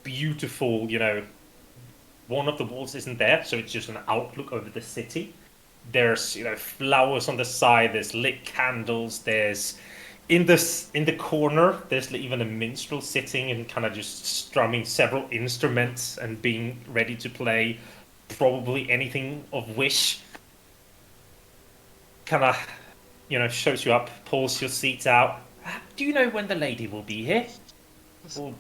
beautiful, one of the walls isn't there, so it's just an outlook over the city. There's, flowers on the side, there's lit candles, there's in the corner, there's even a minstrel sitting and kind of just strumming several instruments and being ready to play probably anything of wish. Kind of, shows you up, pulls your seat out. Do you know when the lady will be here? Or...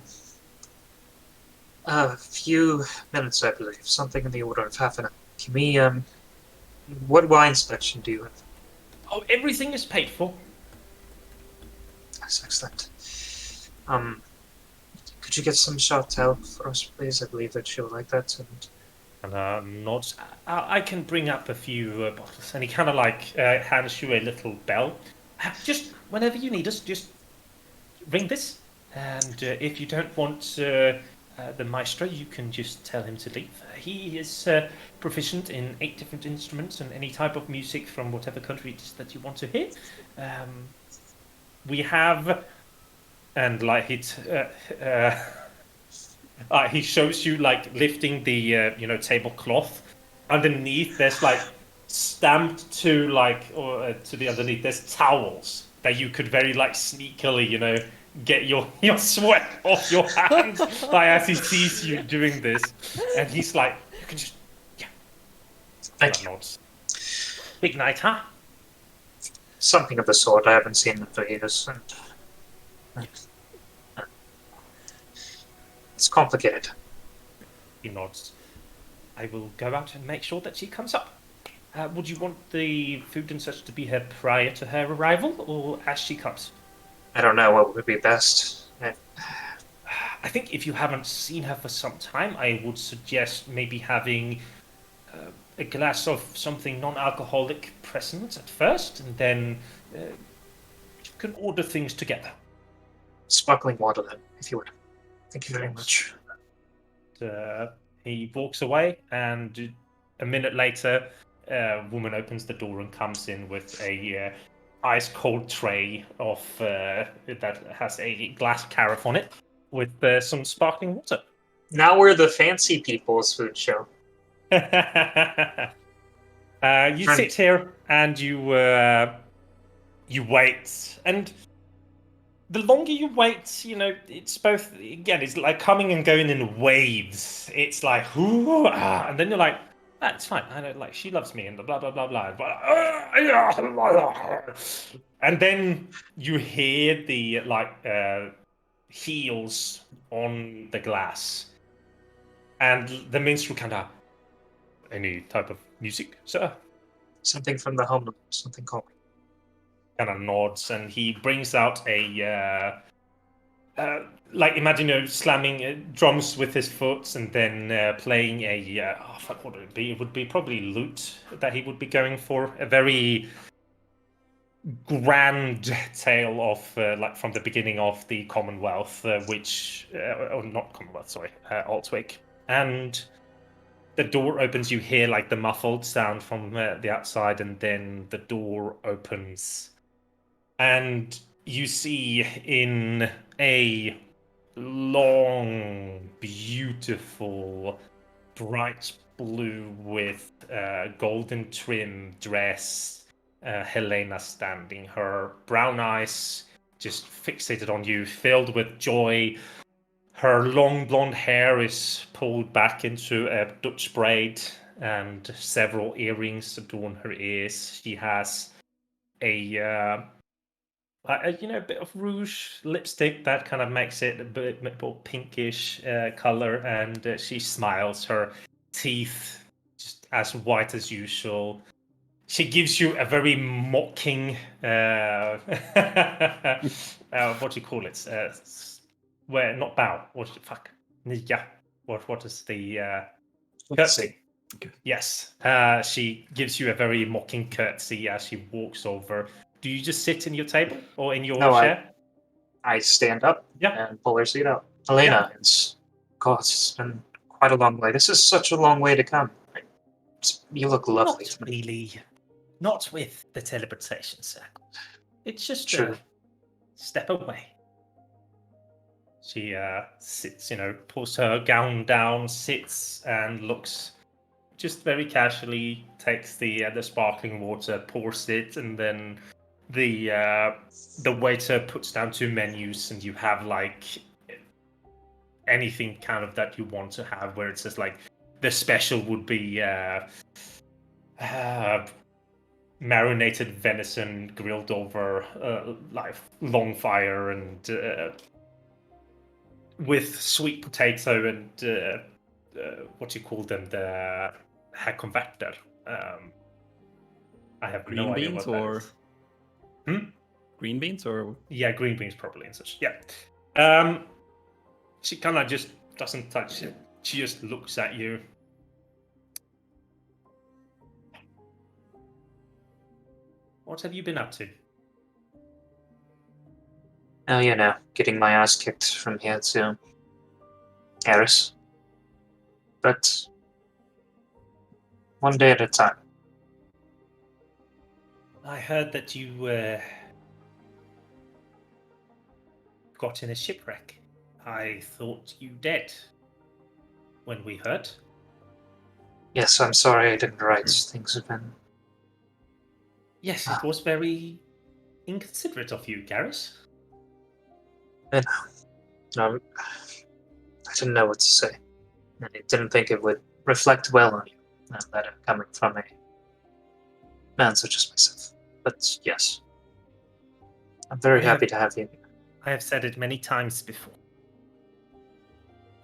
A few minutes, I believe. Something in the order of half an hour. Can we, what wine selection do you have?
Oh, everything is paid for.
That's excellent. Could you get some Châtel for us, please? I believe that she'll like that.
And nods. I can bring up a few bottles. And he kind of hands you a little bell. Just whenever you need us, just ring this. And if you don't want the maestro, you can just tell him to leave. He is proficient in 8 different instruments and any type of music from whatever country it is that you want to hear. We have, and he shows you lifting the tablecloth. Underneath, there's stamped to to the underneath. There's towels that you could very sneakily get your sweat off your hands as he sees you doing this, and he's like, you can just
Thank you.
Nods. Big night, huh?
Something of the sort. I haven't seen them for years. And it's complicated.
He nods. I will go out and make sure that she comes up. Would you want the food and such to be here prior to her arrival, or as she comes?
I don't know what would be best.
I think if you haven't seen her for some time, I would suggest maybe having a glass of something non-alcoholic present at first, and then you can order things together.
Sparkling water, then, if you would. Thank you very much.
He walks away, and a minute later, a woman opens the door and comes in with a ice-cold tray of that has a glass carafe on it with some sparkling water.
Now we're the fancy people's food show.
You sit here and you wait, and the longer you wait, it's both, again, it's like coming and going in waves. It's like, ooh, and then you're like, it's fine. I know, she loves me, and blah blah blah blah. And then you hear the heels on the glass, and the minstrel kind of, any type of music, sir?
Something from the homeland, something common.
Kind of nods, and he brings out a imagine slamming drums with his foot, and then playing a what would it be? It would be probably lute that he would be going for. A very grand tale of from the beginning of the Commonwealth, which or not Commonwealth, sorry, Altwig. And the door opens. You hear the muffled sound from the outside, and then the door opens. And you see in a long, beautiful, bright blue with golden trim dress, Helena standing. Her brown eyes just fixated on you, filled with joy. Her long blonde hair is pulled back into a Dutch braid, and several earrings adorn her ears. She has a bit of rouge lipstick that kind of makes it a bit more pinkish color, and she smiles. Her teeth just as white as usual. She gives you a very mocking, what do you call it? Where not bow? What fuck? Yeah. What is the curtsy? Yes. She gives you a very mocking curtsy as she walks over. Do you just sit in your table or in your chair?
I stand up
Yeah.
and pull her seat out. Elena, it's been quite a long way. This is such a long way to come. You look lovely.
Not really. Not with the teleportation circle. It's just
True.
a step away. She sits, pulls her gown down, sits, and looks just very casually, takes the sparkling water, pours it, and then the waiter puts down 2 menus, and you have like anything kind of that you want to have. Where it says like the special would be marinated venison grilled over like long fire and with sweet potato and what do you call them, the hackkonverter. I have
Green
no idea
beans
what that
or
is. Hmm?
green beans or
Yeah, green beans probably and such. Yeah. She kind of just doesn't touch it. She just looks at you. What have you been up to?
Oh, getting my ass kicked from here to Harris. But one day at a time.
I heard that you got in a shipwreck. I thought you dead when we heard.
Yes, I'm sorry I didn't write. Things have been...
Yes, it was very inconsiderate of you, Garris.
No, I didn't know what to say. And I didn't think it would reflect well on you. That letter coming from a man such as myself. But yes, I'm very happy to have you.
I have said it many times before.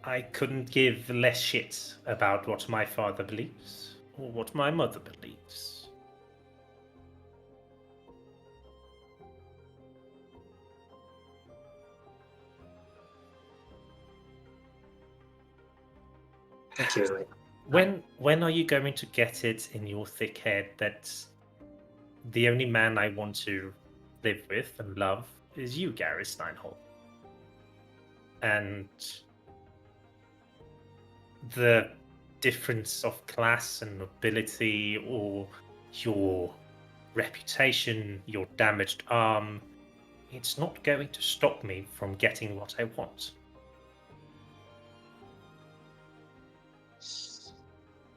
I couldn't give less shit about what my father believes or what my mother believes.
Thank you, Elena.
When are you going to get it in your thick head that the only man I want to live with and love is you, Gary Steinhold? And the difference of class and nobility or your reputation, your damaged arm, it's not going to stop me from getting what I want.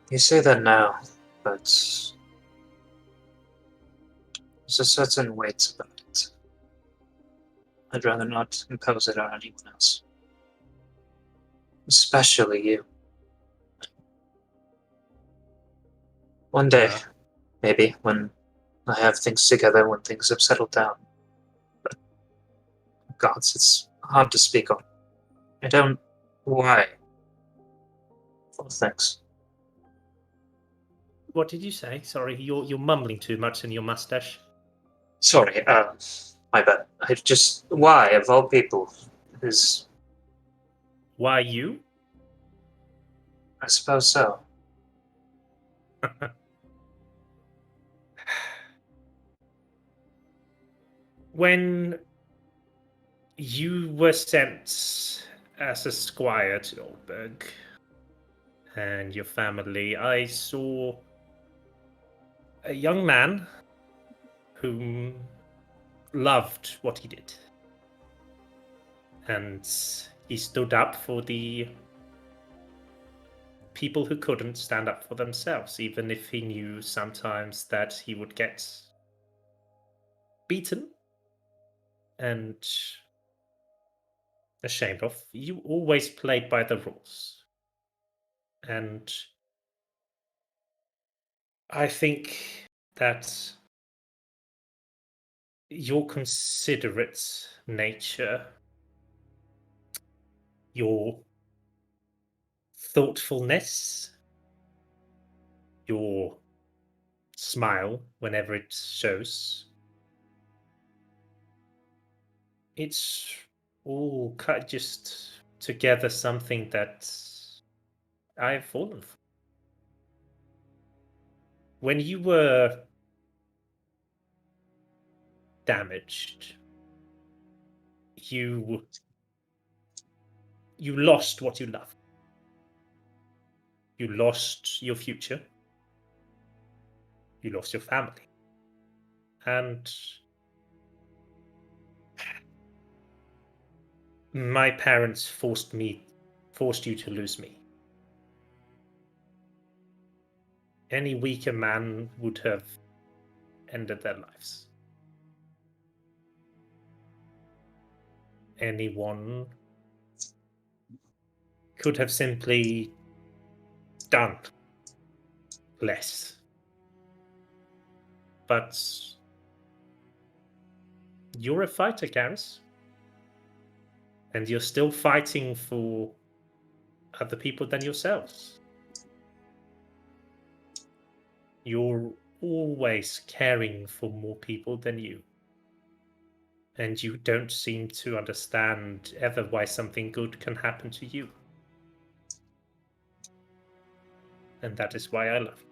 You say that now, but there's a certain weight about it. I'd rather not impose it on anyone else. Especially you. One day, maybe, when I have things together, when things have settled down. But, gods, it's hard to speak on. I don't... Why? For things.
What did you say? Sorry, you're mumbling too much in your mustache.
Sorry, my bad. I just... Why, of all people, is...
Why you?
I suppose so.
When you were sent as a squire to Oldberg and your family, I saw a young man who loved what he did. And he stood up for the people who couldn't stand up for themselves, even if he knew sometimes that he would get beaten and ashamed of. You always played by the rules. And I think that your considerate nature, your thoughtfulness, your smile whenever it shows. It's all cut just together something that I've fallen for. When you were damaged, you lost what you loved. You lost your future. You lost your family. And my parents forced you to lose me. Any weaker man would have ended their lives. Anyone could have simply done less. But you're a fighter, Garris. And you're still fighting for other people than yourselves. You're always caring for more people than you. And you don't seem to understand ever why something good can happen to you. And that is why I love you.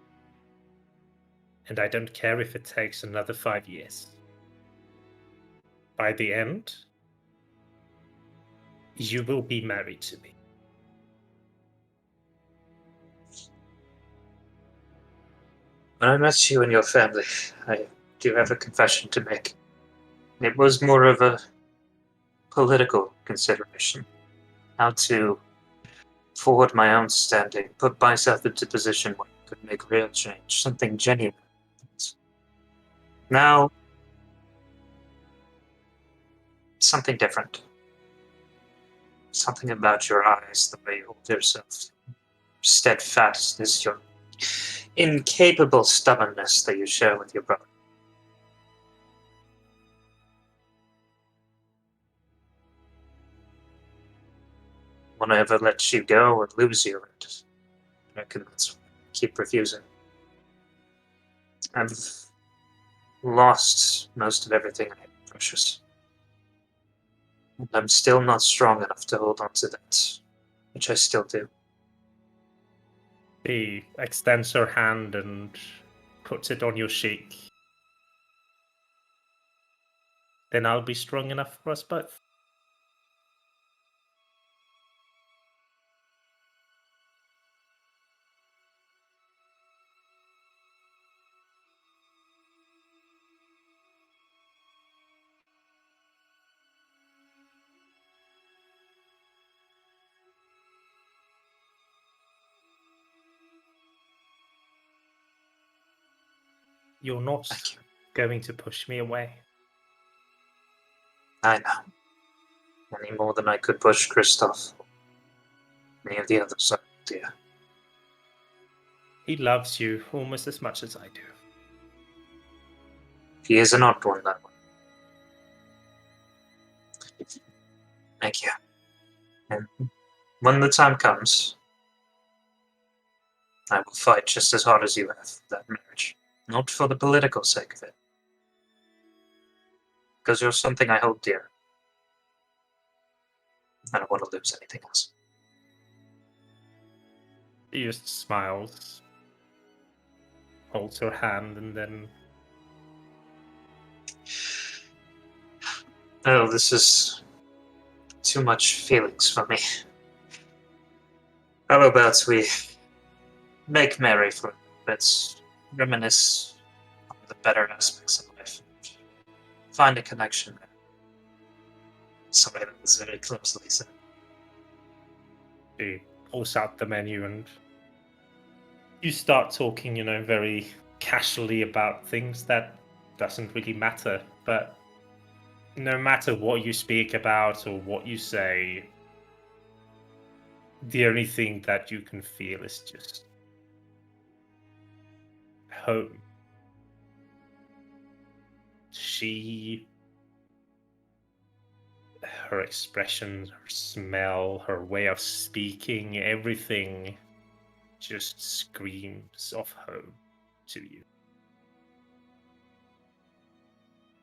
And I don't care if it takes another 5 years. By the end, you will be married to me.
When I met you and your family, I do have a confession to make. It was more of a political consideration. How to forward my own standing, put myself into a position where I could make real change, something genuine. Now, something different. Something about your eyes, the way you hold yourself. Steadfastness, your incapable stubbornness that you share with your brother. Won't ever let you go or lose you, and I reckon that's why I keep refusing. I've lost most of everything I had precious. And I'm still not strong enough to hold on to that, which I still do.
She extends her hand and puts it on your cheek. Then I'll be strong enough for us both. You're not
Thank you.
going to push me away.
I know. Any more than I could push Kristoff or any of the others, dear.
He loves you almost as much as I do.
He is an odd one, that one. Thank you. And when the time comes, I will fight just as hard as you have for that marriage. Not for the political sake of it. Because you're something I hold dear. I don't want to lose anything else.
He just smiles, holds her hand, and then
Oh, this is too much feelings for me. How about we make merry for a bit, reminisce on the better aspects of life, find a connection there. Sorry, that was very clumsily said.
she pulls out the menu and you start talking, very casually about things that doesn't really matter. But no matter what you speak about or what you say, the only thing that you can feel is just home. Her expressions, her smell, her way of speaking, everything just screams of home to you.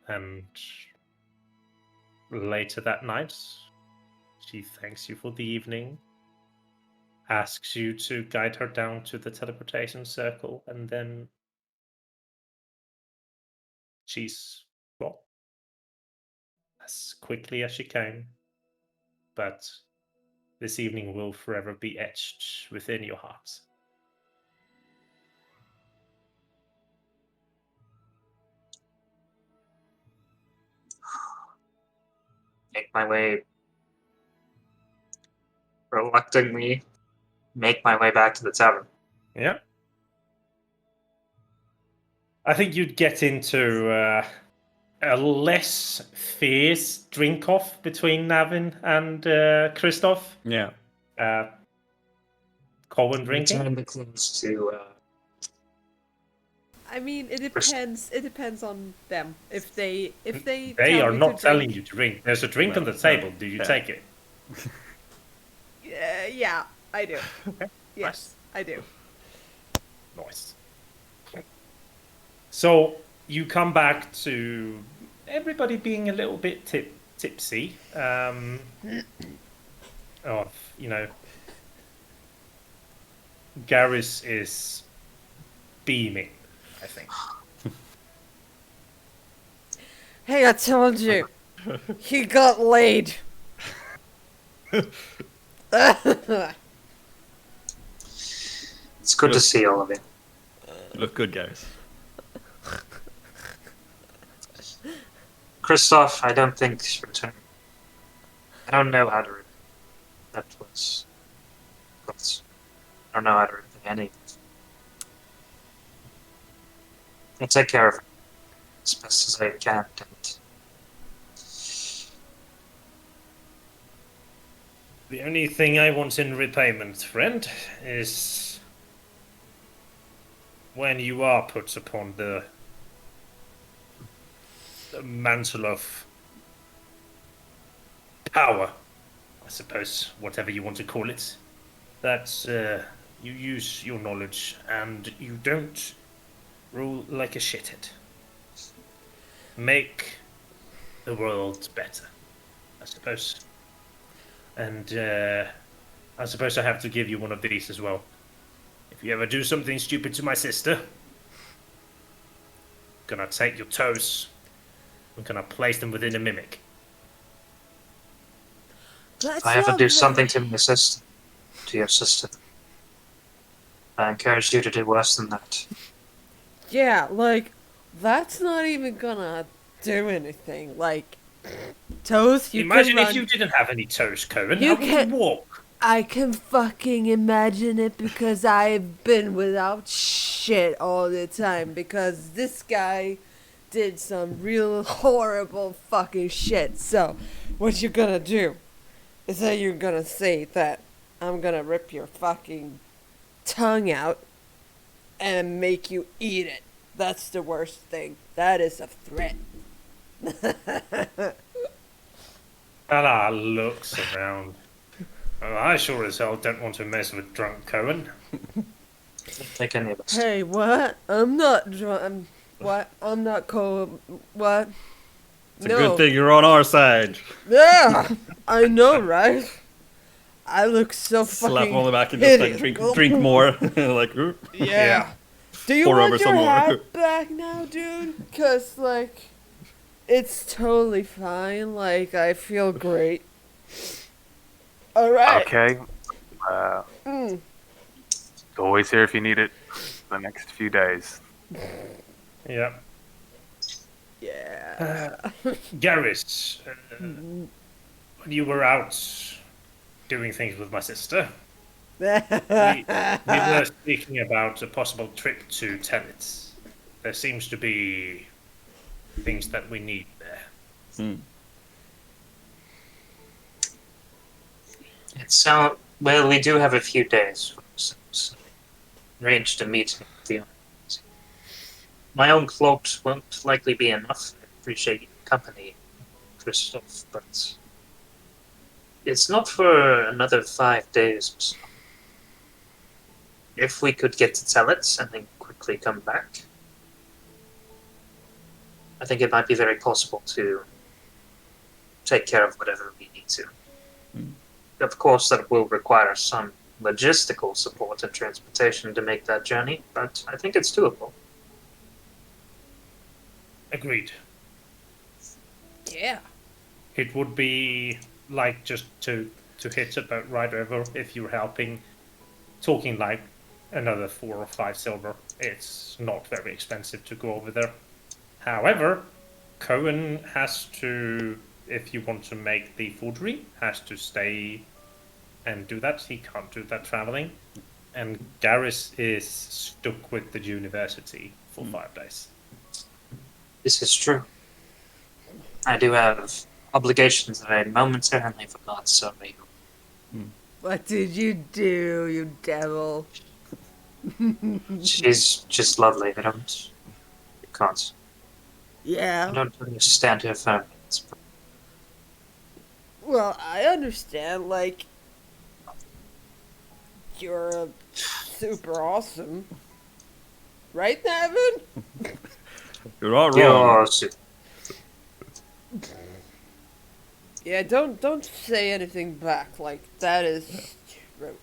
And later that night, she thanks you for the evening, asks you to guide her down to the teleportation circle, and then she's gone as quickly as she came. But this evening will forever be etched within your hearts.
Make my way, reluctantly, make my way back to the tavern.
Yeah. I think you'd get into a less fierce drink-off between Navin and Christoph.
Yeah.
Kowén drinking.
Return the clothes to.
I mean, it depends. It depends on them. If they
They
tell
are
me
not
to
telling
drink,
you to drink. There's a drink on the
Well,
table. Do you
yeah.
take it?
yeah, I do.
Okay.
Yes, I do.
Nice. So you come back to everybody being a little bit tipsy. Garris is beaming, I think.
Hey, I told you, he got laid.
It's good to see all of you.
Look good, guys.
Christoph, I don't think he's returned. I don't know how to read. That was. I don't know how to read any of it. I'll take care of it as best as I can. And
The only thing I want in repayment, friend, is when you are put upon the mantle of power, I suppose, whatever you want to call it, that you use your knowledge and you don't rule like a shithead. Make the world better, I suppose. And I suppose I have to give you one of these as well. If you ever do something stupid to my sister, I'm gonna take your toes, I'm gonna place them within a mimic.
if I ever do something to my sister, to your sister, I encourage you to do worse than that.
Yeah, like, that's not even gonna do anything. Like, toes, you
Imagine
can
if
run.
you didn't have any toes, Kowén.
You
How would
can-
you walk?
I can fucking imagine it because I've been without shit all the time because this guy did some real horrible fucking shit. So, what you're gonna do is that you're gonna say that I'm gonna rip your fucking tongue out and make you eat it. That's the worst thing. That is a threat.
Ella looks around. Oh, I sure as hell don't want to mess with drunk Kowén.
Don't take any of us.
Hey, what? I'm not drunk. What? I'm not cold. What?
It's a good thing you're on our side.
Yeah, I know, right? I look so
Slap
fucking
him on the back and just like
hideous.
drink more. Like,
Yeah. Do you
Pour over
want
some
your
more.
hat back now, dude? Cause like, it's totally fine. Like, I feel great. All right.
Okay.
Mm.
Always here if you need it for the next few days.
Yeah.
Yeah.
Garris, when you were out doing things with my sister, we were speaking about a possible trip to Tenet. There seems to be things that we need there.
Well, we do have a few days. So arranged a meeting with the owners. My own cloaks won't likely be enough. I appreciate your company, Christoph, but it's not for another 5 days or so. if we could get to Telet and then quickly come back, I think it might be very possible to take care of whatever we need to. Of course, that will require some logistical support and transportation to make that journey, but I think it's doable.
Agreed.
Yeah.
It would be like just to hit a boat right over if you're helping, talking like another 4 or 5 silver. It's not very expensive to go over there. However, Kowén has to, if you want to make the forgery, has to stay and do that. He can't do that traveling. And Garris is stuck with the university for 5 days.
This is true. I do have obligations that I momentarily forgot, sorry.
What did you do, you devil?
She's just lovely. I can't. I
Yeah.
don't understand her feelings.
Well, I understand, like, you're super awesome. Right, Navin?
You're all wrong.
You're super.
Yeah, don't say anything back. Like, that is true.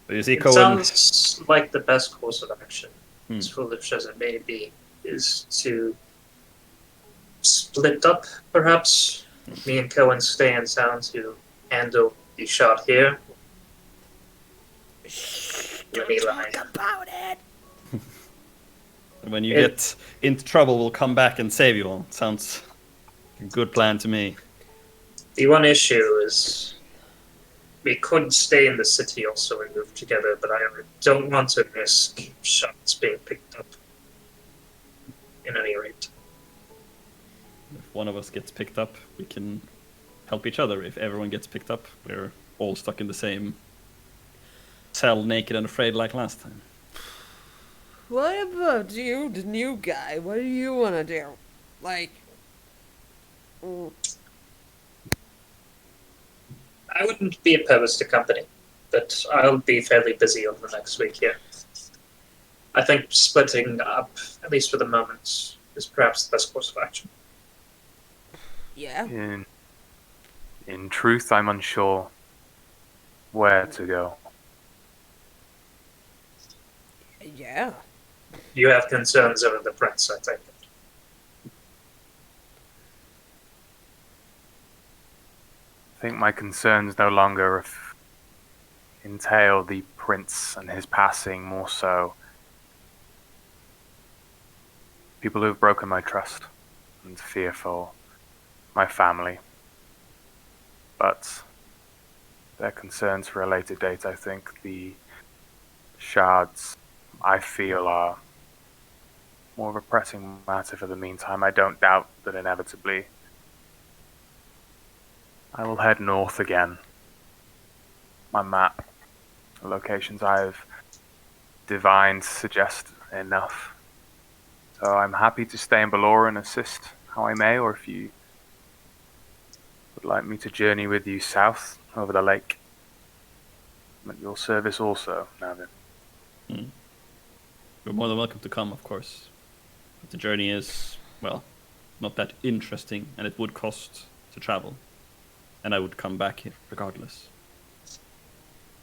You see,
It
Kowén.
sounds like the best course of action, as foolish as it may be, is to split up, perhaps. Me and Kowén stay in town to handle the shot here. Let me lie.
About it.
When you get into trouble, we'll come back and save you all. Sounds like a good plan to me.
The one issue is we could stay in the city also and move together, but I don't want to risk shots being picked up. In any rate.
If one of us gets picked up, we can help each other. If everyone gets picked up, we're all stuck in the same cell, naked and afraid like last time.
What about you, the new guy? What do you want to do? Like,
I wouldn't be opposed to company, but I'll be fairly busy over the next week here. I think splitting up, at least for the moment, is perhaps the best course of action.
yeah.
In truth, I'm unsure where to go.
Yeah.
You have concerns over the prince, I think.
I think my concerns no longer entail the prince and his passing, more so people who have broken my trust and fear for my family. But their concerns for a later date, I think the shards, I feel, are more of a pressing matter for the meantime. I don't doubt that inevitably I will head north again. My map, the locations I've divined suggest enough. So I'm happy to stay in Bellora and assist how I may, or if you would like me to journey with you south over the lake, I'm at your service also, Navin.
You're more than welcome to come, of course. But the journey is, well, not that interesting, and it would cost to travel. And I would come back here regardless.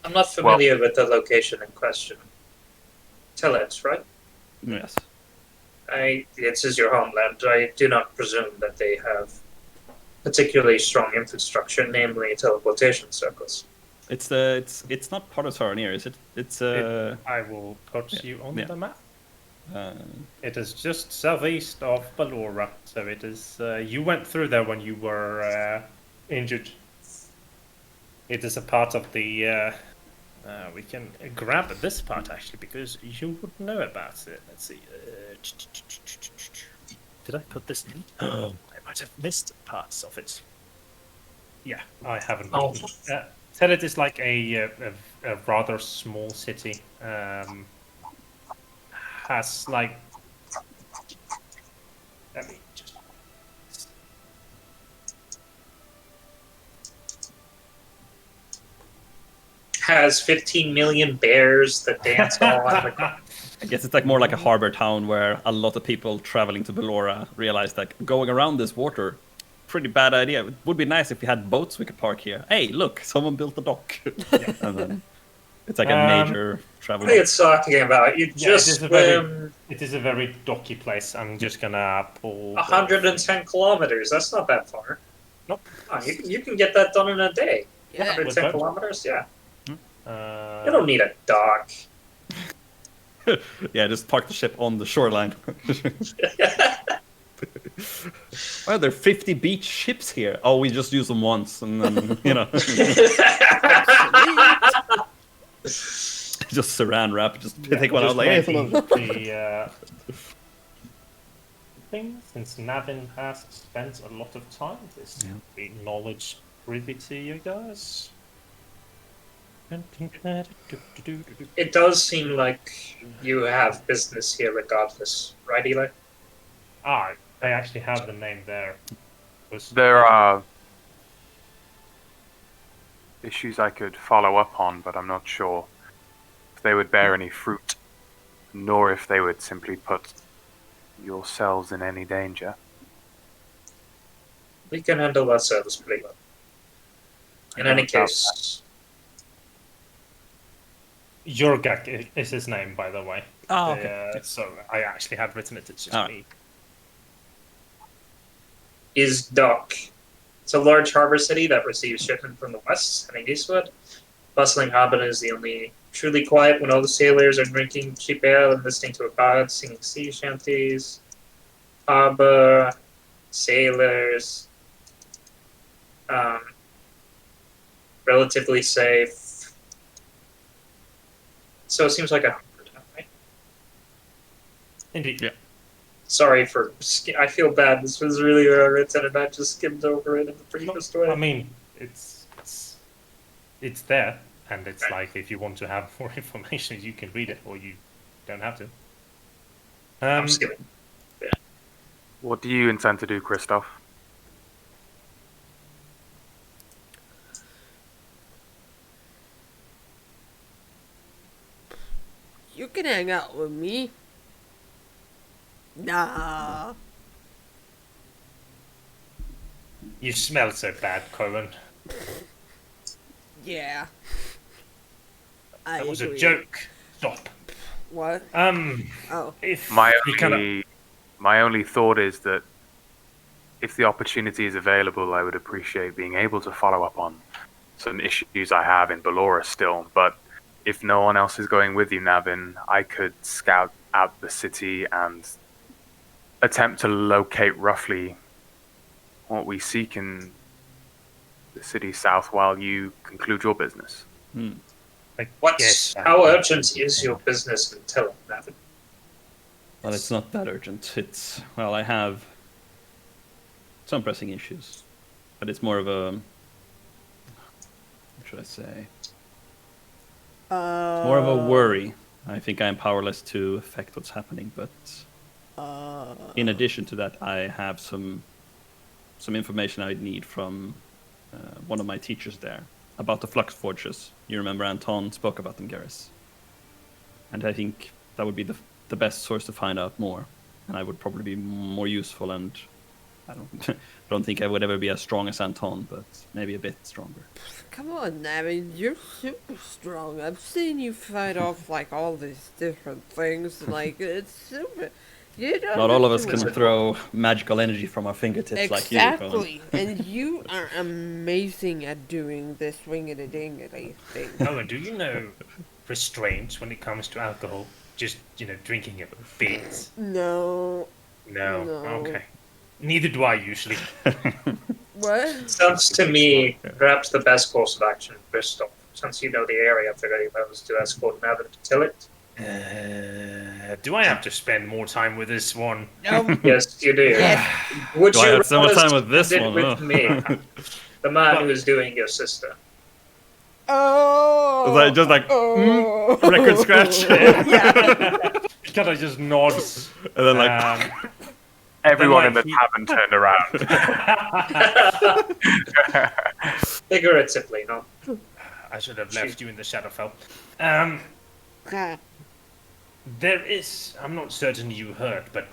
I'm not familiar with the location in question. Telet, right?
Yes.
This is your homeland. I do not presume that they have particularly strong infrastructure, namely teleportation circles.
It's not part of Saranir, is it? It's
I will put you on the map. It is just southeast of Bellora, so it is. You went through there when you were injured. It is a part of the. We can grab this part actually because you would know about it. Let's see. Did I put this in? I might have missed parts of it. Yeah, I haven't.
Oh.
Telet is like a rather small city. Has like. Let me just.
has 15 million bears that dance all on the
I guess it's like more like a harbor town where a lot of people traveling to Bellora realize that going around this water, pretty bad idea. It would be nice if we had boats we could park here. Hey, look, someone built a dock. And then it's like a major travel.
What are you talking about? You just swim
It is a very docky place. I'm just gonna pull
110 kilometers. That's not that far.
Nope.
Oh, you can get that done in a day.
Yeah.
110
With
kilometers, yeah.
Uh,
You don't need a dock.
Yeah, just park the ship on the shoreline. Well, there are 50 beach ships here. Oh, we just use them once, and then, you know. Just saran wrap, just take one out like, hey,
waiting
someone-
the thing, since Navin has spent a lot of time with this the knowledge privy to you guys.
It does seem like you have business here regardless, right, Eli?
Ah, I actually have the name there.
There are issues I could follow up on, but I'm not sure if they would bear any fruit, nor if they would simply put yourselves in any danger.
We can handle that service pretty well. In any case,
Jorgak is his name, by the way.
Oh, okay.
So I actually have written it. It's just
Alright.
me.
is Dock. It's a large harbor city that receives shipment from the west heading eastward. Bustling harbor is the only truly quiet when all the sailors are drinking cheap ale and listening to a bard singing sea shanties. Harbor, sailors, relatively safe. So it seems like a harbor town, right?
Indeed.
Yeah.
Sorry for. I feel bad. This was really well written, and I just skimmed over it in the previous way.
I mean, it's there, and it's like if you want to have more information, you can read it, or you don't have to.
I'm skimming.
What do you intend to do, Christoph?
You can hang out with me. Nah.
You smell so bad, Kowén.
Yeah.
That was a
agree.
joke. Stop.
What? Oh.
If
My
we kind of
only thought is that if the opportunity is available, I would appreciate being able to follow up on some issues I have in Bellora still. But if no one else is going with you, Navin, I could scout out the city and attempt to locate roughly what we seek in the city south while you conclude your business.
How urgent is your business in Tillum, Navin?
Well, it's not that urgent. It's, well, I have some pressing issues, but it's more of a, what should I say? More of a worry. I think I'm powerless to affect what's happening, but in addition to that, I have some information I need from one of my teachers there about the flux forges. You remember Anton spoke about them, Garris. And I think that would be the best source to find out more, and I would probably be more useful. And I don't think I would ever be as strong as Anton, but maybe a bit stronger.
Come on, Navin, you're super strong. I've seen you fight off like all these different things. Like it's super. You don't
Not all of
have
us
to
can
worry.
throw magical energy from our fingertips like you do, Colin.
Exactly, and you are amazing at doing this wingity-dingity thing.
Kowén, do you know restraints when it comes to alcohol? Just drinking a bit.
No.
No.
No.
Okay. Neither do I usually.
What?
Sounds to me perhaps the best course of action, Bristol. Since you know the area very well, is to escort Navin to Tillit.
Do I have to spend more time with this one?
Yes, you do.
Yes.
Would
Do I
you
have so much
rather
time with this
spend it
one?
with me, the man who is doing your sister?
Oh.
Like, just like record scratch,
It kind of just nods.
and then like
Everyone
Then,
in the
like,
tavern turned around.
Figuratively, no.
I should have left you in the Shadowfell.
Ah,
There is, I'm not certain you heard, but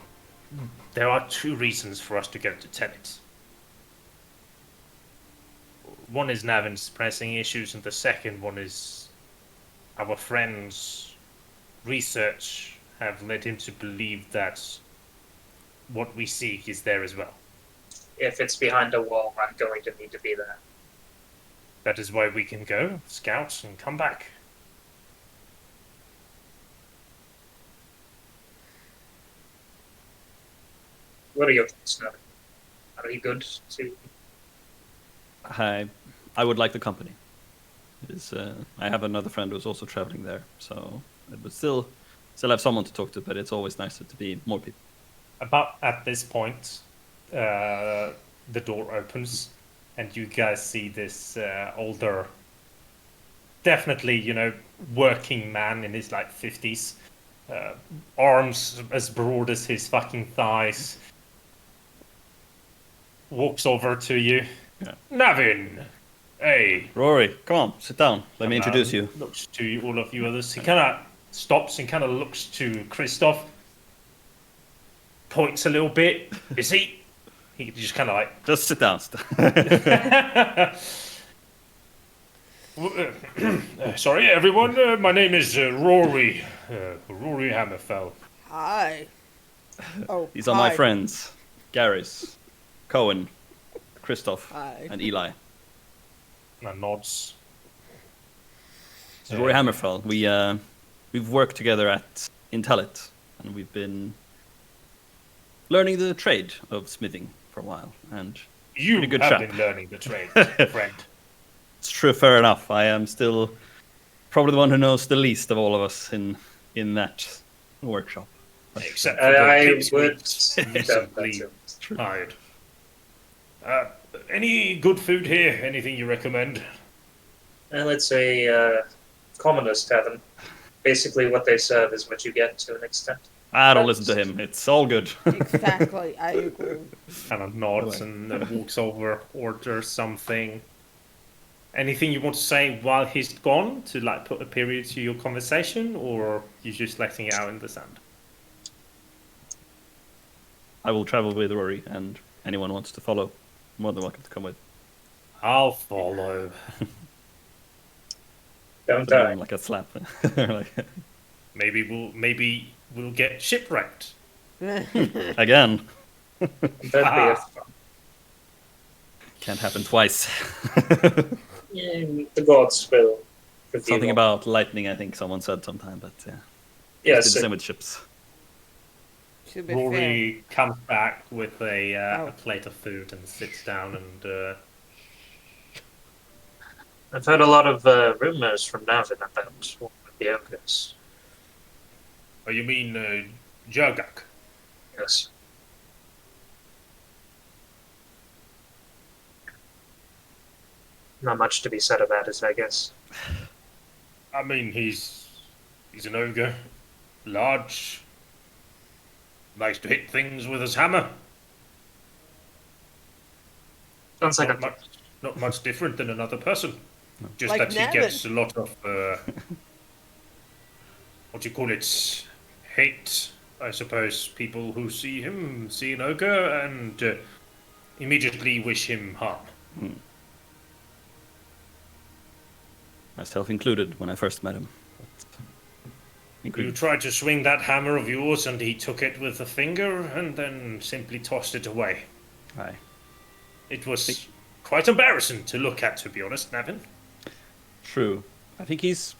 there are 2 reasons for us to go to Tenet. One is Navin's pressing issues, and the second one is our friend's research have led him to believe that what we seek is there as well.
If it's behind a wall, I'm going to need to be there.
That is why we can go, scout, and come back.
What are your thoughts, Navin? Are you good to...
I would like the company. It is, I have another friend who's also traveling there, so it would still have someone to talk to, but it's always nicer to be more people.
About at this point, the door opens, and you guys see this older, definitely, working man in his, 50s. Arms as broad as his fucking thighs. Walks over to you.
Yeah.
Navin! Hey!
Rory, come on, sit down. Let me introduce you.
Looks to all of you others. He kind of stops and kind of looks to Christoph. Points a little bit. Is he? He just kind of
Just sit down.
Sorry, everyone. My name is Rory. Rory Hammerfell.
hi. Oh,
These are my
hi.
friends. Garris, Kowén, Christoph,
Hi.
and Eli.
And nods.
This is Rory Hammerfell. We've worked together at Intellit, and we've been learning the trade of smithing for a while. And
You
pretty good
have
chap.
been learning the trade, friend.
it's true, fair enough. I am still probably the one who knows the least of all of us in that workshop.
Except for the
I
kids
would
recently
doubt that too.
hired. Any good food here? Anything you recommend?
And let's say commoners tavern. Basically, what they serve is what you get to an extent.
I don't listen to him. It's all good.
Exactly, I agree.
Kind of nods and then walks over, orders something. Anything you want to say while he's gone to put a period to your conversation, or you just letting it out in the sand?
I will travel with Rory, and anyone who wants to follow, more than welcome to come with.
I'll follow.
Don't
Give
die.
him like a slap. Like,
Maybe we'll get shipwrecked.
again,
That'd be a fun.
can't happen twice.
The gods will. forgive
Something
all.
about lightning, I think someone said sometime, but yeah.
Yes,
It's the same with ships.
To be fair.
Rory comes back with a
Oh.
plate of food and sits down and
I've heard a lot of rumors from Navin about one of the ogres.
oh, you mean Jurgak?
Yes. Not much to be said about it, I guess.
I mean, he's an ogre, large, likes to hit things with his hammer.
Sounds like
Not much different than another person. Just
Like
that he
Navin.
gets a lot of what do you call it? Hate, I suppose. People who see him see an ogre and immediately wish him harm.
Myself included when I first met him.
You tried to swing that hammer of yours, and he took it with a finger and then simply tossed it away.
Aye.
It was quite embarrassing to look at, to be honest, Navin.
True. I think he's.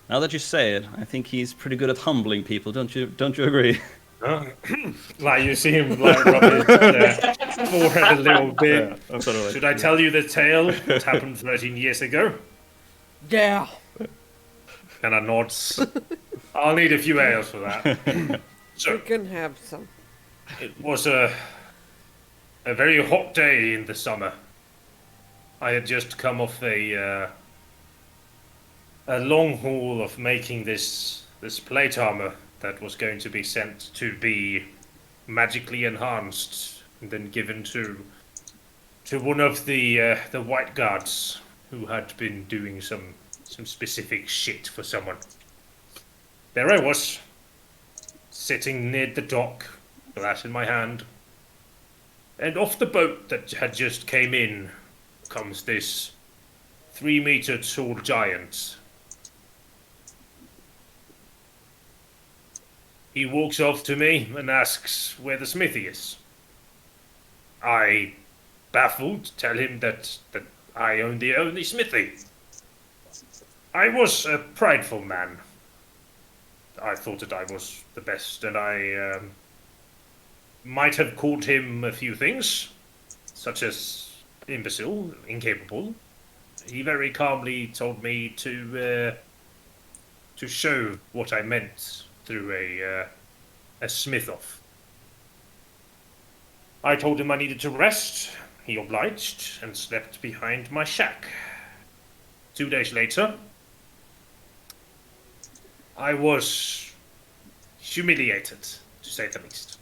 Now that you say it, I think he's pretty good at humbling people. Don't you agree?
Like you see him rub his forehead a little bit.
Absolutely.
Should I tell you the tale that happened 13 years ago?
Yeah.
And I nods. I'll need a few ales for that.
You
So
can have some.
it was a very hot day in the summer. I had just come off a long haul of making this plate armor that was going to be sent to be magically enhanced and then given to one of the white guards who had been doing some some specific shit for someone. There I was, sitting near the dock, glass in my hand, and off the boat that had just came in comes this 3-meter tall giant. He walks off to me and asks where the smithy is. I, baffled, tell him that I own the only smithy. I was a prideful man. I thought that I was the best, and I might have called him a few things, such as imbecile, incapable. He very calmly told me to show what I meant through a smith-off. I told him I needed to rest. He obliged and slept behind my shack. 2 days later, I was humiliated, to say the least.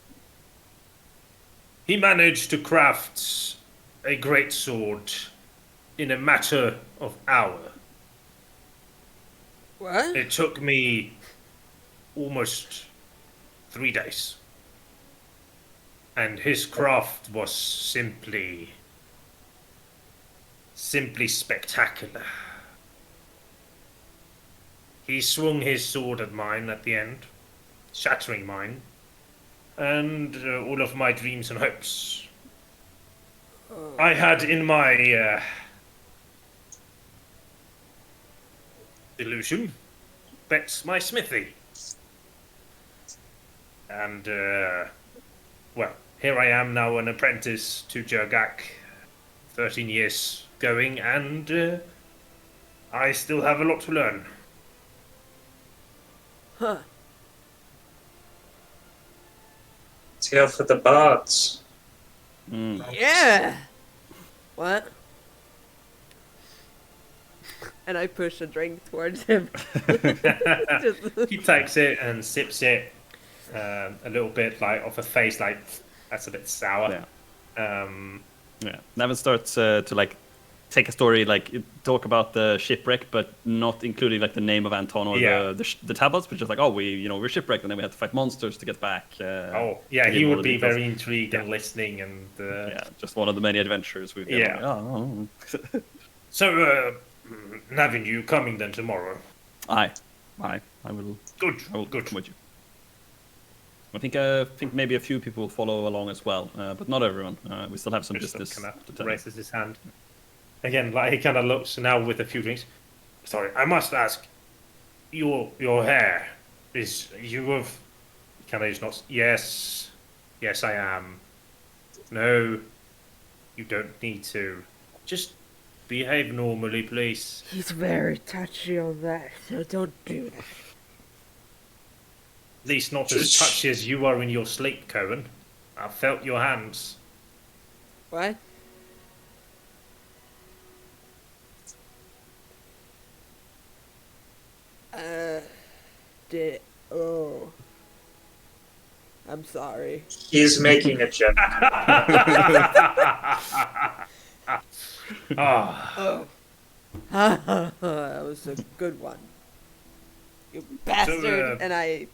He managed to craft a great sword in a matter of hours.
What?
It took me almost 3 days. And his craft was simply spectacular. He swung his sword at mine at the end, shattering mine, and all of my dreams and hopes. I had in my delusion bet my smithy. And, well, here I am now, an apprentice to Jurgak, 13 years going, and I still have a lot to learn.
Huh.
Tale for the bards.
Yeah. What? And I push a drink towards him.
He takes it and sips it a little bit, like off a face, like that's a bit sour.
Yeah. Navin starts to like take a story, like talk about the shipwreck, but not including like the name of Anton or the tablets, but just like, oh, we're shipwrecked and then we had to fight monsters to get back.
He would be very intrigued and listening, and
just one of the many adventures we've done.
Yeah. So, Navin, you coming then tomorrow?
I will.
Good.
I will
Good.
come with you. I think maybe a few people will follow along as well, but not everyone. We still have some business.
Kind of raises his hand. Again, like he kind of looks now with a few drinks. Sorry, I must ask. Your hair is you have. Kind of just nods. Yes, I am. No, you don't need to. Just behave normally, please.
He's very touchy on that, so don't do that.
At least not as touchy as you are in your sleep, Kowén. I've felt your hands.
What? I'm sorry.
He's making a joke.
Oh. That was a good one. You bastard! And I...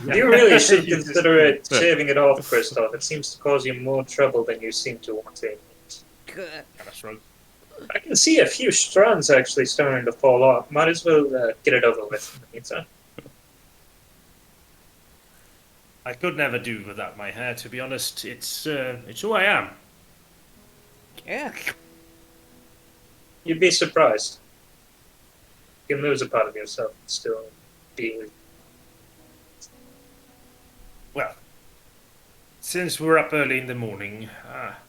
You really should consider shaving it off, Christoph. It seems to cause you more trouble than you seem to want to.
Good.
I can see a few strands actually starting to fall off. Might as well get it over with in the meantime.
I could never do without my hair, to be honest. It's who I am.
Yeah.
You'd be surprised. You can lose a part of yourself and still be...
Well, since we're up early in the morning,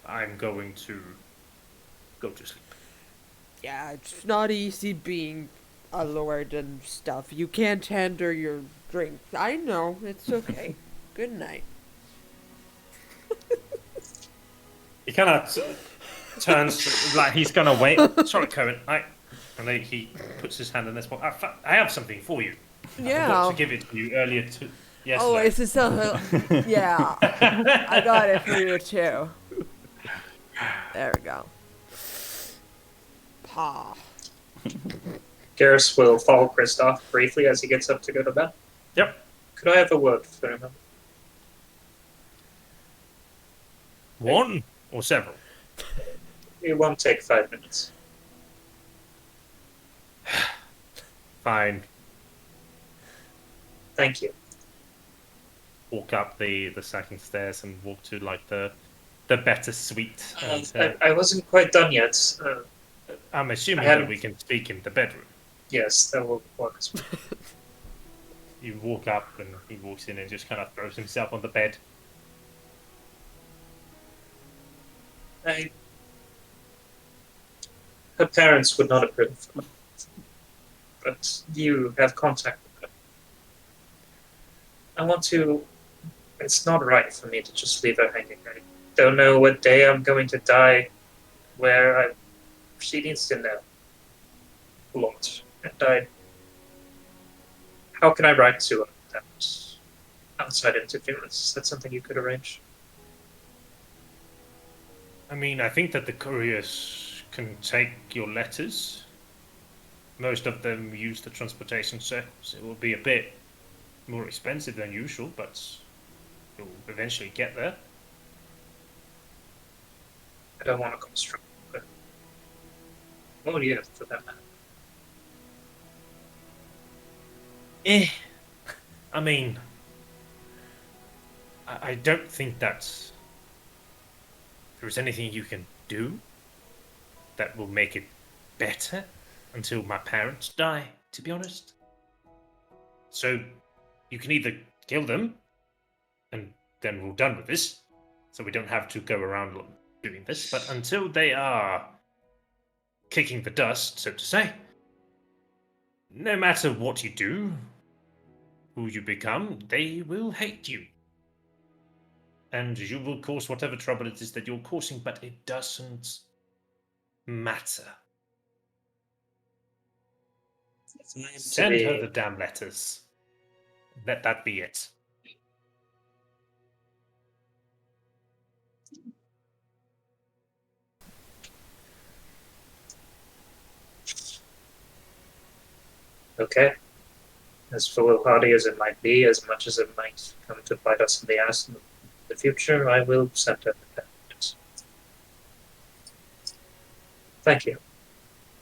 I'm going to go to sleep.
Yeah, it's not easy being a lord and stuff. You can't handle your drink. I know, it's okay. Good night.
He kind of turns like he's gonna wait. Sorry, Kowén. And then he puts his hand in this one. I have something for you.
Yeah.
I forgot to give it to you earlier yesterday.
Oh, is this so? Yeah. I got it for you too. There we go. Pa.
Garris will follow Kristoff briefly as he gets up to go to bed.
Yep.
Could I have a word for him?
One or several?
It won't take 5 minutes.
Fine.
Thank you.
Walk up the second stairs and walk to like the better suite. And,
I wasn't quite done yet.
I'm assuming
I hadn't-
that we can speak in the bedroom.
Yes, that will work as well.
You walk up and he walks in and just kind of throws himself on the bed.
Her parents would not approve. But you have contact with them. I want to... It's not right for me to just leave her hanging. I don't know what day I'm going to die, where she needs to know a lot. And how can I write to her without outside interference? Is that something you could arrange?
I mean, I think that the couriers can take your letters. Most of them use the transportation service. It will be a bit more expensive than usual, but you'll eventually get there.
I don't want to come strong, but... Oh yeah, for that matter.
I mean, I don't think that there's anything you can do that will make it better until my parents die, to be honest. So, you can either kill them, and then we're done with this, so we don't have to go around doing this, but until they are kicking the dust, so to say, no matter what you do, who you become, they will hate you. And you will cause whatever trouble it is that you're causing, but it doesn't matter. Send her the damn letters. Let that be it.
Okay. As foolhardy as it might be, as much as it might come to bite us in the ass in the future, I will send her the letters. Thank you.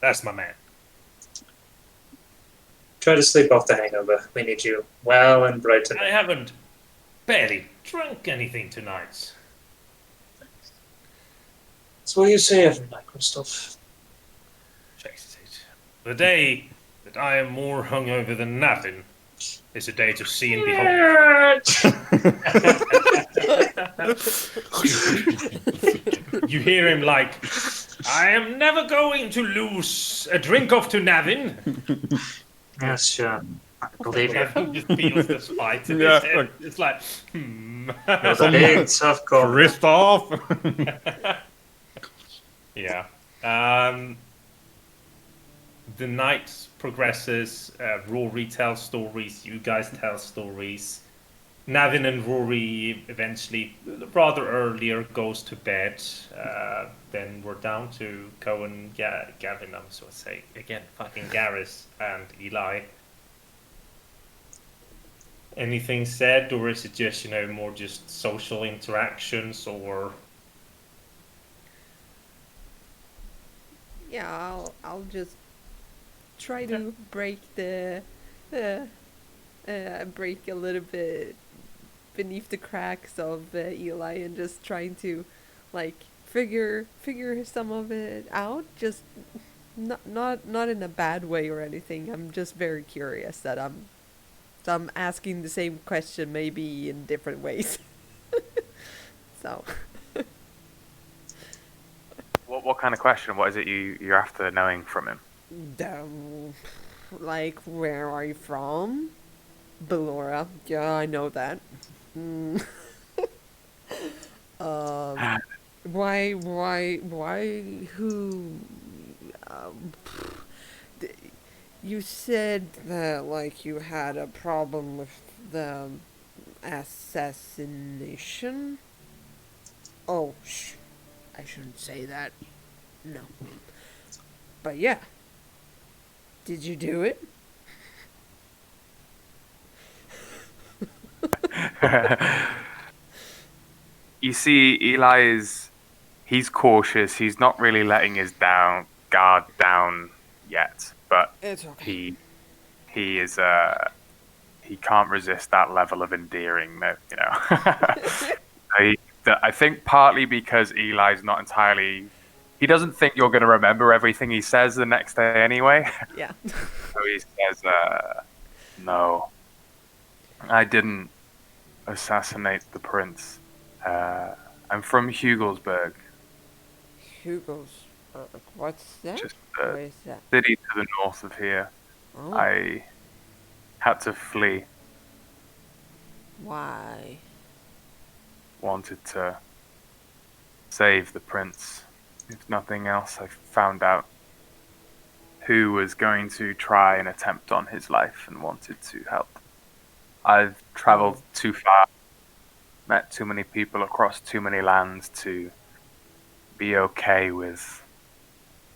That's my man.
Try to sleep off the hangover. We need you well and bright tonight.
I haven't barely drunk anything tonight.
That's what you say every night, Christoph.
Chase it. The day that I am more hungover than Navin is a day to see and behold. You hear him like, I am never going to lose a drink off to Navin.
Yes, sure. I believe you.
Navin just feels the spite in
Yeah,
his head.
look.
It's like,
It was a big tough call.
Kristoff!
Yeah. The night progresses. Rory tells stories. You guys tell stories. Navin and Rory eventually, rather earlier, goes to bed. Then we're down to Kowén, Gavin, I'm supposed to say again, fucking Garris and Eli. Anything said, or is it just more just social interactions, or?
Yeah, I'll just try to break break a little bit beneath the cracks of Eli and just trying to figure some of it out. Just not in a bad way or anything. I'm just very curious that I'm asking the same question maybe in different ways. So.
What kind of question? What is it you're after knowing from him?
Where are you from? Bellora. Yeah, I know that. Why, who, you said that, you had a problem with the assassination? Oh, I shouldn't say that. No. But yeah. Did you do it?
You see, he's cautious. He's not really letting his guard down yet, but
It's okay.
he is he can't resist that level of endearing. You know, I think partly because Eli's not entirely. He doesn't think you're going to remember everything he says the next day anyway.
Yeah.
So he says, "No, I didn't assassinate the prince. I'm from Hugelsberg,
Hugo's. What's that?
just
Where
a
is that?
city to the north of here.
Oh,
I had to flee.
why?
Wanted to save the prince. If nothing else, I found out who was going to try and attempt on his life and wanted to help. I've traveled too far, met too many people across too many lands to be okay with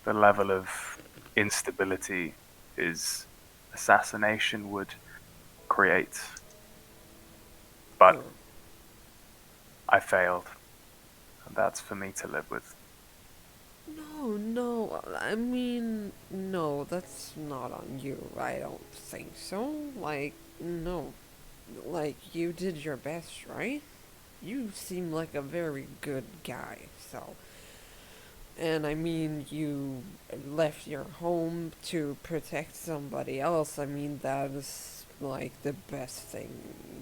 the level of instability his assassination would create. But
Oh.
I failed. And that's for me to live with.
No, I mean, no, that's not on you. I don't think so. Like, no. Like, you did your best, right? You seem like a very good guy, so. And I mean, you left your home to protect somebody else. I mean, that is like the best thing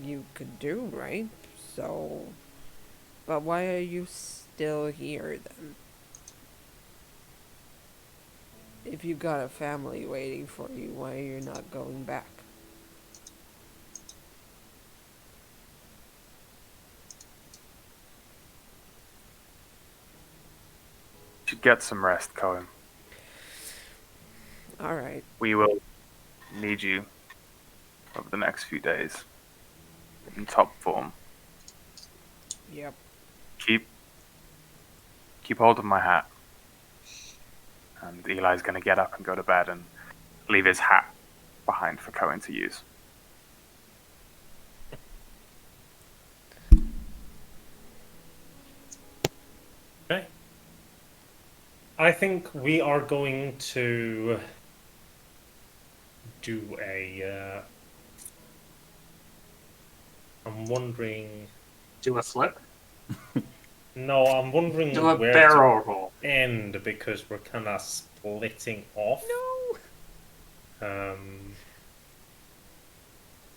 you could do, right? So. But why are you still here then? If you got a family waiting for you, why are you not going back?
You should get some rest, Kowén.
Alright.
We will need you over the next few days in top form.
Yep.
Keep hold of my hat. And Eli's going to get up and go to bed and leave his hat behind for Kowén to use.
Okay. I think we are going to do a. I'm wondering.
Do a flip?
No, I'm wondering
Do a
where
barrel roll.
to end because we're kind of splitting off.
No!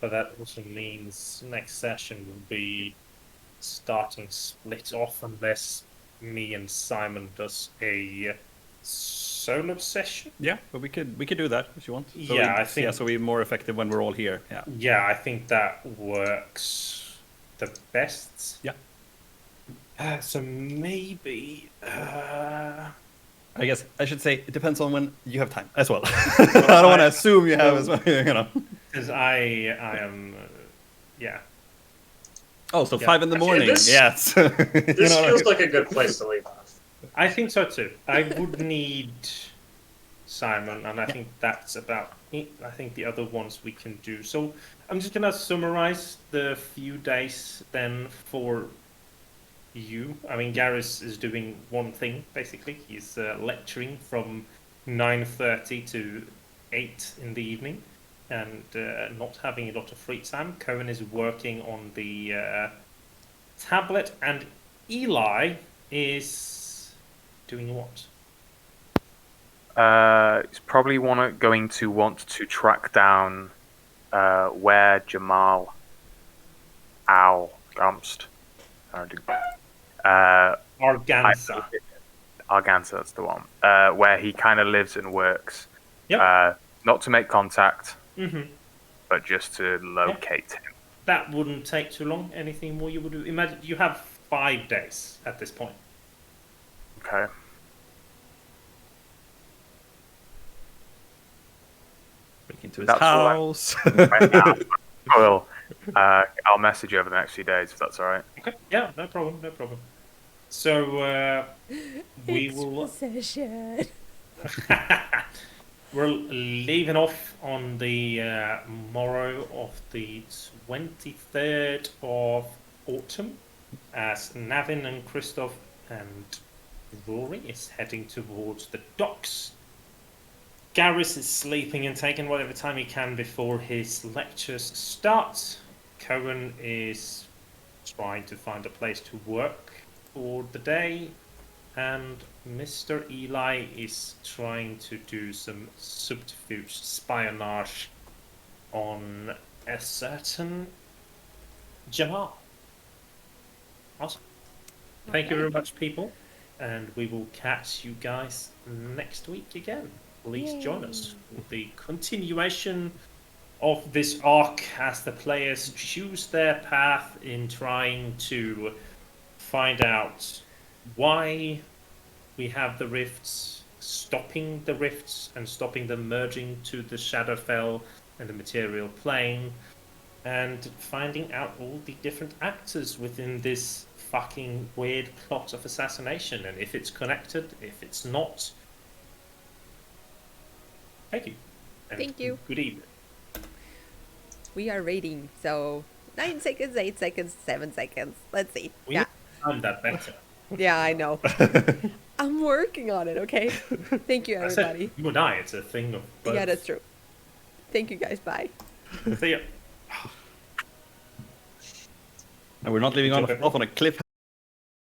But that also means next session will be starting split off unless me and Simon does a solo session.
Yeah, but we could do that if you want. So
Yeah, I think-
so we're more effective when we're all here. Yeah.
Yeah, I think that works the best.
Yeah.
So maybe.
I guess I should say it depends on when you have time as well. I don't want to assume you have as well. You know.
Because I am. Yeah.
Oh, so
Yeah.
5 in the
Actually,
morning.
this-
Yes.
This feels like a good place to leave off.
I think so too. I would need Simon, and I think that's about it. I think the other ones we can do. So I'm just gonna summarize the few days then for you. I mean, Garris is doing one thing basically. He's lecturing from 9:30 to 8 in the evening, and not having a lot of free time. Kowén is working on the tablet, and Eli is doing what?
He's probably going to want to track down where Jamal Gamst.
Arganza.
Arganza, that's the one. Where he kind of lives and works.
Yep.
Not to make contact,
Mm-hmm.
but just to locate him.
That wouldn't take too long. Anything more you would do? Imagine you have 5 days at this point.
Okay.
Break into his
That's all right.
house.
Well, I'll message you over the next few days if that's all right.
Okay. Yeah, no problem. No problem. So we will.
Exposition.
we're leaving off on the morrow of the 23rd of autumn as Navin and Christoph and Rory is heading towards the docks. Garris is sleeping and taking whatever time he can before his lectures start. Kowén is trying to find a place to work for the day. And Mr. Eli is trying to do some subterfuge espionage on a certain Jamal. Awesome. Thank you very much, people. And we will catch you guys next week again. Please join us for the continuation of this arc as the players choose their path in trying to find out why we have the rifts, stopping the rifts and stopping them merging to the Shadowfell and the material plane, and finding out all the different actors within this fucking weird plot of assassination, and if it's connected, if it's not. Thank you. And
Thank you.
Good evening.
We are rating, so 9 seconds, 8 seconds, 7 seconds. Let's see.
We
Yeah.
I'm that better.
Yeah, I know. I'm working on it, okay? Thank you,
I said,
everybody.
you and I, it's a thing of both.
Yeah, that's true. Thank you, guys. Bye.
See ya.
And we're not leaving off on a cliffhanger.